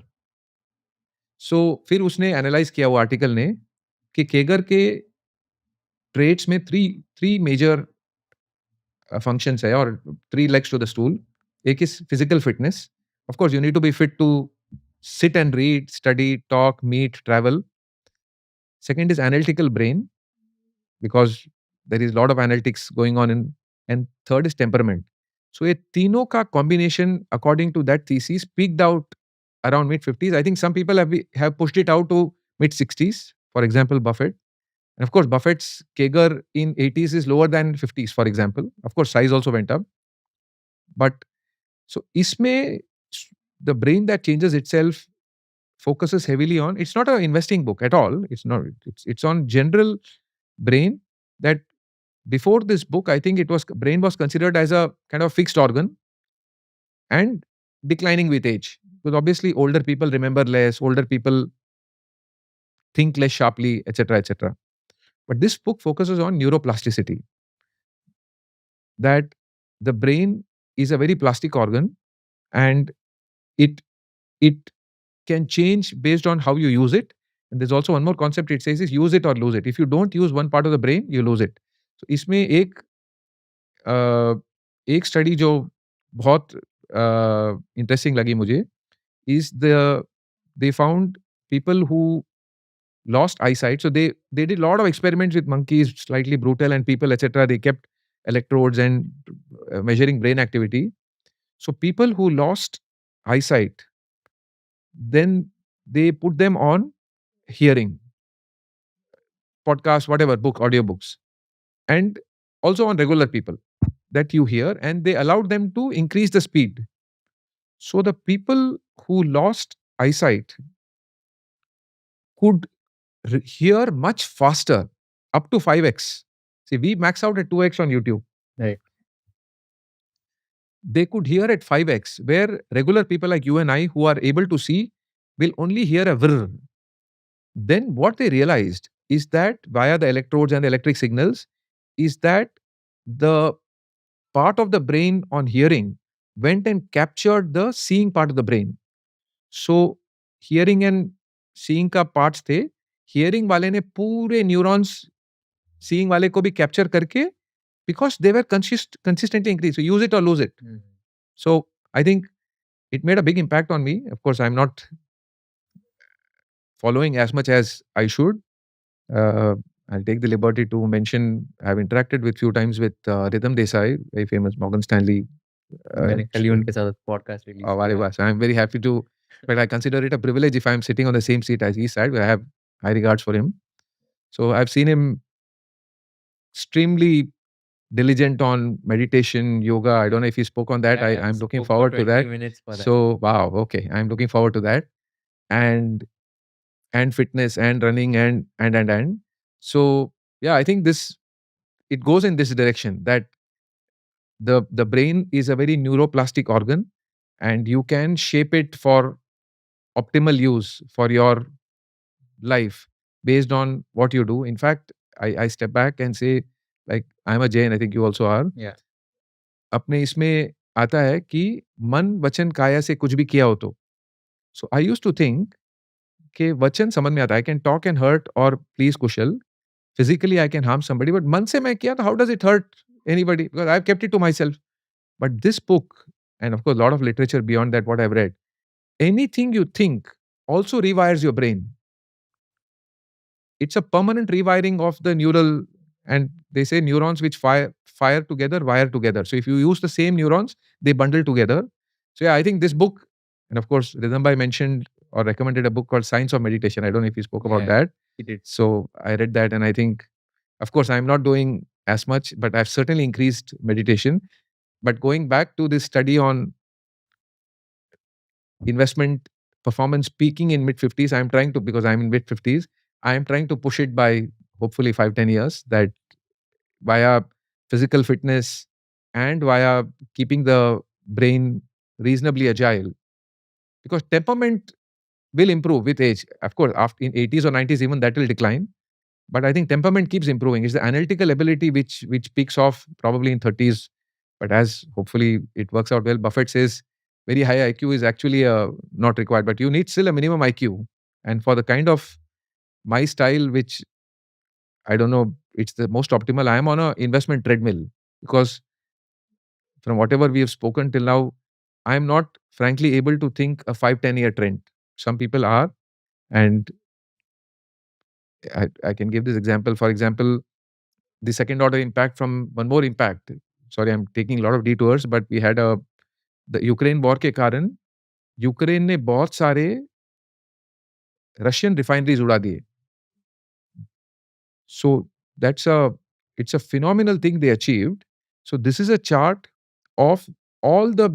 So फिर उसने analyse किया वो article ने कि केगर के trades में three major functions है और three legs to the stool. एक is physical fitness. Of course you need to be fit to sit and read, study, talk, meet, travel. Second is analytical brain, because there is a lot of analytics going on in, and third is temperament. So ये तीनों का combination according to that thesis peaked out around mid 50s. I think some people have pushed it out to mid 60s. For example, Buffett. And of course, Buffett's CAGR in 80s is lower than 50s, for example. Of course, size also went up. But so इसमें the brain that changes itself focuses heavily on, it's not an investing book at all. It's not, it's on general brain. That before this book, I think brain was considered as a kind of fixed organ and declining with age. Because obviously older people remember less, older people think less sharply, etc., etc. But this book focuses on neuroplasticity. That the brain is a very plastic organ, and it can change based on how you use it. And there's also one more concept it says is use it or lose it. If you don't use one part of the brain, you lose it. So इसमें एक study जो बहुत interesting लगी मुझे is they found people who lost eyesight. So they did a lot of experiments with monkeys, slightly brutal, and people, etc. They kept electrodes and measuring brain activity. So people who lost eyesight, then they put them on hearing, podcast, whatever, audiobooks, and also on regular people that you hear, and they allowed them to increase the speed. So the people who lost eyesight could hear much faster, up to 5x. See, we max out at 2x on YouTube. Right. They could hear at 5x, where regular people like you and I who are able to see will only hear a whir. Then what they realized is that via the electrodes and the electric signals, is that the part of the brain on hearing went and captured the seeing part of the brain. So hearing and seeing का parts थे, hearing वाले ने पूरे neurons seeing वाले को भी capture करके, because they were consistently increased. So use it or lose it. So I think it made a big impact on me. Of course, I'm not following as much as I should. I'll take the liberty to mention I've interacted with few times with Rhythm Desai, very famous Morgan Stanley. मैंने कल ही उनके साथ podcast release अरे वाह, so I'm very happy to, but I consider it a privilege if I'm sitting on the same seat as he sat. I have high regards for him. So I've seen him extremely diligent on meditation, yoga. I don't know if he spoke on that. Yeah, I'm looking spoke for forward to 20 that. minutes for that. So wow, okay, I'm looking forward to that, and fitness and running and. So yeah, I think it goes in this direction, that the brain is a very neuroplastic organ, and you can shape it for optimal use for your life based on what you do. In fact, I step back and say, like, I'm a Jain, I think you also are. Yeah. अपने इसमें आता है कि मन वचन काया से कुछ भी किया हो तो. So I used to think कि वचन समझ में आता है, I can talk and hurt or please Kushal. Physically I can harm somebody, but मन से मैं किया तो how does it hurt anybody? Because I've kept it to myself. But this book, and of course a lot of literature beyond that what I've read, anything you think also rewires your brain. It's a permanent rewiring of the neural, and they say neurons which fire together, wire together. So if you use the same neurons, they bundle together. So yeah, I think this book, and of course Ridhambhai mentioned or recommended a book called Science of Meditation. I don't know if he spoke about that. He did. So I read that, and I think, of course, I'm not doing as much, but I've certainly increased meditation. But going back to this study on investment performance peaking in mid 50s, I'm trying to, because I'm in mid 50s, I am trying to push it by hopefully 5-10 years, that via physical fitness and via keeping the brain reasonably agile, because temperament will improve with age. Of course, after in 80s or 90s, even that will decline. But I think temperament keeps improving. It's the analytical ability which peaks off probably in 30s. But as hopefully it works out well, Buffett says very high IQ is actually not required, but you need still a minimum IQ. And for the kind of my style, which I don't know, it's the most optimal. I am on a investment treadmill because from whatever we have spoken till now, I am not frankly able to think a 5-10 year trend. Some people are, and I can give this example. For example, the second order impact from one more impact. Sorry, I'm taking a lot of detours, but we had the Ukraine war के कारण Ukraine ने बहुत सारे Russian refineries उड़ा दिए. So that's it's a phenomenal thing they achieved. So this is a chart of all the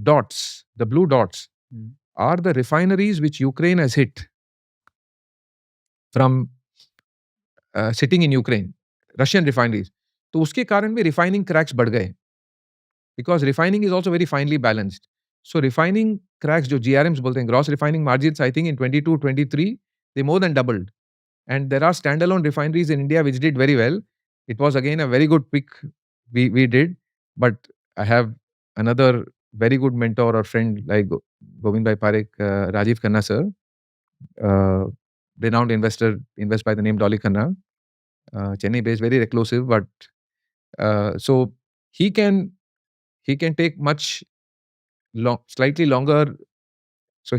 dots, the blue dots are the refineries which Ukraine has hit from sitting in Ukraine, Russian refineries. तो उसके कारण भी refining cracks बढ़ गए, because refining is also very finely balanced. So refining cracks, जो GRMs बोलते हैं, gross refining margins, I think in 22-23 they more than doubled. And there are standalone refineries in India which did very well. It was again a very good pick we did. But I have another very good mentor or friend like Govind Bhai Parekh, Rajiv Khanna sir, renowned investor, invests by the name Dolly Khanna, Chennai based, very reclusive, but so he can take much slightly longer. So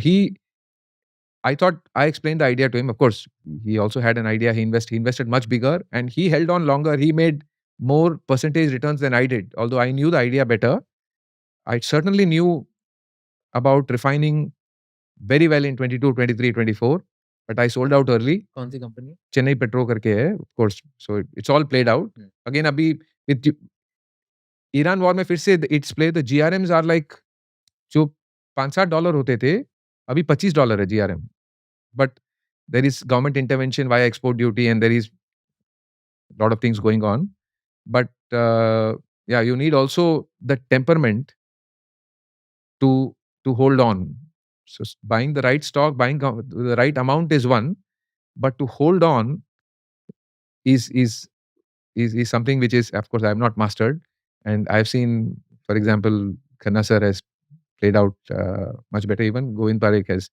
I thought I explained the idea to him. Of course, he also had an idea. He invested much bigger and he held on longer. He made more percentage returns than I did. Although I knew the idea better, I certainly knew about refining very well in 22, 23, 24. But I sold out early. कौन सी company? Chennai Petro करके है, of course. So it's all played out. Again, अभी with Iran war में फिर से it's played. The GRMs are like जो $5-7 होते थे, अभी $25 है GRM. But there is government intervention via export duty and there is a lot of things going on. But yeah, you need also the temperament to hold on. So buying the right stock, buying the right amount is one, but to hold on is something which is, of course, I have not mastered. And I've seen, for example, Khanna sir has played out much better. Even Govind Parekh has,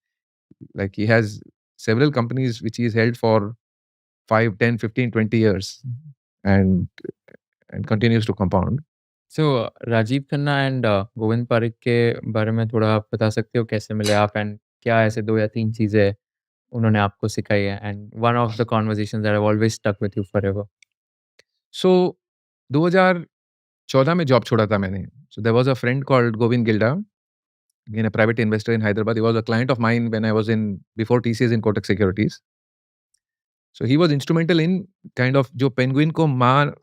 like, he has several companies which he has held for 5, 10, 15, 20 years and continues to compound. So Rajeev Khanna and Govind Parikh के बारे में थोड़ा आप बता सकते हो कैसे मिले आप एंड क्या ऐसे 2 या 3 चीज़ें उन्होंने आपको सिखाई है and one of the conversations that have always stuck with you forever? So 2014 में जॉब छोड़ा था मैंने. So there was a friend called Govind Gilda, again a private investor in Hyderabad. He was a client of mine when I was before TCS in Kotak Securities. So he was instrumental in kind of जो penguin को माँ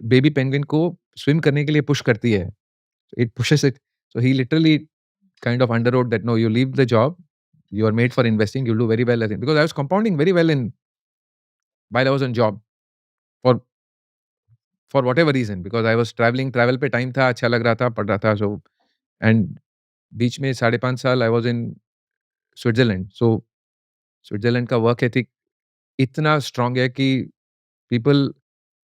baby penguin को swim करने के लिए push करती है. It pushes it. So he literally kind of underwrote that, no, you leave the job, you are made for investing, you'll do very well, I think. Because I was compounding very well while I was on job for whatever reason. Because I was travel पे time था, अच्छा लग रहा था, पढ़ रहा था. So, and बीच में 5.5 साल I was in Switzerland. So Switzerland का work ethic इतना strong है कि people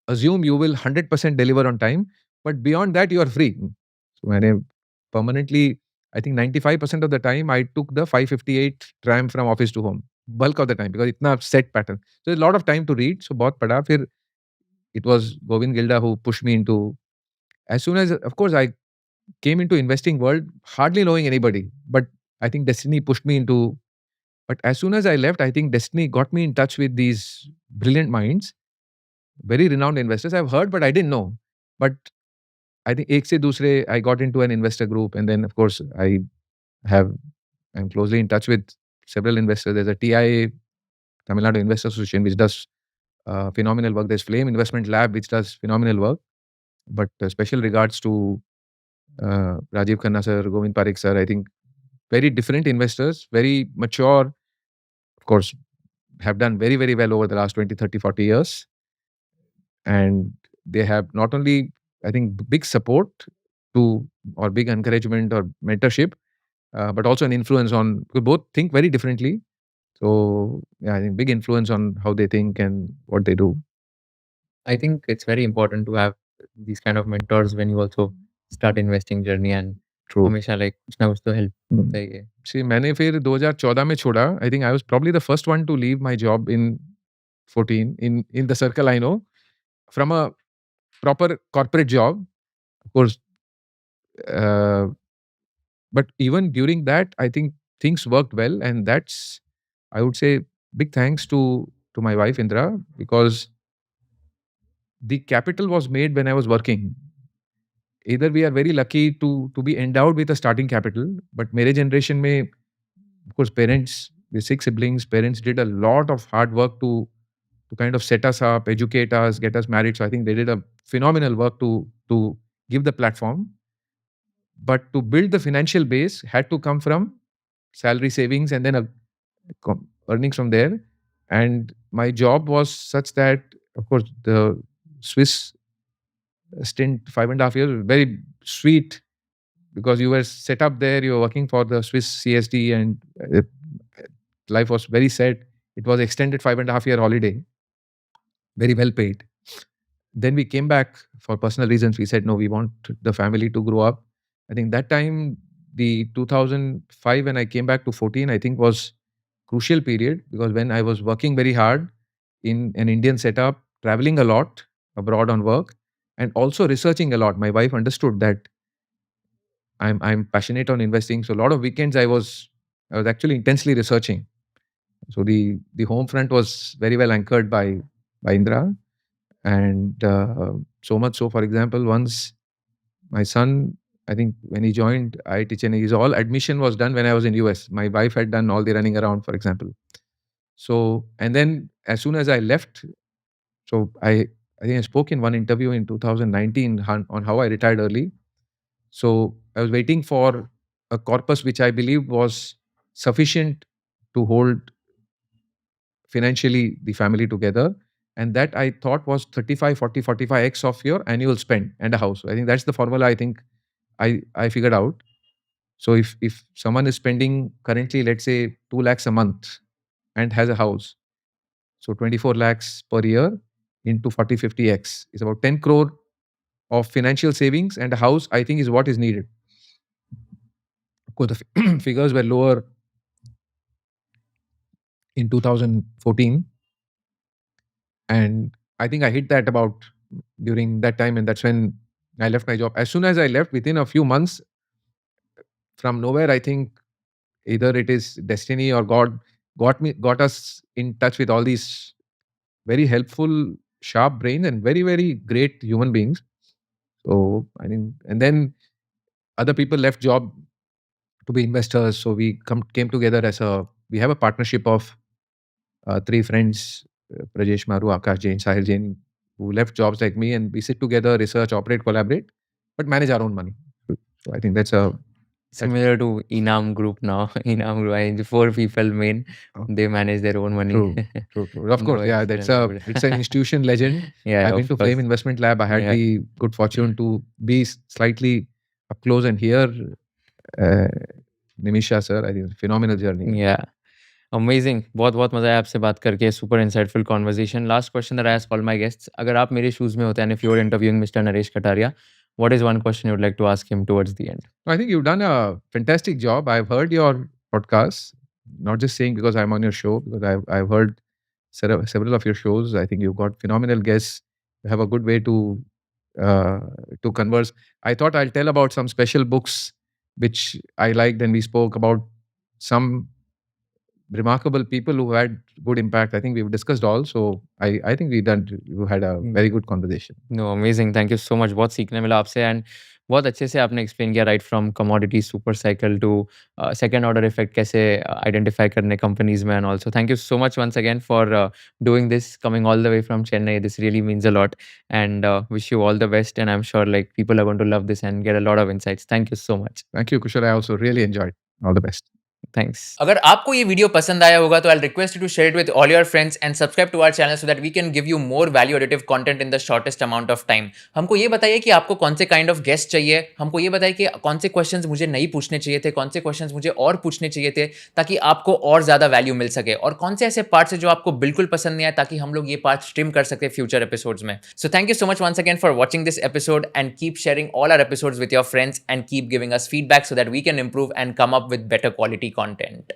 assume you will 100% deliver on time, but beyond that you are free. So मैंने permanently, I think 95% of the time I took the 558 tram from office to home. Bulk of the time, because इतना set pattern. So there's a lot of time to read. So बहुत पढ़ा. फिर it was Govind Gilda who pushed me into, as soon as, of course, I came into investing world hardly knowing anybody, but I think destiny pushed me into. But as soon as I left, I think destiny got me in touch with these brilliant minds, very renowned investors. I've heard, but I didn't know. But I think ek se dusre, I got into an investor group, and then of course I'm closely in touch with several investors. There's a TIA, Tamil Nadu Investor Association, which does phenomenal work. There's Flame Investment Lab, which does phenomenal work. But special regards to Rajiv Khanna sir, Govind Parekh sir. I think very different investors, very mature, of course, have done very, very well over the last 20, 30, 40 years. and they have not only, I think, big support to or big encouragement or mentorship, but also an influence on. We both think very differently, so yeah, I think big influence on how they think and what they do. I think it's very important to have these kind of mentors when you also start investing journey and True. हमेशा like कुछ ना कुछ तो help होता ही है. See, मैंने फिर 2014 में छोड़ा. I think I was probably the first one to leave my job in 14 in the circle I know from a proper corporate job, of course. Uh, but even during that, I think things worked well, and that's, I would say, big thanks to my wife Indra, because the capital was made when I was working. Either we are very lucky to be endowed with a starting capital, but mere generation mein, of course, parents, the 6 siblings, parents did a lot of hard work to kind of set us up, educate us, get us married. So I think they did a phenomenal work to give the platform. But to build the financial base had to come from salary, savings, and then earnings from there. And my job was such that, of course, the Swiss stint, 5.5 years, was very sweet, because you were set up there, you were working for the Swiss CSD, and life was very set. It was extended 5.5 year holiday, very well paid. Then we came back for personal reasons. We said, no, we want the family to grow up. I think that time, the 2005, when I came back to 14, I think was crucial period, because when I was working very hard in an Indian setup, traveling a lot abroad on work, and also researching a lot. My wife understood that I'm passionate on investing. So a lot of weekends I was actually intensely researching. So the home front was very well anchored by Indra. And so much so, for example, once my son, I think when he joined IIT Chennai, his all admission was done when I was in US. My wife had done all the running around, for example. So, and then as soon as I left, so I think I spoke in one interview in 2019 on how I retired early. So I was waiting for a corpus which I believe was sufficient to hold financially the family together. And that I thought was 35, 40, 45x of your annual spend and a house. So I think that's the formula I think I figured out. So if someone is spending currently, let's say 2 lakhs a month and has a house, so 24 lakhs per year into 40, 50x is about 10 crore of financial savings, and a house, I think, is what is needed. Of course, the figures were lower in 2014. And I think I hit that about during that time, and that's when I left my job. As soon as I left, within a few months, from nowhere, I think either it is destiny or God got us in touch with all these very helpful, sharp brains and very, very great human beings. So I think, and then other people left job to be investors. So we came together we have a partnership of 3 friends, Prajesh Maru, Akash Jain, Sahil Jain, who left jobs like me, and we sit together, research, operate, collaborate, but manage our own money. So I think that's Similar to Enam Group now. Enam Group, I think 4 people main, they manage their own money. True. Of course, No yeah, experience. it's an institution legend. Yeah, I've been of to Flame course. Investment Lab. I had Yeah. the good fortune to be slightly up close and hear Nimisha sir. I think it's a phenomenal journey. Yeah. Amazing. बहुत मजा आया आपसे बात करके. Super insightful conversation. Last question that I ask all my guests. अगर आप मेरे shoes में होते and if you were interviewing Mr. Naresh Kataria, what is one question you would like to ask him towards the end? I think you've done a fantastic job. I've heard your podcast, not just saying because I'm on your show, because I've heard several of your shows. I think you've got phenomenal guests. You have a good way to converse. I thought I'll tell about some special books which I liked, and we spoke about some remarkable people who had good impact. I think we've discussed all. So I think you had a very good conversation. No, amazing. Thank you so much. बहुत सीखने मिला आपसे and बहुत अच्छे से आपने explain किया right from commodity super cycle to second order effect कैसे identify करने companies में, and also thank you so much once again for doing this, coming all the way from Chennai. This really means a lot, and wish you all the best, and I'm sure like people are going to love this and get a lot of insights. Thank you so much. Thank you, Kushal. I also really enjoyed. All the best. Thanks. अगर आपको ये video पसंद आया होगा तो I request you to share it with all your friends and subscribe to our channel so that we can give you more value additive content in the shortest amount of time. हमको ये बताइए कि आपको कौन से kind of guest चाहिए, हमको ये बताइए कि कौन से क्वेश्चंस मुझे नहीं पूछने चाहिए थे, कौन से क्वेश्चंस मुझे और पूछने चाहिए थे ताकि आपको और ज्यादा वैल्यू मिल सके, और कौन से ऐसे पार्ट्स है जो आपको बिल्कुल पसंद नहीं आए ताकि हम लोग ये पार्ट स्ट्रीम कर सके फ्यूचर एपिसोड्स में। So thank you so much once again for watching this episode and keep sharing all our episodes with your friends and keep giving us feedback so that we can improve and come up with better quality content.